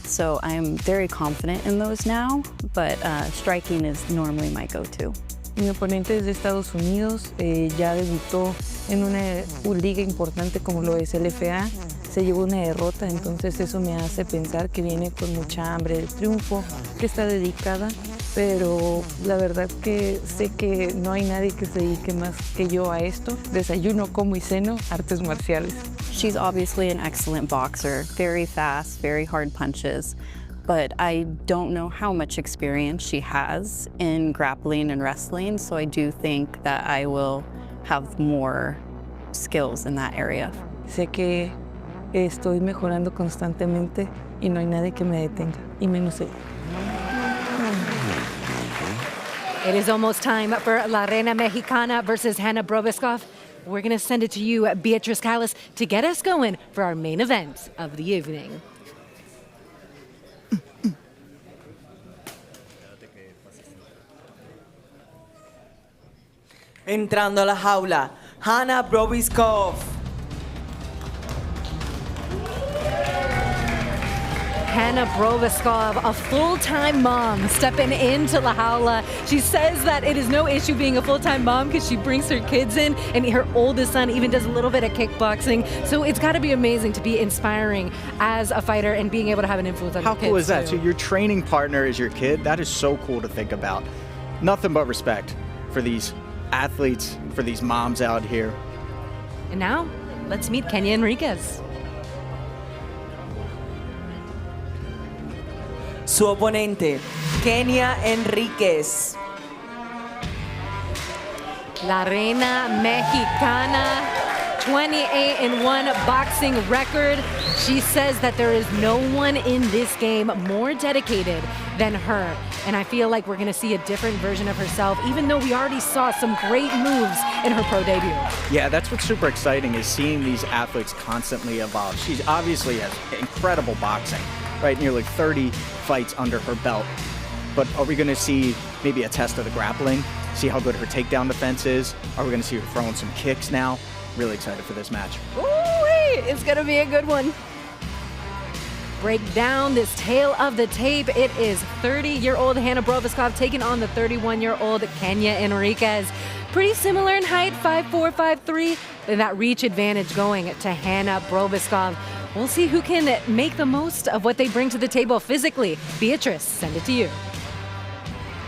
So I'm very confident in those now, but striking is normally my go-to. Mi oponente es de Estados Unidos, ya debutó en una liga importante como lo es LFA, se llevó una derrota, entonces eso me hace pensar que viene con mucha hambre de triunfo, que está dedicada, pero la verdad que sé que no hay nadie que se dedique más que yo a esto. Desayuno, como y ceno artes marciales. She's obviously an excellent boxer, very fast, very hard punches. But I don't know how much experience she has in grappling and wrestling, so I do think that I will have more skills in that area. Sé que estoy mejorando constantemente y no hay nadie que me detenga, y menos ella. It is almost time for La Reina Mexicana versus Hannah Brobyskov. We're going to send it to you, Beatriz Callas, to get us going for our main event of the evening. Entrando a la jaula, Hannah Brobyskov. Hannah Brobyskov, a full-time mom, stepping into La Jaula. She says that it is no issue being a full-time mom because she brings her kids in, and her oldest son even does a little bit of kickboxing. So it's got to be amazing to be inspiring as a fighter and being able to have an influence on your kids. How cool is that? Too. So your training partner is your kid? That is so cool to think about. Nothing but respect for these athletes, for these moms out here. And now, let's meet Kenia Enriquez. Su oponente, Kenia Enriquez. La Reina Mexicana, 28-1 boxing record. She says that there is no one in this game more dedicated than her. And I feel like we're going to see a different version of herself, even though we already saw some great moves in her pro debut. Yeah, that's what's super exciting is seeing these athletes constantly evolve. She obviously has incredible boxing, right? Nearly 30 fights under her belt. But are we going to see maybe a test of the grappling? See how good her takedown defense is? Are we going to see her throwing some kicks now? Really excited for this match. Ooh-wee, it's going to be a good one. Break down this tale of the tape. It is 30-year-old Hannah Brobyskov taking on the 31-year-old Kenia Enriquez. Pretty similar in height, 5'4", 5'3", and that reach advantage going to Hannah Brobyskov. We'll see who can make the most of what they bring to the table physically. Beatriz, send it to you.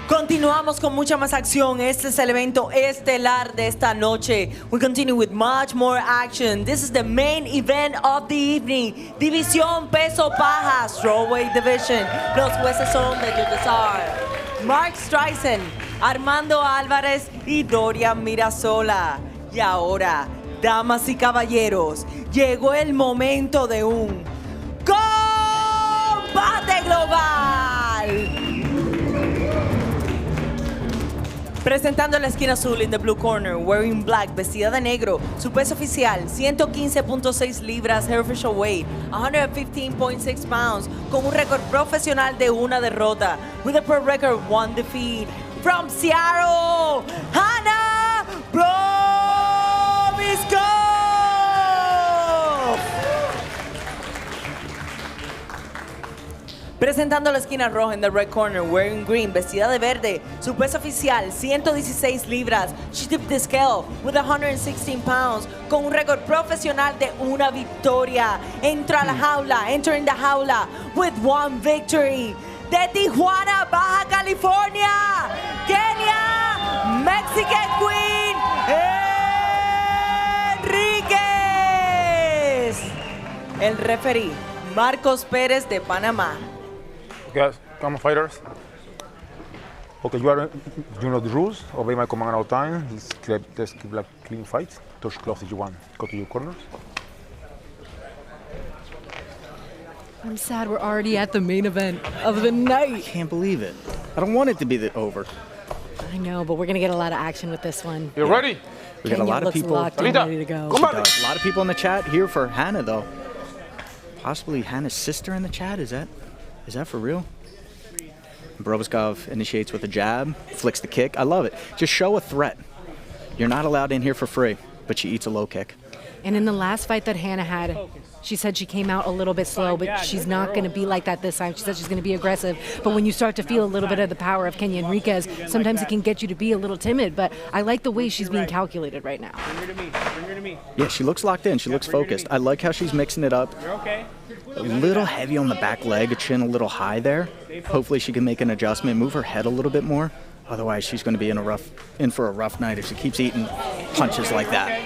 Continuamos con mucha más acción. Este es el evento estelar de esta noche. We continue with much more action. This is the main event of the evening. División peso paja, Strawweight division. Los jueces son de Judasar, Mark Streisand, Armando Álvarez y Dorian Mirasola. Y ahora, damas y caballeros, llegó el momento de un combate global. Presentando la esquina azul in the blue corner, wearing black, vestida de negro, su peso oficial 115.6 libras, her official weight 115.6 pounds, con un récord profesional de una derrota, with a pro record 1 defeat, from Seattle, Hannah Brobyskov. Presentando la esquina roja en the red corner, wearing green, vestida de verde, su peso oficial 116 libras. She tipped the scale with 116 pounds, con un récord profesional de una victoria. Entra a la jaula, entering the jaula with 1 victory. De Tijuana, Baja California, Kenia, Mexican Queen, Enriquez. El referee, Marcos Pérez de Panamá. Okay, guys, come on, fighters. Okay, you know the rules. Obey my command all time. Let's keep like clean fight. Touch close if you want. Go to your corners. I'm sad we're already at the main event of the night. I can't believe it. I don't want it to be over. I know, but we're going to get a lot of action with this one. You ready? We got a lot of people ready to go. A lot of people in the chat here for Hannah, though. Possibly Hannah's sister in the chat. Is that for real? Brobyskov initiates with a jab, flicks the kick. I love it. Just show a threat. You're not allowed in here for free, but she eats a low kick. And in the last fight that Hannah had, she said she came out a little bit slow, but she's not going to be like that this time. She said she's going to be aggressive. But when you start to feel a little bit of the power of Kenia Enriquez, sometimes it can get you to be a little timid. But I like the way she's being calculated right now. Bring her to me. Bring her to me. Yeah, she looks locked in. She looks focused. I like how she's mixing it up. You're okay. A little heavy on the back leg, chin a little high there. Hopefully she can make an adjustment, move her head a little bit more. Otherwise, she's going to be in for a rough night if she keeps eating punches like that.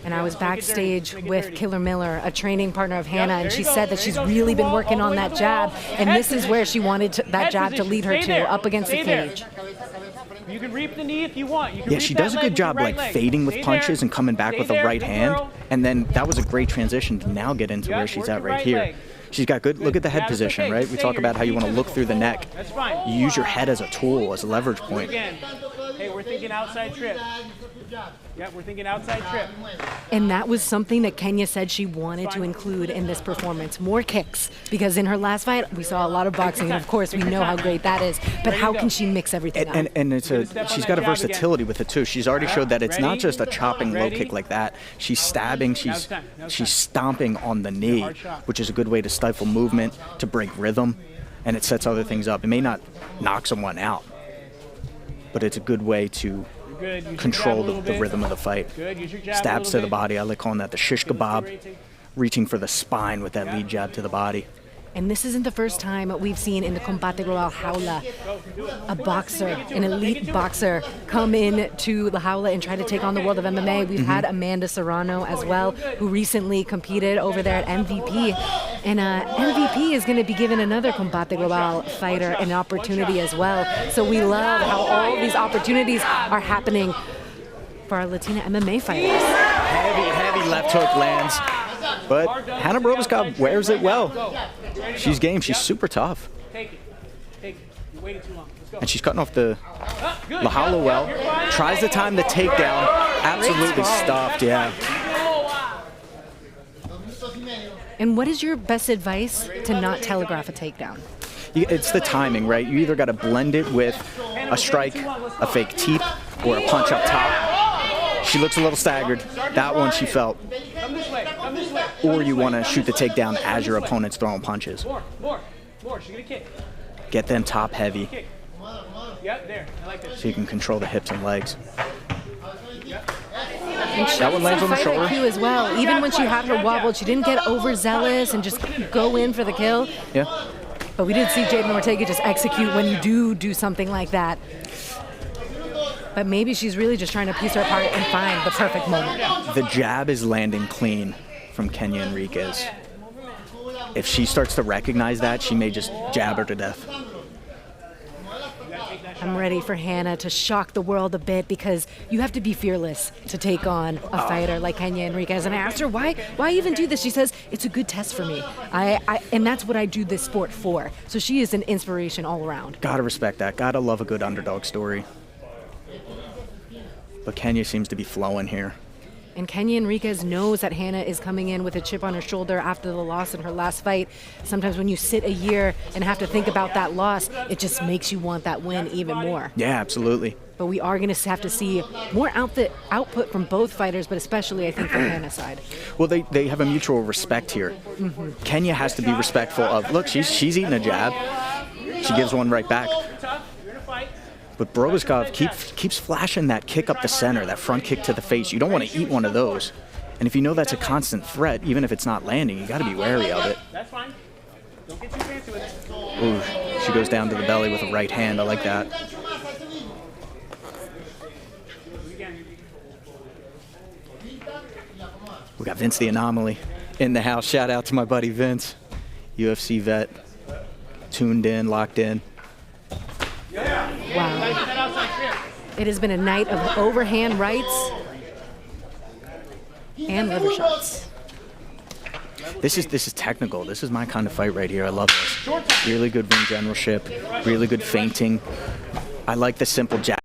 And I was backstage with Killer Miller, a training partner of Hannah, and she said that she's really been working on that jab, and this is where she wanted that jab to lead her to, up against the cage. You can reap the knee if you want. Yeah, she does a good job like fading with punches and coming back with a right hand. And then that was a great transition to now get into where she's at right here. She's got good, look at the head position, right? We talk about how you want to look through the neck. You use your head as a tool, as a leverage point. Hey, we're thinking outside trip. Yeah, we're thinking outside trip. And that was something that Kenia said she wanted to include in this performance. More kicks. Because in her last fight, we saw a lot of boxing, and of course, we know how great that is. But how can she mix everything up? And she's got a versatility with it, too. She's already showed that it's not just a chopping low kick like that. She's stabbing, she's stomping on the knee, which is a good way to stifle movement, to break rhythm, and it sets other things up. It may not knock someone out, but it's a good way to control the rhythm of the fight. Stabs to the body. I like calling that the shish kebab. Reaching for the spine with that lead jab to the body. And this isn't the first time we've seen in the Combate Global Jaula a boxer, an elite boxer, come in to the Jaula and try to take on the world of MMA. We've had Amanda Serrano as well, who recently competed over there at MVP. And MVP is going to be giving another Combate Global fighter an opportunity as well. So we love how all these opportunities are happening for our Latina MMA fighters. Heavy left hook lands. But Hannah Brobyskov wears it well. She's game. She's super tough. Take it. You waited too long. Let's go. And she's cutting off the Lahala well. Tries to time the takedown. Absolutely stuffed, yeah. And what is your best advice to not telegraph a takedown? It's the timing, right? You either got to blend it with a strike, a fake teep, or a punch up top. She looks a little staggered. That one she felt. Or you want to shoot the takedown as your opponent's throwing punches. More. She's gonna kick. Get them top heavy. Yep, there. I like this. So you can control the hips and legs. And that one lands on the shoulder. IQ as well. Even when she had her wobbled, she didn't get overzealous and just go in for the kill. Yeah. But we did see Jaden Ortega just execute when you do something like that. But maybe she's really just trying to piece her apart and find the perfect moment. The jab is landing clean from Kenia Enriquez. If she starts to recognize that, she may just jab her to death. I'm ready for Hannah to shock the world a bit because you have to be fearless to take on a fighter like Kenia Enriquez. And I asked her, why even do this? She says, it's a good test for me. And that's what I do this sport for. So she is an inspiration all around. Gotta respect that. Gotta love a good underdog story. But Kenia seems to be flowing here. And Kenia Enriquez knows that Hannah is coming in with a chip on her shoulder after the loss in her last fight. Sometimes when you sit a year and have to think about that loss, it just makes you want that win even more. Yeah, absolutely. But we are going to have to see more output from both fighters, but especially, I think, from Hannah's side. Well, they have a mutual respect here. Kenia has to be respectful of, look, she's eating a jab. She gives one right back. But Brobyskov keeps flashing that kick up the center, that front kick to the face. You don't want to eat one of those. And if you know that's a constant threat, even if it's not landing, you got to be wary of it. That's fine. Don't get too fancy with it. Ooh, she goes down to the belly with a right hand. I like that. We got Vince the Anomaly in the house. Shout out to my buddy Vince, UFC vet, tuned in, locked in. Wow. It has been a night of overhand rights and liver shots. This is technical. This is my kind of fight right here. I love this. Really good ring generalship, really good feinting. I like the simple jab.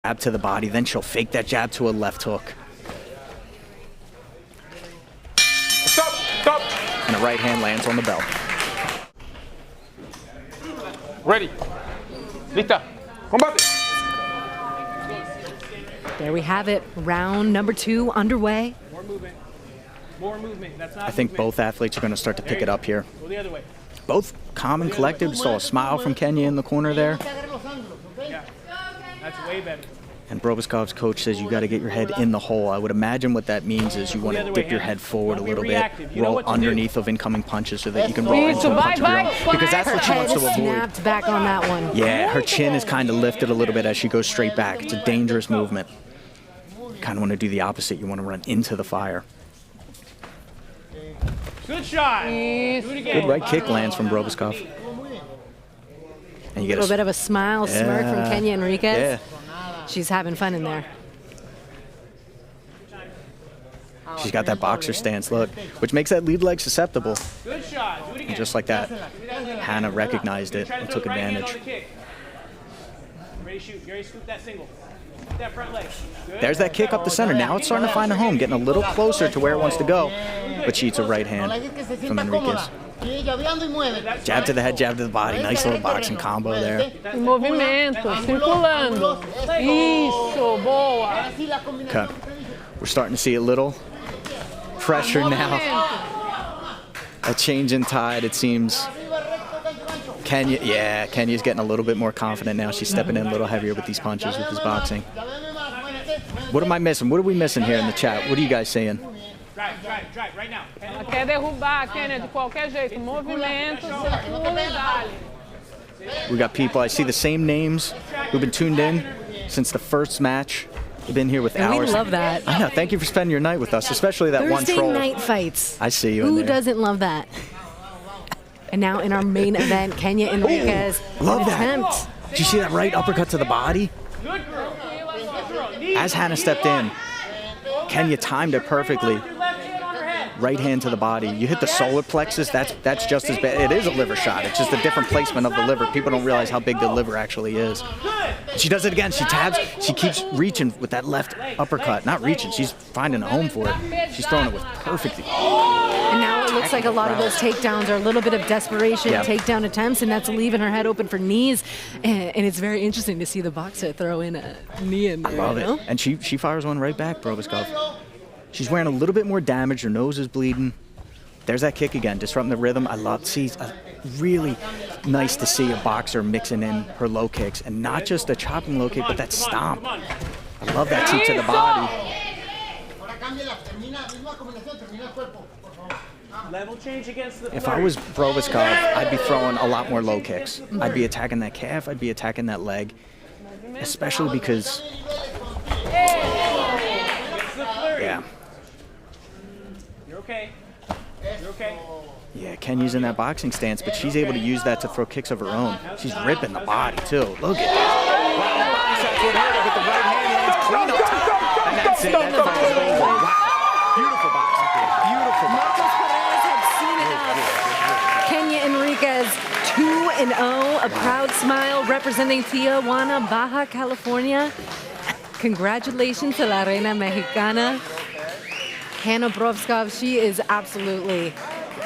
Jab to the body, then she'll fake that jab to a left hook. Stop, stop. And a right hand lands on the belt. Ready. Lista. Combate. There we have it. Round number 2 underway. More movement. More movement. That's not I think movement. both athletes are going to start to pick it up here. Go the other way. Both calm and collected. Saw a smile from Kenia in the corner there. Yeah. That's way better. And Brobyskov's coach says you got to get your head in the hole. I would imagine what that means is you want to dip your head forward a little bit, roll underneath of incoming punches so that you can roll into a punch of your own. Because that's what she wants to avoid. Snapped back on that one. Yeah, her chin is kind of lifted a little bit as she goes straight back. It's a dangerous movement. Kind of want to do the opposite. You want to run into the fire. Good shot. Do it again. Good right kick lands from Brobyskov. And you get a little bit of a smile, smirk from Kenia Enriquez. Yeah. She's having fun in there. She's got that boxer stance, look, which makes that lead leg susceptible. Good shot. Do it again. And just like that, Hannah recognized it and took advantage. Ready to shoot. Gary, scoop that single. Scoop that front leg. Good. There's that kick up the center. Now it's starting to find a home, getting a little closer to where it wants to go. But she eats a right hand from Enriquez. Jab to the head, jab to the body. Nice little boxing combo there. Movimento, circulando. Isso, boa. Okay. We're starting to see a little pressure now. A change in tide, it seems. Kenya's getting a little bit more confident now. She's stepping in a little heavier with these punches, with this boxing. What am I missing? What are we missing here in the chat? What are you guys saying? Drive, right now. Ela quer derrubar, Kenia, de qualquer jeito. Movimento, circula e dale. We got people, I see the same names who've been tuned in since the first match. We've been here with And hours. we love that. I know. Thank you for spending your night with us, especially that one Thursday troll. night fights. I see you in Who there. doesn't love that? And now in our main event, Kenia Enriquez. Love an that. attempt. Did you see that right uppercut to the body? Good girl. As Hannah stepped in, Kenia timed it perfectly. right hand to the body. You hit the solar plexus, that's just as bad. It is a liver shot. It's just a different placement of the liver. People don't realize how big the liver actually is. She does it again. She tabs. She keeps reaching with that left uppercut. Not reaching. She's finding a home for it. She's throwing it with perfect. And now it looks like a lot of those takedowns are a little bit of desperation, takedown attempts, and that's leaving her head open for knees. And it's very interesting to see the boxer throw in a knee in there. I love it. And she fires one right back, Brobyskov. She's wearing a little bit more damage. Her nose is bleeding. There's that kick again, disrupting the rhythm. I love really nice to see a boxer mixing in her low kicks, and not just a chopping low kick, but that stomp. I love that teep to the body. Level change against the If I was Brobyskov, I'd be throwing a lot more low kicks. I'd be attacking that calf. I'd be attacking that leg, especially because, yeah. You're okay. You're okay. Yeah, Kenia's in that boxing stance, but she's able to use that to throw kicks of her own. She's ripping the body, too. Look at that. With the right hand, lands clean up top. And that's it. That fight is over. Wow. Beautiful boxing. Beautiful boxing. Kenia Enriquez 2-0, a proud smile representing Tijuana, Baja California. Congratulations to La Reina Mexicana. Hannah Brovkov, she is absolutely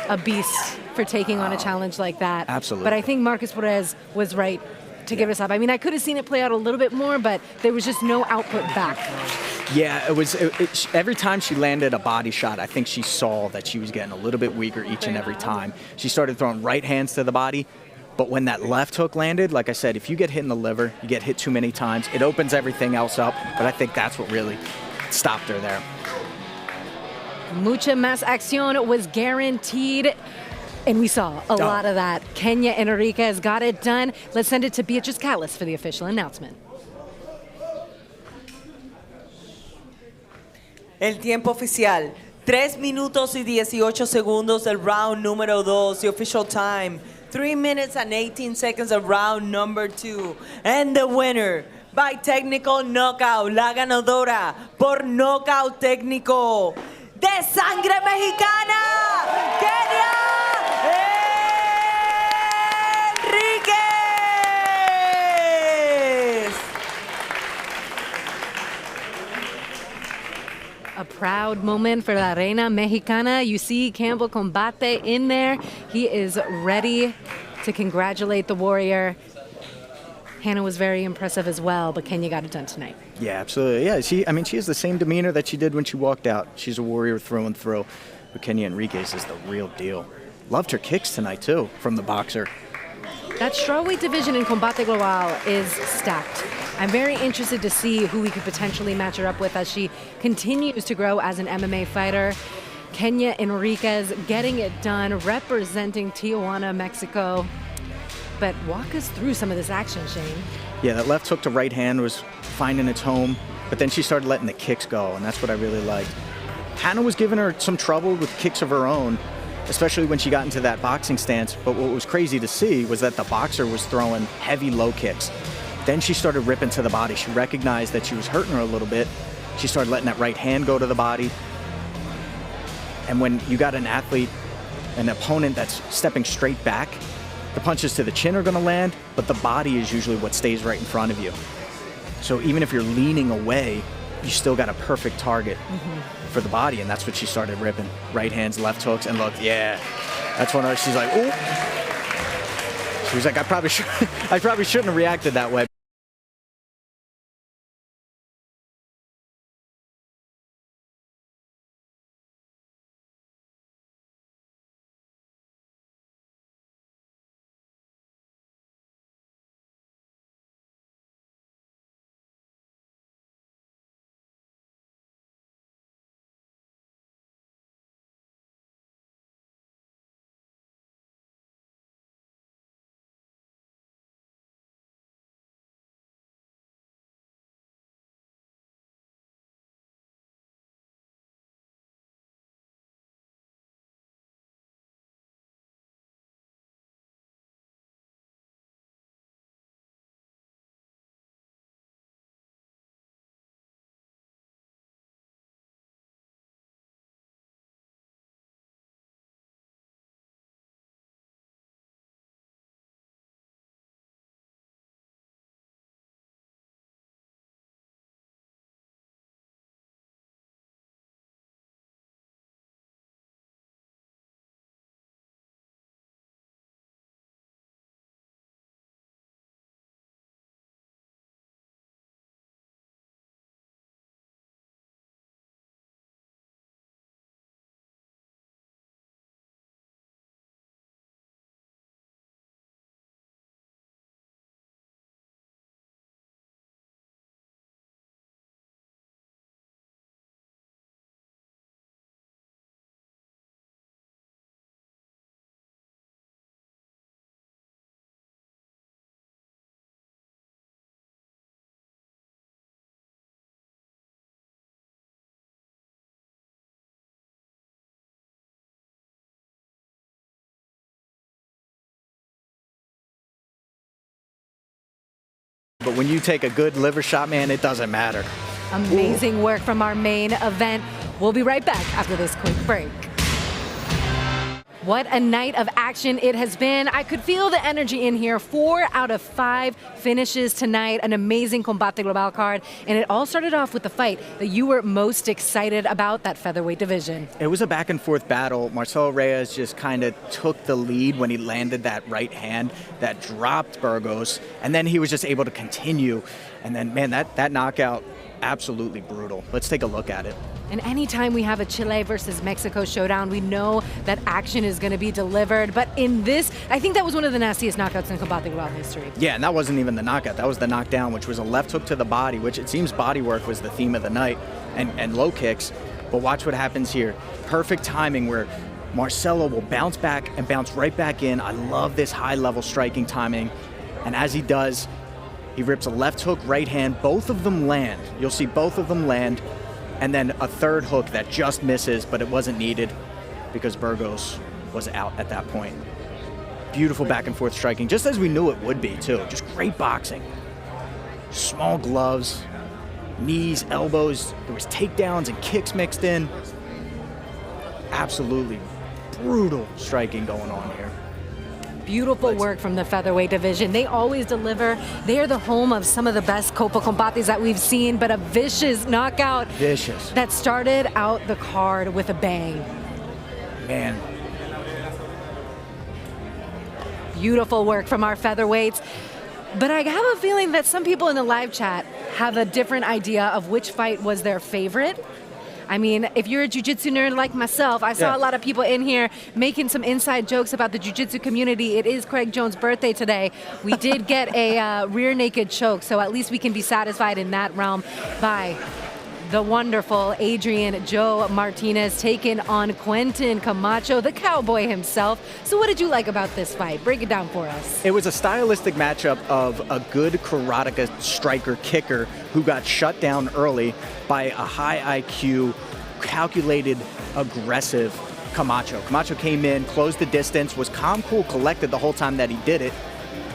a beast for taking on a challenge like that. Absolutely. But I think Marcus Perez was right to give us up. I mean, I could have seen it play out a little bit more, but there was just no output back. Yeah, every time she landed a body shot, I think she saw that she was getting a little bit weaker each and every time. She started throwing right hands to the body, but when that left hook landed, like I said, if you get hit in the liver, you get hit too many times, it opens everything else up, but I think that's what really stopped her there. Mucha más acción was guaranteed, and we saw a lot of that. Kenia Enriquez got it done. Let's send it to Beatriz Callis for the official announcement. El tiempo oficial, 3 minutos y 18 segundos del round número 2. The official time, 3 minutes and 18 seconds of round number 2. And the winner by technical knockout, la ganadora por knockout técnico de sangre mexicana, Kenia Enriquez. A proud moment for La Reina Mexicana. You see Campbell Combate in there. He is ready to congratulate the warrior. Hannah was very impressive as well, but Kenia got it done tonight. Yeah, absolutely. Yeah, she has the same demeanor that she did when she walked out. She's a warrior through and through. But Kenia Enriquez is the real deal. Loved her kicks tonight, too, from the boxer. That strawweight division in Combate Global is stacked. I'm very interested to see who we could potentially match her up with as she continues to grow as an MMA fighter. Kenia Enriquez getting it done, representing Tijuana, Mexico. But walk us through some of this action, Shane. Yeah, that left hook to right hand was finding its home, but then she started letting the kicks go, and that's what I really liked. Hannah was giving her some trouble with kicks of her own, especially when she got into that boxing stance, but what was crazy to see was that the boxer was throwing heavy low kicks. Then she started ripping to the body. She recognized that she was hurting her a little bit. She started letting that right hand go to the body. And when you got an athlete, an opponent that's stepping straight back, the punches to the chin are going to land, but the body is usually what stays right in front of you. So even if you're leaning away, you still got a perfect target for the body, and that's what she started ripping. Right hands, left hooks, and look, yeah. That's when she's like, ooh. She was like, I probably shouldn't have reacted that way. but when you take a good liver shot, man, it doesn't matter. Amazing work from our main event. We'll be right back after this quick break. What a night of action it has been. I could feel the energy in here. 4 out of 5 finishes tonight. An amazing Combate Global card. And it all started off with the fight that you were most excited about, that featherweight division. It was a back and forth battle. Marcelo Reyes just kind of took the lead when he landed that right hand that dropped Bergos. And then he was just able to continue. And then, man, that knockout, absolutely brutal. Let's take a look at it. And anytime we have a Chile versus Mexico showdown, we know that action is going to be delivered. But in this, I think that was one of the nastiest knockouts in Combate Global history. Yeah, and that wasn't even the knockout. That was the knockdown, which was a left hook to the body, which it seems body work was the theme of the night, and low kicks. But watch what happens here. Perfect timing where Marcelo will bounce back and bounce right back in. I love this high-level striking timing. And as he does, he rips a left hook, right hand. Both of them land. You'll see both of them land. And then a third hook that just misses, but it wasn't needed because Bergos was out at that point. Beautiful back and forth striking, just as we knew it would be too. Just great boxing. Small gloves, knees, elbows. There was takedowns and kicks mixed in. Absolutely brutal striking going on here. Beautiful work from the featherweight division. They always deliver. They are the home of some of the best Copa Combates that we've seen, but a vicious knockout. Vicious. That started out the card with a bang. Man. Beautiful work from our featherweights. But I have a feeling that some people in the live chat have a different idea of which fight was their favorite. I mean, if you're a jiu-jitsu nerd like myself, I saw a lot of people in here making some inside jokes about the jiu-jitsu community. It is Craig Jones' birthday today. We did get a rear naked choke, so at least we can be satisfied in that realm by the wonderful Adrian Joe Martinez taking on Quentin Camacho, the cowboy himself. So what did you like about this fight? Break it down for us. It was a stylistic matchup of a good karateka striker kicker who got shut down early by a high IQ, calculated, aggressive Kamacho. Kamacho came in, closed the distance, was calm, cool, collected the whole time that he did it.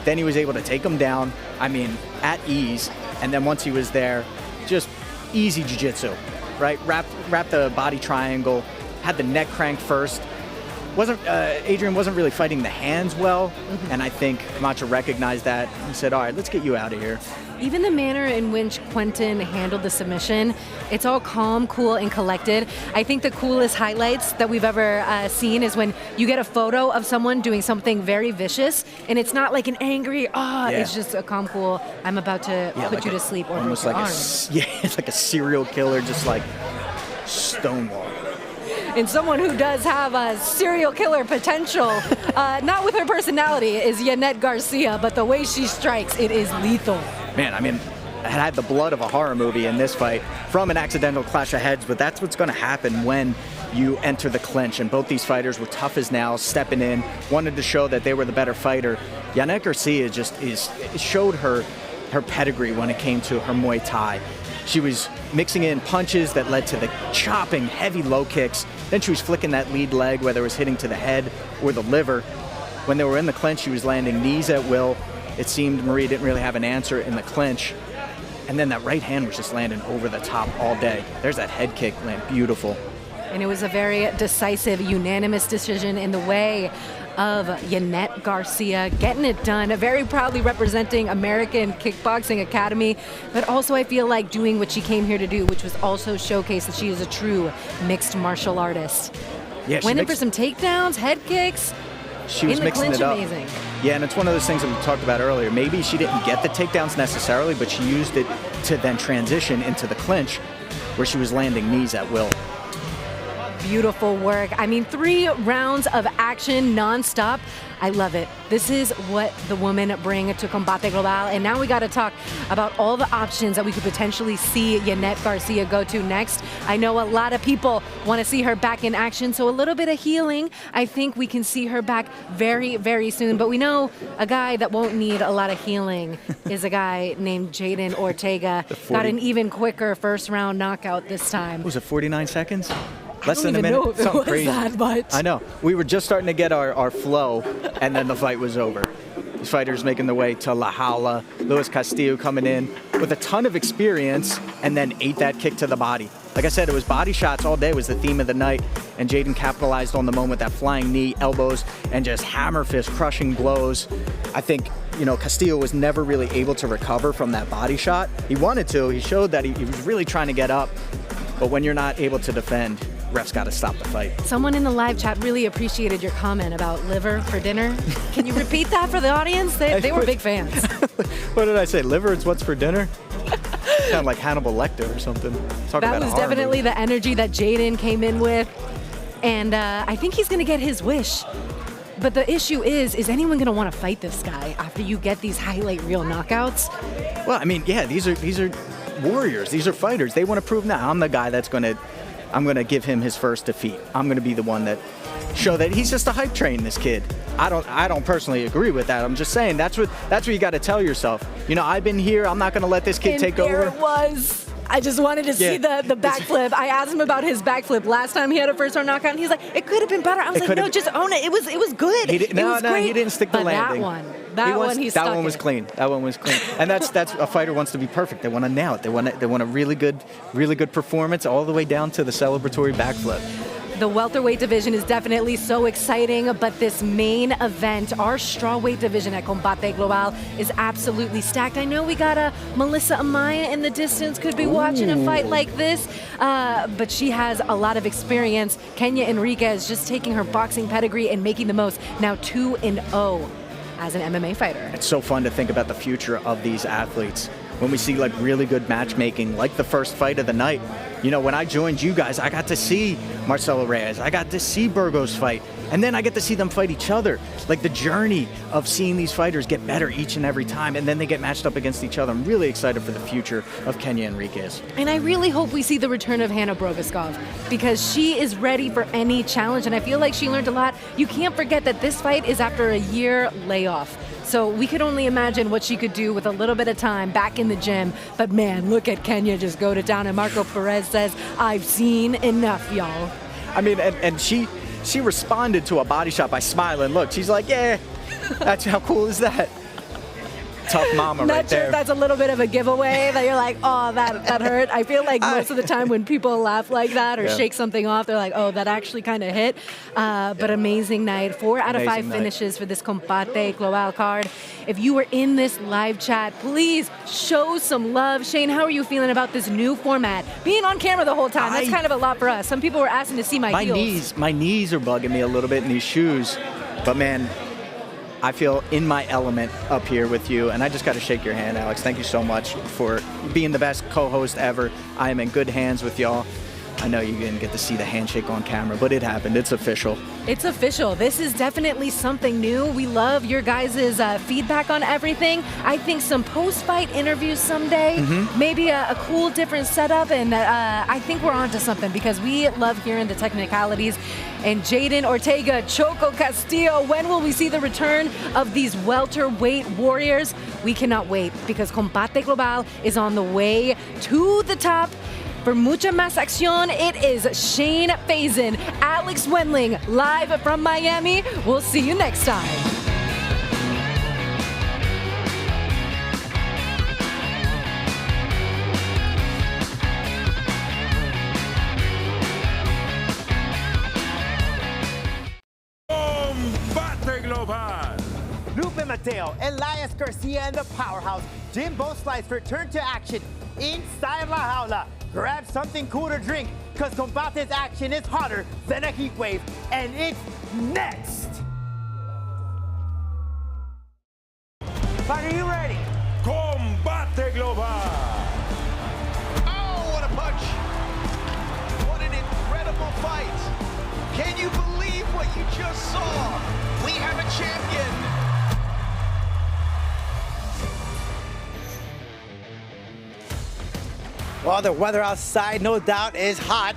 Then he was able to take him down, I mean, at ease. And then once he was there, just easy jiu-jitsu, right? Wrap the body triangle, had the neck cranked first. Adrian wasn't really fighting the hands well, and I think Kamacho recognized that and said, all right, let's get you out of here. Even the manner in which Quentin handled the submission, it's all calm, cool, and collected. I think the coolest highlights that we've ever seen is when you get a photo of someone doing something very vicious, and it's not like an angry, it's just a calm, cool, I'm about to put like you to sleep or almost break like your arm. it's like a serial killer, just like stonewall. And someone who does have a serial killer potential, not with her personality, is Jaden Garcia, but the way she strikes, it is lethal. Man, I mean, it had the blood of a horror movie in this fight from an accidental clash of heads, but that's what's going to happen when you enter the clinch. And both these fighters were tough as nails, stepping in, wanted to show that they were the better fighter. Jaden Garcia just showed her pedigree when it came to her Muay Thai. She was mixing in punches that led to the chopping, heavy low kicks. Then she was flicking that lead leg, whether it was hitting to the head or the liver. When they were in the clinch, she was landing knees at will. It seemed Maria didn't really have an answer in the clinch. And then that right hand was just landing over the top all day. There's that head kick, land beautiful. And it was a very decisive, unanimous decision in the way of Jaden Garcia getting it done, very proudly representing American Kickboxing Academy, but also I feel like doing what she came here to do, which was also showcase that she is a true mixed martial artist. Yeah, went in for some takedowns, head kicks. She was in the mixing clinch, it up. amazing. Yeah, and it's one of those things that we talked about earlier. Maybe she didn't get the takedowns necessarily, but she used it to then transition into the clinch where she was landing knees at will. Beautiful work. I mean, 3 rounds of action nonstop. I love it. This is what the women bring to Combate Global. And now we got to talk about all the options that we could potentially see Jaden Garcia go to next. I know a lot of people want to see her back in action, so a little bit of healing. I think we can see her back very, very soon. But we know a guy that won't need a lot of healing is a guy named Jaden Ortega. Got an even quicker first round knockout this time. Was it 49 seconds? Less than a minute. I don't even know if it was that much. I know. We were just starting to get our flow, and then the fight was over. These fighters making their way to La Jaula. Luis Castillo coming in with a ton of experience and then ate that kick to the body. Like I said, it was body shots all day was the theme of the night, and Jaden capitalized on the moment, that flying knee, elbows, and just hammer fist crushing blows. I think, you know, Castillo was never really able to recover from that body shot. He wanted to. He showed that he was really trying to get up, but when you're not able to defend, refs got to stop the fight. Someone in the live chat really appreciated your comment about liver for dinner. Can you repeat that for the audience? They were big fans. What did I say? Liver is what's for dinner? Sound like Hannibal Lecter or something. That was definitely the energy that Jaden came in with. And I think he's going to get his wish. But the issue is anyone going to want to fight this guy after you get these highlight reel knockouts? Well, I mean, yeah, these are warriors. These are fighters. They want to prove now I'm the guy that's I'm going to give him his first defeat. I'm going to be the one that show that he's just a hype train, this kid. I don't personally agree with that. I'm just saying that's what you got to tell yourself. You know, I've been here. I'm not going to let this kid take over. There it was. I just wanted to see the backflip. I asked him about his backflip last time he had a first round knockout, and he's like, it could have been better. I was like, no, just own it. It was good. He didn't stick the landing. That one was clean. That one was clean. And that's a fighter wants to be perfect. They want to nail it. They want a really good performance all the way down to the celebratory backflip. The welterweight division is definitely so exciting, but this main event, our strawweight division at Combate Global, is absolutely stacked. I know we got a Melissa Amaya in the distance, could be watching a fight like this, but she has a lot of experience. Kenia Enriquez just taking her boxing pedigree and making the most. Now 2-0 as an MMA fighter. It's so fun to think about the future of these athletes. When we see like really good matchmaking, like the first fight of the night. You know, when I joined you guys, I got to see Marcelo Reyes. I got to see Bergos fight. And then I get to see them fight each other. Like the journey of seeing these fighters get better each and every time, and then they get matched up against each other. I'm really excited for the future of Kenia Enriquez. And I really hope we see the return of Hannah Brobyskov, because she is ready for any challenge, and I feel like she learned a lot. You can't forget that this fight is after a year layoff. So we could only imagine what she could do with a little bit of time back in the gym. But man, look at Kenia just go to town. And Marco Perez says, I've seen enough, y'all. I mean, and she responded to a body shot by smiling. Look, she's like, yeah, that's how cool is that? Tough mama right there. Not sure that's a little bit of a giveaway that you're like, oh, that hurt. I feel like most of the time when people laugh like that or shake something off, they're like, oh, that actually kind of hit. But amazing night. 4 out of 5 finishes for this Combate Global card. If you were in this live chat, please show some love. Shane, how are you feeling about this new format? Being on camera the whole time, that's kind of a lot for us. Some people were asking to see my heels. My knees are bugging me a little bit in these shoes. But man, I feel in my element up here with you, and I just got to shake your hand, Alex. Thank you so much for being the best co-host ever. I am in good hands with y'all. I know you didn't get to see the handshake on camera, but it happened. It's official. It's official. This is definitely something new. We love your guys' feedback on everything. I think some post-fight interviews someday, maybe a cool different setup, and I think we're onto something because we love hearing the technicalities. And Jaden, Ortega, Choco Castillo, when will we see the return of these welterweight warriors? We cannot wait because Combate Global is on the way to the top. For mucha más acción, it is Shane Faison, Alex Wendling, live from Miami. We'll see you next time. Combate Global. Lupe Mateo, Elias Garcia, and the powerhouse Jimbo Slice return to action inside La Jaula. Grab something cool to drink, because Combate's action is hotter than a heat wave, and it's next! Are you ready? Combate Global. Oh, what a punch! What an incredible fight! Can you believe what you just saw? We have a champion! Well, the weather outside, no doubt, is hot.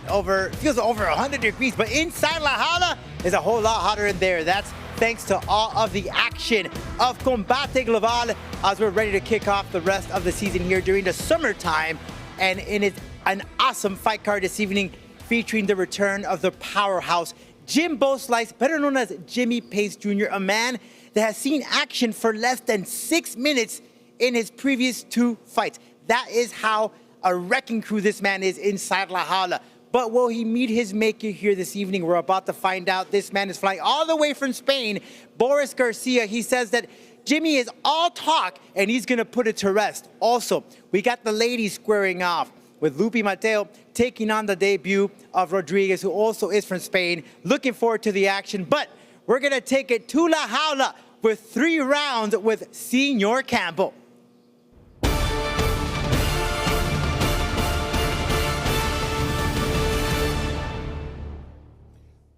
Feels over 100 degrees, but inside La Jaula is a whole lot hotter in there. That's thanks to all of the action of Combate Global as we're ready to kick off the rest of the season here during the summertime. And it is an awesome fight card this evening featuring the return of the powerhouse Jimbo Slice, better known as Jimmy Pace Jr., a man that has seen action for less than 6 minutes in his previous 2 fights. That is how a wrecking crew this man is inside La Jaula. But will he meet his maker here this evening? We're about to find out. This man is flying all the way from Spain. Boris Garcia, he says that Jimmy is all talk and he's going to put it to rest. Also, we got the ladies squaring off with Lupi Mateo taking on the debut of Rodriguez, who also is from Spain. Looking forward to the action, but we're going to take it to La Jaula with 3 rounds with Senor Campbell.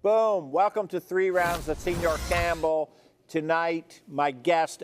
Boom. Welcome to 3 rounds of Senor Campbell. Tonight, my guest,